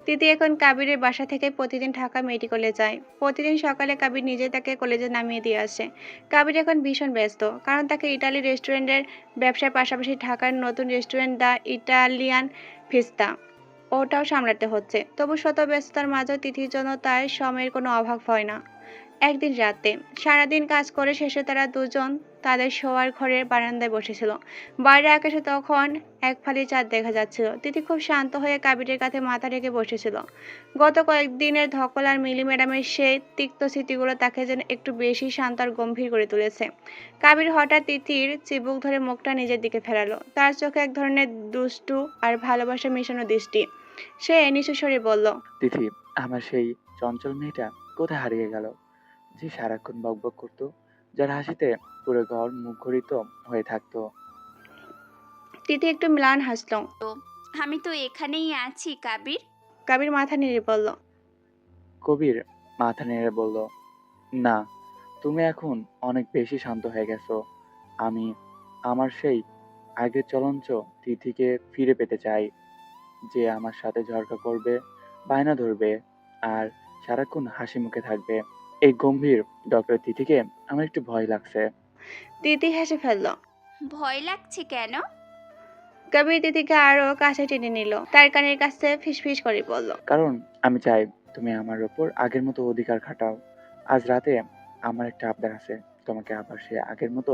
তিথি এখন কাবিরের বাসা থেকে প্রতিদিন ঢাকা মেডিকেলে যায়। প্রতিদিন সকালে কাবির নিজে তাকে কলেজে নামিয়ে দিয়ে আসে। কাবির এখন ভীষণ ব্যস্ত, কারণ তাকে ইটালি রেস্টুরেন্টের ব্যবসার পাশাপাশি ঢাকার নতুন রেস্টুরেন্ট দ্য ইটালিয়ান ফিস্তা ওটাও সামলাতে হচ্ছে। তবু শত ব্যস্ততার মাঝেও তিথির জন্য তার সময়ের কোনো অভাব হয় না। একদিন রাতে সারাদিন কাজ করে শেষে তারা দুজন তাদের শোয়ার ঘরের বারান্দায় বসেছিল। বাইরে আকাশে তখন এক ফালি চাঁদ দেখা যাচ্ছিল। তিথি খুব শান্ত হয়ে কাবিরের কাঁধে মাথা রেখে বসেছিল। গত কয়েকদিনের ধকল আর মিলি ম্যাডামের সেই তিক্ত স্মৃতিগুলো তাকে যেন একটু বেশি শান্ত আর গম্ভীর করে তুলেছে। কাবির হঠাৎ তিথির চিবুক ধরে মুখটা নিজের দিকে ফেরালো। তার চোখে এক ধরনের দুষ্টু আর ভালোবাসা মেশানো দৃষ্টি। সে নিচু স্বরে বলল, তিথি, আমার সেই চঞ্চল মেয়েটা কোথায় হারিয়ে গেল, যে সারাক্ষণ বকবক করতো, যার হাসিতে পুরো ঘর মুখরিত হয়ে থাকতো? তিথি একটু ম্লান হাসল। আমি তো এখানেই আছি কাবির। কাবির মাথা নেড়ে বলল, কবির মাথা নেড়ে বলল, না, তুমি এখন অনেক বেশি শান্ত হয়ে গেছো। আমি আমার সেই আগের চলঞ্চ তিথিকে ফিরে পেতে চাই, যে আমার সাথে ঝগড়া করবে, বায়না ধরবে আর সারাক্ষণ হাসি মুখে থাকবে। এই গম্ভীর ডক্টর তিথিকে আমার একটু ভয় লাগছে। তিথি হেসে ফেলল। ভয় লাগছে কেন? কবির তিথিকে আরো কাছে টেনে নিল। তার কানের কাছে ফিসফিস করে বলল, কারণ আমি চাই তুমি আমার ওপর আগের মতো অধিকার খাটাও। আজ রাতে আমার একটা আবদার আছে, তোমাকে আবার সে আগের মতো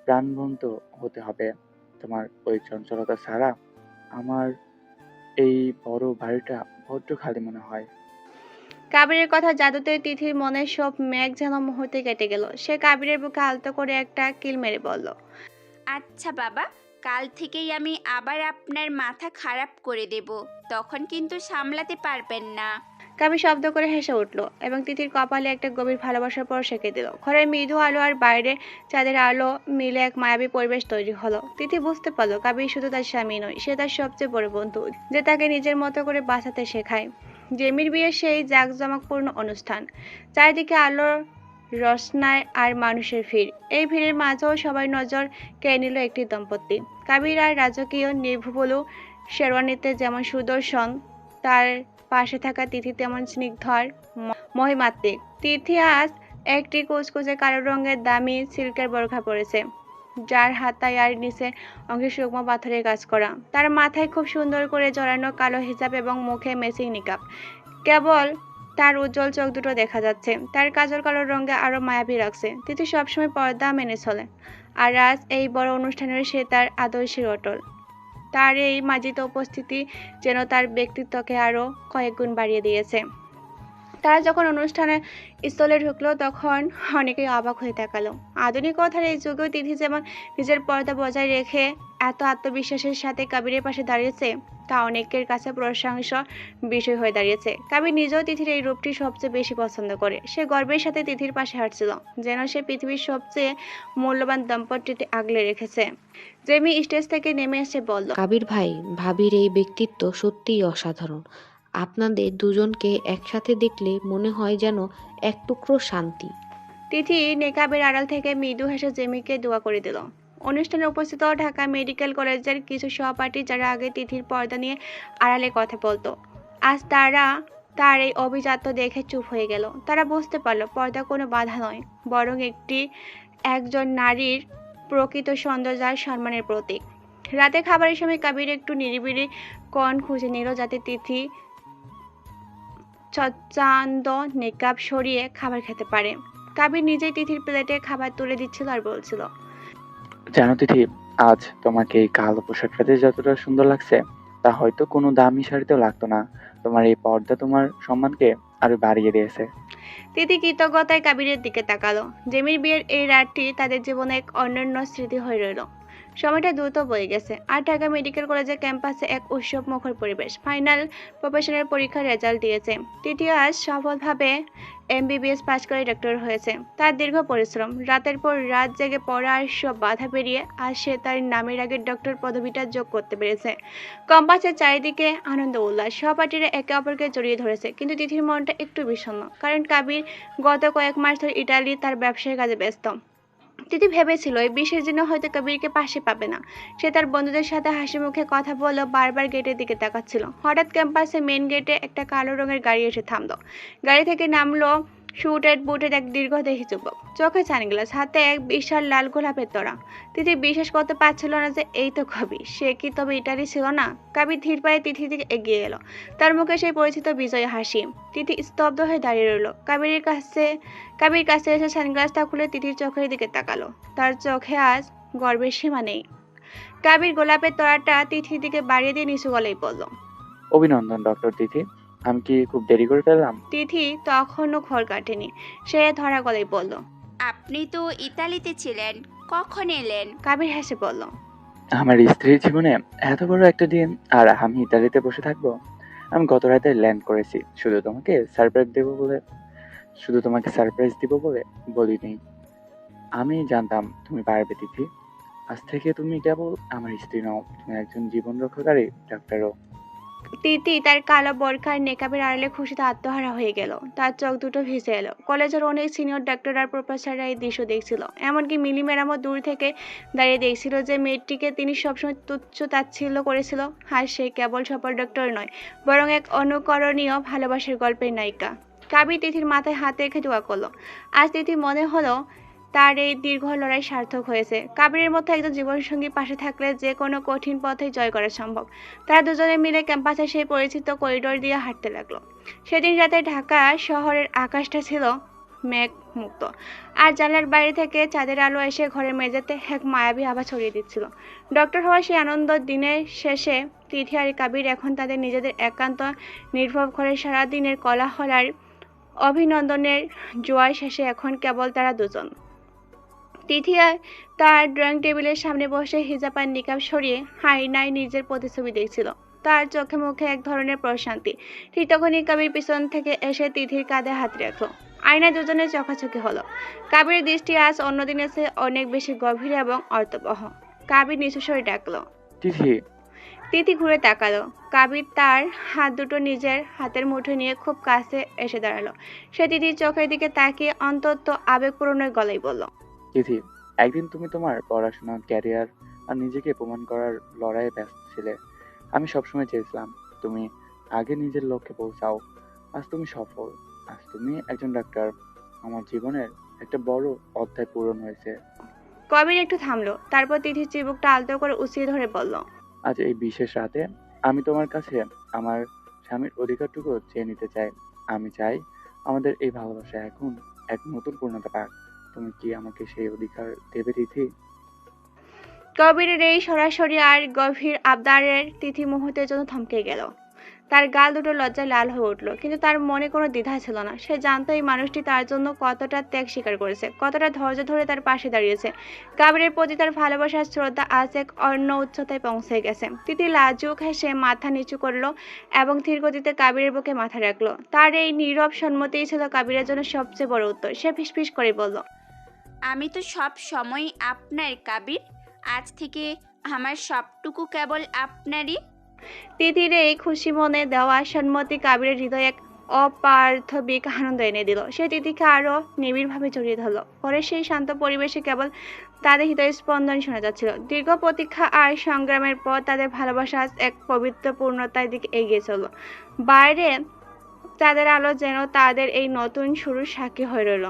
প্রাণবন্ত হতে হবে। তোমার ওই চঞ্চলতা ছাড়া আমার এই বড় বাড়িটা বড্ড খালি মনে হয়। কাবিরের কথা জাদুতে তিথির মনের সব মেঘ যেন মুহূর্তে কেটে গেল। সে কাবিরের বুকে আলতো করে একটা কিল মেরে বলল, আচ্ছা বাবা, কাল থেকেই আমি আবার আপনার মাথা খারাপ করে দেব, তখন কিন্তু সামলাতে পারবেন না। কাবির শব্দ করে হেসে উঠল এবং তিথির কপালে একটা গভীর ভালোবাসার পর সেঁকে দিল। ঘরের মৃদু আলো আর বাইরে চাঁদের আলো মিলে এক মায়াবী পরিবেশ তৈরি হলো। তিথি বুঝতে পারলো কাবির শুধু তার স্বামী নয়, সে তার সবচেয়ে বড় বন্ধু, যে তাকে নিজের মতো করে বাঁচাতে শেখায়। জেমির বিয়ের সেই জাঁকজমকপূর্ণ অনুষ্ঠান, চারিদিকে আলোর রসনায় আর মানুষের ভিড়। এই ভিড়ের মাঝেও সবাই নজর কেড়ে নিল একটি দম্পতি। কাবির আর রাজকীয় নির্ভুবলু শেরওয়ানিতে যেমন সুদর্শন, তার পাশে থাকা তিথি তেমন স্নিগ্ধ আর মহিমাত্মিক। তিথি আজ একটি কুচকুচে কালো রঙের দামি সিল্কের বোরখা পরেছে, যার হাতায় আর নিচে অংশে সূক্ষ্ম পাথরের কাজ করা। তার মাথায় খুব সুন্দর করে জড়ানো কালো হিজাব এবং মুখে ম্যাচিং নিকাব। কেবল তার উজ্জ্বল চোখ দুটো দেখা যাচ্ছে। তার কাজল কালো রঙে আরো মায়াবী লাগছে। তিথি সবসময় পর্দা মেনে চলে, আর আজ এই বড় অনুষ্ঠানের সে তার আদর্শের অটল। তার এই মার্জিত উপস্থিতি যেন তার ব্যক্তিত্বকে আরো কয়েক গুণ বাড়িয়ে দিয়েছে। তারা যখন অনুষ্ঠানে স্থলে ঢুকলো তখন অনেকেই অবাক হয়ে তাকালো। আধুনিকতার এই যুগেও তিথি যেমন নিজের পর্দা বজায় রেখে এত আত্মবিশ্বাসের সাথে কাবিরের পাশে দাঁড়িয়েছে, তা অনেকের কাছে প্রশংসার বিষয় হয়ে দাঁড়িয়েছে। কাবির নিজেও তিথির এই রূপটি সবচেয়ে বেশি পছন্দ করে। সে গর্বের সাথে তিথির পাশে হাঁটছিল, যেন সে পৃথিবীর সবচেয়ে মূল্যবান দম্পতিটি আগলে রেখেছে। জেমি স্টেজ থেকে নেমে এসে বলল, কাবির ভাই, ভাবির এই ব্যক্তিত্ব সত্যিই অসাধারণ। আপনাদের দুজনকে একসাথে দেখলে মনে হয় যেন এক টুকরো শান্তি। তিথি নেকাবের আড়াল থেকে মৃদু হেসে জেমিকে দোয়া করে দিল। অনুষ্ঠানে উপস্থিত ঢাকা মেডিকেল কলেজের কিছু সহপাঠী, যারা আগে তিথির পর্দা নিয়ে আড়ালে কথা বলতো, আজ তারা তার এই অভিজাত্য দেখে চুপ হয়ে গেল। তারা বুঝতে পারল পর্দা কোনো বাধা নয়, বরং একজন নারীর প্রকৃত সৌন্দর্য আর সম্মানের প্রতীক। রাতে খাবারের সময় কাবির একটু নিরিবিলি কণ খুঁজে নিল যাতে তিথি চচ্চান্দ নেকাব সরিয়ে খাবার খেতে পারে। কাবির নিজেই তিথির প্লেটে খাবার তুলে দিচ্ছিল আর বলছিল, জানো তিথি, আজ তোমাকে এই কালো পোশাকটাতে যতটা সুন্দর লাগছে তা হয়তো কোনো দামি শাড়িতেও লাগতো না। তোমার এই পর্দা তোমার সম্মানকে আরো বাড়িয়ে দিয়েছে। তিথি কৃতজ্ঞতায় কাবিরের দিকে তাকালো। জেমির বিয়ের এই রাতটি তাদের জীবনে এক অনন্য স্মৃতি হয়ে রইল। সময়টা দ্রুত বয়ে গেছে, আর ঢাকা মেডিকেল কলেজের ক্যাম্পাসে এক উৎসব মুখর পরিবেশ। ফাইনাল প্রফেশনাল পরীক্ষার রেজাল্ট দিয়েছে। তিথি আজ সফলভাবে MBBS পাশ করে ডক্টর হয়েছে। তার দীর্ঘ পরিশ্রম, রাতের পর রাত জেগে পড়া আর সব বাধা পেরিয়ে আজ সে তার নামের আগে ডক্টর পদবিটা যোগ করতে পেরেছে। ক্যাম্পাসের চারিদিকে আনন্দ উল্লাস, সহপাঠীরা একে অপরকে জড়িয়ে ধরেছে। কিন্তু তিথির মনটা একটু বিষণ্ণ, কারণ কাবির গত কয়েক মাস ধরে ইটালি তার ব্যবসায়ী কাজে ব্যস্ত। তিথি ভেবেছিল এই বিশেষ দিনে হয়তো কবিরকে পাশে পাবে না। সে তার বন্ধুদের সাথে হাসি মুখে কথা বলল, বারবার গেটের দিকে তাকাচ্ছিল। হঠাৎ ক্যাম্পাসে মেন গেটে একটা কালো রঙের গাড়ি এসে থামলো। গাড়ি থেকে নামলো শুটেড বুটেড এক দীর্ঘদেহী যুবক, চোখে সানগ্লাস, হাতে এক বিশাল লাল গোলাপের তোড়া। তিথি বিশ্বাস করতে পারছিল না যে এই তো কবির। সে কি তবে ইটালি ছিল না? কবির ধীর পায়ে তিথির দিকে এগিয়ে এলো, তার মুখে সেই পরিচিত বিজয় হাসি। তিথি স্তব্ধ হয়ে দাঁড়িয়ে রইল। কাবির কাছে এসে সানগ্লাসটা খুলে তিথির চোখের দিকে তাকালো। তার চোখে আজ গর্বের সীমা নেই। কাবির গোলাপের তোড়াটা তিথির দিকে বাড়িয়ে দিয়ে নিচু গলায় বলল, অভিনন্দন ডক্টর তিথি, আমি কি খুব দেরি করে ফেললাম? তিথি তখনও ঘর কাটেনি। সে ধরা গলায় বলল, আপনি তো ইতালিতে ছিলেন, কখন এলেন? কাবির হেসে বলল, আমার স্ত্রীর জীবনে এত বড় একটা দিন আর আমি ইতালিতে বসে থাকবো? আমি গত রাতে ল্যান্ড করেছি, শুধু তোমাকে সারপ্রাইজ দিব বলে বলিনি। আমি জানতাম তুমি পারবে তিথি। আজ থেকে তুমি কেবল আমার স্ত্রী নও, তুমি একজন জীবন রক্ষাকারী ডাক্তারও। তিথি তার কালো বোরখার নেকাবের আড়ালে খুশিতে আত্মহারা হয়ে গেল। তার চোখ দুটো ভিজে এলো। কলেজের অনেক সিনিয়র ডাক্তার আর প্রফেসররা এই দৃশ্য দেখছিল। এমনকি মিলি ম্যাডামও দূর থেকে দাঁড়িয়ে দেখছিল যে মেয়েটিকে তিনি সবসময় তুচ্ছ তাচ্ছিল্য করেছিল। আর সে কেবল সফল ডক্টর নয়, বরং এক অনুকরণীয় ভালোবাসার গল্পের নায়িকা। কাবির তিথির মাথায় হাত রেখে দোয়া করলো। আজ তিথি মনে হলো তার এই দীর্ঘ লড়াই সার্থক হয়েছে। কাবিরের মতো একজন জীবনসঙ্গী পাশে থাকলে যে কোনো কঠিন পথে জয় করা সম্ভব। তারা দুজনে মিলে ক্যাম্পাসে সেই পরিচিত করিডোর দিয়ে হাঁটতে লাগলো। সেদিন রাতে ঢাকা শহরের আকাশটা ছিল মেঘ মুক্ত, আর জানলার বাইরে থেকে চাঁদের আলো এসে ঘরের মেঝেতে এক মায়াবী আভা ছড়িয়ে দিচ্ছিল। ডক্টর হওয়ার সেই আনন্দ দিনের শেষে তিথি আর কাবির এখন তাদের নিজেদের একান্ত নির্ভর করে সারাদিনের কোলাহল আর অভিনন্দনের জোয়ার শেষে এখন কেবল তারা দুজন। তিথি তার ড্রয়িং টেবিলের সামনে বসে হিজাব আর নিকাব সরিয়ে আয়নায় নিজের প্রতিছবি দেখছিল। তার চোখে মুখে এক ধরনের প্রশান্তি। ঠিক তখনই কাবির পিছন থেকে এসে তিথির কাঁধে হাত রাখলো। আয়নায় দুজনের চোখাচোখি হলো। কাবিরের দৃষ্টি আজ অন্যদিনের চেয়ে অনেক বেশি গভীর এবং অর্থবহ। কাবির নিচু স্বরে ডাকলো, তিথি। তিথি ঘুরে তাকালো। কাবির তার হাত দুটো নিজের হাতের মুঠোয় নিয়ে খুব কাছে এসে দাঁড়ালো। সে তিথির চোখের দিকে তাকিয়ে অন্তত আবেগপূর্ণ গলায় বলল, তিথি, একদিন তুমি তোমার পড়াশোনা, ক্যারিয়ার আর নিজেকে প্রমাণ করার লড়াইয়ে ব্যস্ত ছিলে। আমি সবসময় চেয়েছিলাম তুমি আগে নিজের লক্ষ্যে পৌঁছাও। আজ তুমি সফল, আজ তুমি একজন ডাক্তার। আমার জীবনের একটা বড় অধ্যায় পূরণ হয়েছে। কবির একটু থামলো, তারপর তিথির চিবুকটা আলতো করে উঁচিয়ে ধরে বলল, আজ এই বিশেষ রাতে আমি তোমার কাছে আমার স্বামীর অধিকারটুকু চেয়ে নিতে চাই। আমি চাই আমাদের এই ভালোবাসা এখন এক নতুন পূর্ণতা পাক। তুমি কি আমাকে সেই অধিকার দেবে তিথি? কবিরের এই সরাসরি আর গভীর আবদারের তিথি মুহূর্তের জন্য থমকে গেল। তার গাল দুটো লজ্জায় লাল হয়ে উঠল, কিন্তু তার মনে কোনো দ্বিধা ছিল না। সে জানতো এই মানুষটি তার জন্য কতটা ত্যাগ স্বীকার করেছে, কতটা ধৈর্য ধরে তার পাশে দাঁড়িয়েছে। কাবিরের প্রতি তার ভালোবাসার শ্রদ্ধা আজ এক অন্য উচ্চতায় পৌঁছে গেছে। তিথি লাজুক হেসে মাথা নিচু করলো এবং ধীর গতিতে কাবিরের বুকে মাথা রাখলো। তার এই নীরব সম্মতিই ছিল কাবিরের জন্য সবচেয়ে বড় উত্তর। সে ফিসফিস করে বলল, আমি তো সব সময় আপনার কাবির, আজ থেকে আমার সবটুকু কেবল আপনারই। তিথির এই খুশি মনে দেওয়া সম্মতি কাবিরের হৃদয়ে এক অপার্থবিক আনন্দ এনে দিল। সে তিথিকে আরো নিবিড়ভাবে জড়িয়ে ধরল। পরে সেই শান্ত পরিবেশে কেবল তাদের হৃদয় স্পন্দন শোনা যাচ্ছিল। দীর্ঘ প্রতীক্ষা আর সংগ্রামের পর তাদের ভালোবাসা আজ এক পবিত্র পূর্ণতার দিকে এগিয়ে চলল। বাইরে চাঁদের আলো যেন তাদের এই নতুন শুরুর সাক্ষী হয়ে রইল।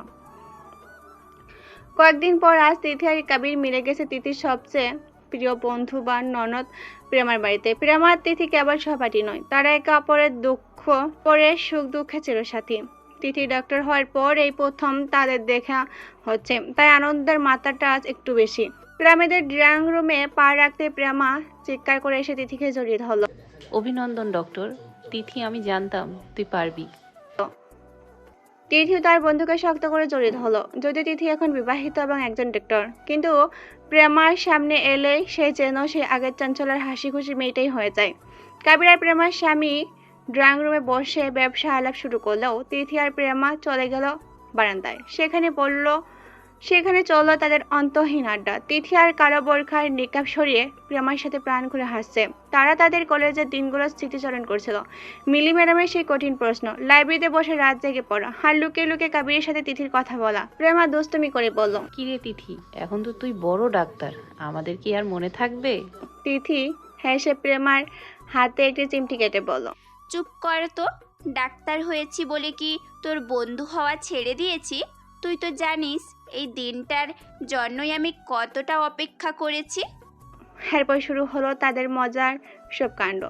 কয়েকদিন পর আজ তিথি আর কাবির মিলে গেছে তিথির সবচেয়ে প্রিয় বন্ধু বা ননদ প্রেমার বাড়িতে। প্রেমা আর তিথি কেবল সহপাঠী নয়, তারা একে অপরের দুঃখ পরে সুখ দুঃখে চিরসাথী। তিথি ডক্টর হওয়ার পর এই প্রথম তাদের দেখা হচ্ছে, তাই আনন্দের মাত্রাটা আজ একটু বেশি। প্রেমাদের ড্রয়িং রুমে পা রাখতে প্রেমা চিৎকার করে এসে তিথিকে জড়িয়ে ধরল। অভিনন্দন ডক্টর। তিথি, আমি জানতাম তুই পারবি। তিথিও তার বন্ধুকে শক্ত করে জড়িয়ে ধরল। যদিও তিথি এখন বিবাহিত এবং একজন ডক্টর, কিন্তু প্রেমার সামনে এলেই সে যেন সেই আগের চঞ্চলার হাসি খুশি মেয়েটাই হয়ে যায়। কাবির আর প্রেমার স্বামী ড্রয়িং রুমে বসে ব্যবসা আলাপ শুরু করলেও তিথি আর প্রেমা চলে গেল বারান্দায়। সেখানে চলল তাদের অন্তহীন আড্ডা। তিথি আর কালো বোরখার নিকাব সরিয়ে প্রেমার সাথে প্রাণ খুলে হাসছে। তারা তাদের কলেজের দিনগুলোর স্মৃতিচারণ করছিল। মিলি ম্যাডামের সেই কঠিন প্রশ্ন, লাইব্রেরিতে বসে রাত জেগে পড়া, আর লুকিয়ে লুকিয়ে কাবিরের সাথে তিথির কথা বলা। প্রেমা দুষ্টুমি করে বলল, কিরে তিথি, এখন তো তুই বড় ডাক্তার, আমাদের কি আর মনে থাকবে? তিথি হেসে প্রেমার হাতে একটি চিমটি কেটে বলল, চুপ কর তো। ডাক্তার হয়েছি বলে কি তোর বন্ধু হওয়া ছেড়ে দিয়েছি? তুই তো জানিস এই দিনটার জন্যই আমি কতটা অপেক্ষা করেছি। এরপর শুরু হলো তাদের মজার সব কাণ্ড।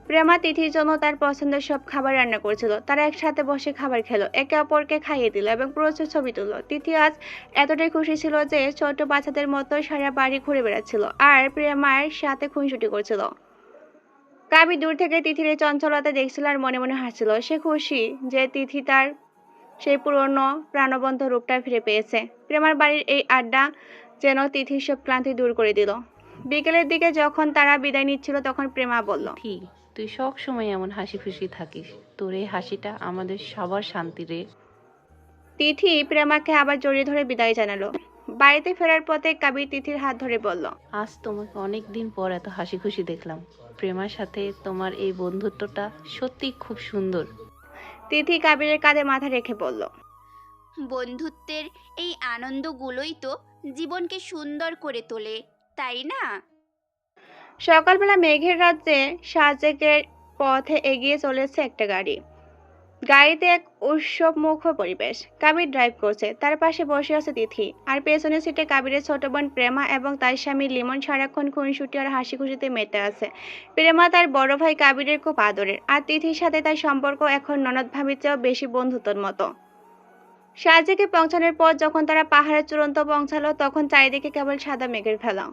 প্রেমা তিথির জন্য তার পছন্দের সব খাবার রান্না করেছিল। তারা একসাথে বসে খাবার খেলো, একে অপরকে খাইয়ে দিল এবং প্রচুর ছবি তুললো। তিথি আজ এতটাই খুশি ছিল যে ছোট বাচ্চাদের মতো সারা বাড়ি ঘুরে বেড়াচ্ছিল আর প্রেমার সাথে খুনসুটি করছিল। কাবি দূর থেকে তিথির এই চঞ্চলতা দেখছিল আর মনে মনে হাসছিল। সে খুশি যে তিথি তার সেই পুরনো প্রাণবন্ত রূপটা ফিরে পেয়েছে। প্রেমার বাড়ির এই আড্ডা যেন তিথির সব ক্লান্তি দূর করে দিল। বিকেলের দিকে যখন তারা বিদায় নিচ্ছিল তখন প্রেমা বলল, তুই সব সময় এমন হাসি খুশি থাকিস, তোর এই হাসিটা আমাদের সবার শান্তি রে। তিথি প্রেমাকে আবার জড়িয়ে ধরে বিদায় জানালো। বাড়িতে ফেরার পথে কাবির তিথির হাত ধরে বলল, আজ তোমাকে অনেক দিন পর এত হাসি খুশি দেখলাম। প্রেমার সাথে তোমার এই বন্ধুত্বটা সত্যি খুব সুন্দর। তিথি কাবিরের কাঁধে মাথা রেখে বলল, বন্ধুত্বের এই আনন্দগুলোই তো জীবনকে সুন্দর করে তোলে, তাই না? সকালবেলা মেঘের রাজ্যে সাজেকের পথে এগিয়ে চলেছে একটা গাড়ি। গাড়িতে এক উৎসবমুখর পরিবেশ। কাবির ড্রাইভ করছে, তার পাশে বসে আছে তিথি, আর পেছনের সিটে কাবিরের ছোট বোন প্রেমা এবং তার স্বামী লিমন সারাক্ষণ খুনসুটি আর হাসি খুশিতে মেতে আছে। প্রেমা তার বড় ভাই কাবিরের খুব আদরের, আর তিথির সাথে তার সম্পর্ক এখন ননদ ভাবির চেয়েও বেশি বন্ধুত্বর মতো। সাজেকে পৌঁছানোর পর যখন তারা পাহাড়ের চূড়ান্ত পৌঁছালো তখন চারিদিকে কেবল সাদা মেঘের ফেলা।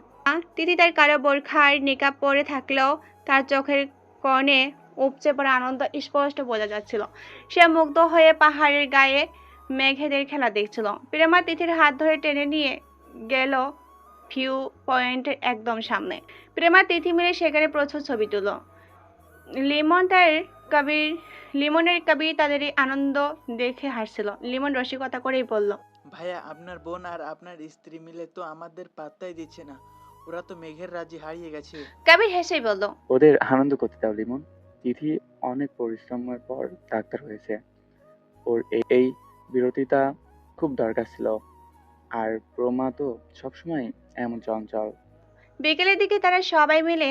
তিথি তার কালো বোরখার নিকাব পরে থাকলেও তার চোখের কোণে উপচে পড়া আনন্দ স্পষ্ট বোঝা যাচ্ছিল। সে মুগ্ধ হয়ে পাহাড়ের গায়ে মেঘেদের খেলা দেখছিল। প্রেমা তিথির হাত ধরে টেনে নিয়ে গেল ভিউ পয়েন্টের একদম সামনে। প্রেমা তিথি মিলে সেখানে প্রচুর ছবি তুলল। লিমনের কবির তাদের এই আনন্দ দেখে হাসছিল। লিমন রসিকতা করেই বলল, ভাইয়া, আপনার বোন আর আপনার স্ত্রী মিলে তো আমাদের পাত্তাই দিচ্ছে না। ওরা তো মেঘের রাজ্যে হারিয়ে গেছে। কবির হেসেই বলল, ওদের আনন্দ করতে দাও লিমন। তিথি অনেক পরিশ্রমের পর ডাক্তার হয়েছে, ওর এই বিরতিটা খুব দরকার ছিল। আর প্রমা তো সবসময় এমন চঞ্চল। বিকেলের দিকে তারা সবাই মিলে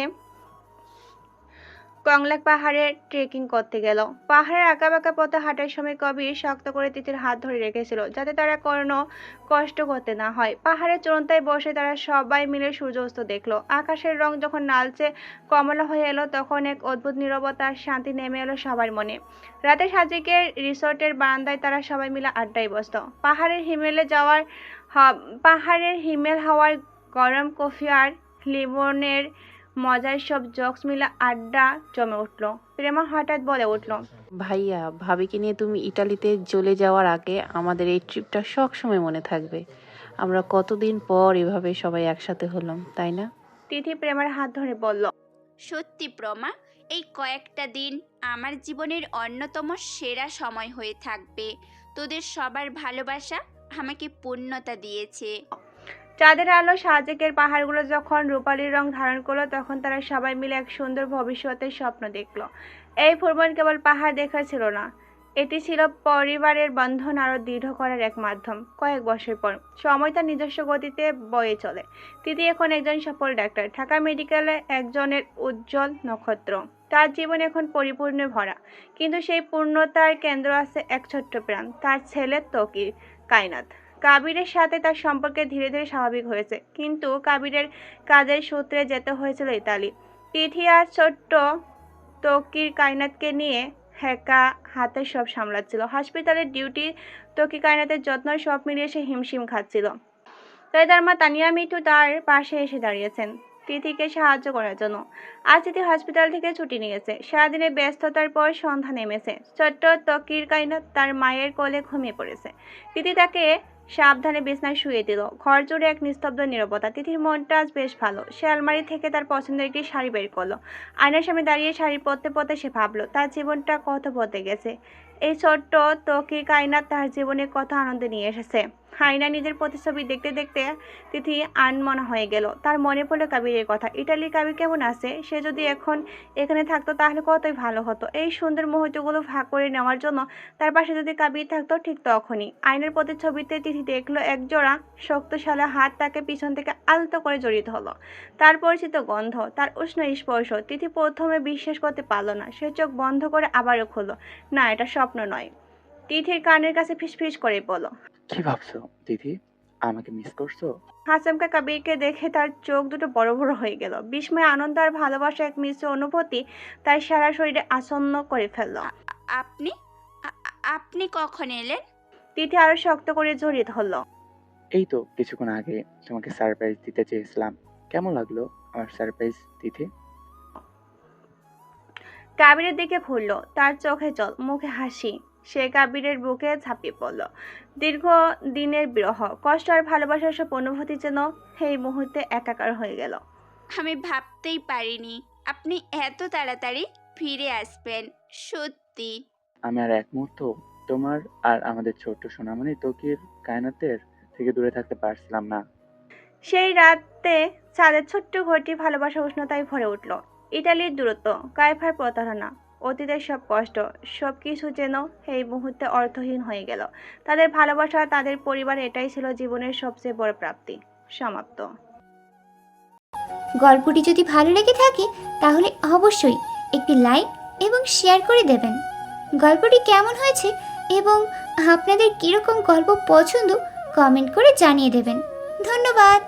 কংলাক পাহাড়ে ট্রেকিং করতে গেল। পাহাড়ের আঁকাবাঁকা পথে হাঁটার সময় কবির শক্ত করে তিথির হাত ধরে রেখেছিল যাতে তারা কোনো কষ্ট করতে না হয়। পাহাড়ের চূড়ান্তায় বসে তারা সবাই মিলে সূর্যাস্ত দেখলো। আকাশের রং যখন লালচে কমলা হয়ে এলো তখন এক অদ্ভুত নীরবতা আর শান্তি নেমে এলো সবার মনে। রাতে সাজেকের রিসোর্টের বারান্দায় তারা সবাই মিলে আড্ডায় বসত। পাহাড়ের হিমেল হাওয়ার গরম কফি আর লিমনের মজার সব জোকস মিলে আড্ডা জমে উঠলো। প্রেমা হঠাৎ বলে উঠল, ভাইয়া, ভাবিকে নিয়ে তুমি ইটালিতে চলে যাওয়ার আগে আমাদের এই ট্রিপটা সব সময় মনে থাকবে। আমরা কতদিন পর এভাবে সবাই একসাথে হলাম, তাই না? তিথি প্রেমার হাত ধরে বলল, সত্যি প্রমা, এই কয়েকটা দিন আমার জীবনের অন্যতম সেরা সময় হয়ে থাকবে। তোদের সবার ভালোবাসা আমাকে পূর্ণতা দিয়েছে। চাঁদের আলো সাজেকের পাহাড়গুলো যখন রূপালী রং ধারণ করলো তখন তারা সবাই মিলে এক সুন্দর ভবিষ্যতের স্বপ্ন দেখলো। এই ভ্রমণ কেবল পাহাড় দেখা ছিল না, এটি ছিল পরিবারের বন্ধন আরো দৃঢ় করার এক মাধ্যম। কয়েক বছর পর সময় তার নিজস্ব গতিতে বয়ে চলে। তিথি এখন একজন সফল ডাক্তার, ঢাকা মেডিকেলে একজনের উজ্জ্বল নক্ষত্র। তার জীবন এখন পরিপূর্ণ ভরা, কিন্তু সেই পূর্ণতার কেন্দ্র আছে এক ছোট্ট প্রাণ, তার ছেলে তকির কায়নাত। কাবিরের সাথে তার সম্পর্কে ধীরে ধীরে স্বাভাবিক হয়েছে, কিন্তু কাবিরের কাজের সূত্রে যেতে হয়েছিল ইতালি। তিথি আর ছোট্ট তকির কায়নাতকে নিয়ে একা হাতে সব সামলাচ্ছিল। হাসপাতালের ডিউটি, তকি কায়নাতের যত্ন, সব মিলিয়ে সে হিমশিম খাচ্ছিল। তাই তার মা তানিয়া মিঠু তার পাশে এসে দাঁড়িয়েছেন তিথিকে সাহায্য করার জন্য। আজ তিথি হসপিটাল থেকে ছুটি নিয়েছে। সারাদিনের ব্যস্ততার পর সন্ধ্যা নেমেছে। ছোট্ট তকির কায়নাত তার মায়ের কোলে ঘুমিয়ে পড়েছে। তিথি তাকে সাবধানে বিছানায় শুয়ে দিল। ঘর জুড়ে এক নিস্তব্ধ নীরবতা। তিথির মনটা আজ বেশ ভালো। সে আলমারি থেকে তার পছন্দের একটি শাড়ি বের করলো। আয়নার সামনে দাঁড়িয়ে শাড়ি পরতে পরতে সে ভাবলো তার জীবনটা কত বদলে গেছে। এই ছোট্ট তকির কায়নাত তার জীবনে কত আনন্দ নিয়ে এসেছে। আয়না নিজের প্রতিচ্ছবি দেখতে দেখতে তিথি আনমনা হয়ে গেল। তার মনে পড়লো কাবিরের কথা। ইটালির কাবির কেমন আছে? সে যদি এখন এখানে থাকতো তাহলে কতই ভালো হতো। এই সুন্দর মুহূর্তগুলো ভাগ করে নেওয়ার জন্য তার পাশে যদি কাবির থাকতো ঠিক তখনই। আয়নার প্রতিচ্ছবিতে তিথি দেখলো একজোড়া শক্তশালী হাত তাকে পিছন থেকে আলতো করে জড়িত হলো। তার পরিচিত গন্ধ, তার উষ্ণ স্পর্শ। তিথি প্রথমে বিশ্বাস করতে পারলো না। সে চোখ বন্ধ করে আবারও খুলল। না, এটা স্বপ্ন নয়। তিথির কানের কাছে ফিসফিস করে বলল, কি ভাবছো দিদি? আমাকে মিস করছো? হাসামকা কাবিরকে দেখে তার চোখ দুটো বড় বড় হয়ে গেল। বিস্ময়, আনন্দ আর ভালোবাসা এক মিশ্র অনুভূতি তার সারা শরীরে আসন্ন করে ফেলল। আপনি আপনি কখন এলেন? তিথি আরো শক্ত করে জড়িয়ে ধরল। এই তো কিছুক্ষণ আগে তোমাকে সারপ্রাইজ দিতে চেয়েছিলাম। কেমন লাগলো আমার সারপ্রাইজ দিতে? কাবিরের দিকে ঘুরল। তার চোখে জল, মুখে হাসি। সে কাবিরের বুকে ঝাঁপিয়ে পড়ল। দীর্ঘ দিনের বিরহ, কষ্ট আর ভালোবাসার সব অনুভূতি যেন এই মুহূর্তে একাকার হয়ে গেল। আমি ভাবতেই পারিনি আপনি এত তাড়াতাড়ি ফিরে আসবেন। সত্যি আমি আর এক মুহূর্ত তোমার আর আমাদের ছোট্ট সোনামণি তকির কায়নাতের থেকে দূরে থাকতে পারছিলাম না। সেই রাতে চাঁদের ছোট্ট ঘরটি ভালোবাসা উষ্ণতায় ভরে উঠল। ইটালির দূরত্ব, কাইফার প্রতারণা, অতীতের সব কষ্ট, সব কিছু যেন এই মুহূর্তে অর্থহীন হয়ে গেল। তাদের ভালোবাসা, তাদের পরিবার, এটাই ছিল জীবনের সবচেয়ে বড় প্রাপ্তি। সমাপ্ত। গল্পটি যদি ভালো লেগে থাকে তাহলে অবশ্যই একটি লাইক এবং শেয়ার করে দেবেন। গল্পটি কেমন হয়েছে এবং আপনাদের কীরকম গল্প পছন্দ কমেন্ট করে জানিয়ে দেবেন। ধন্যবাদ।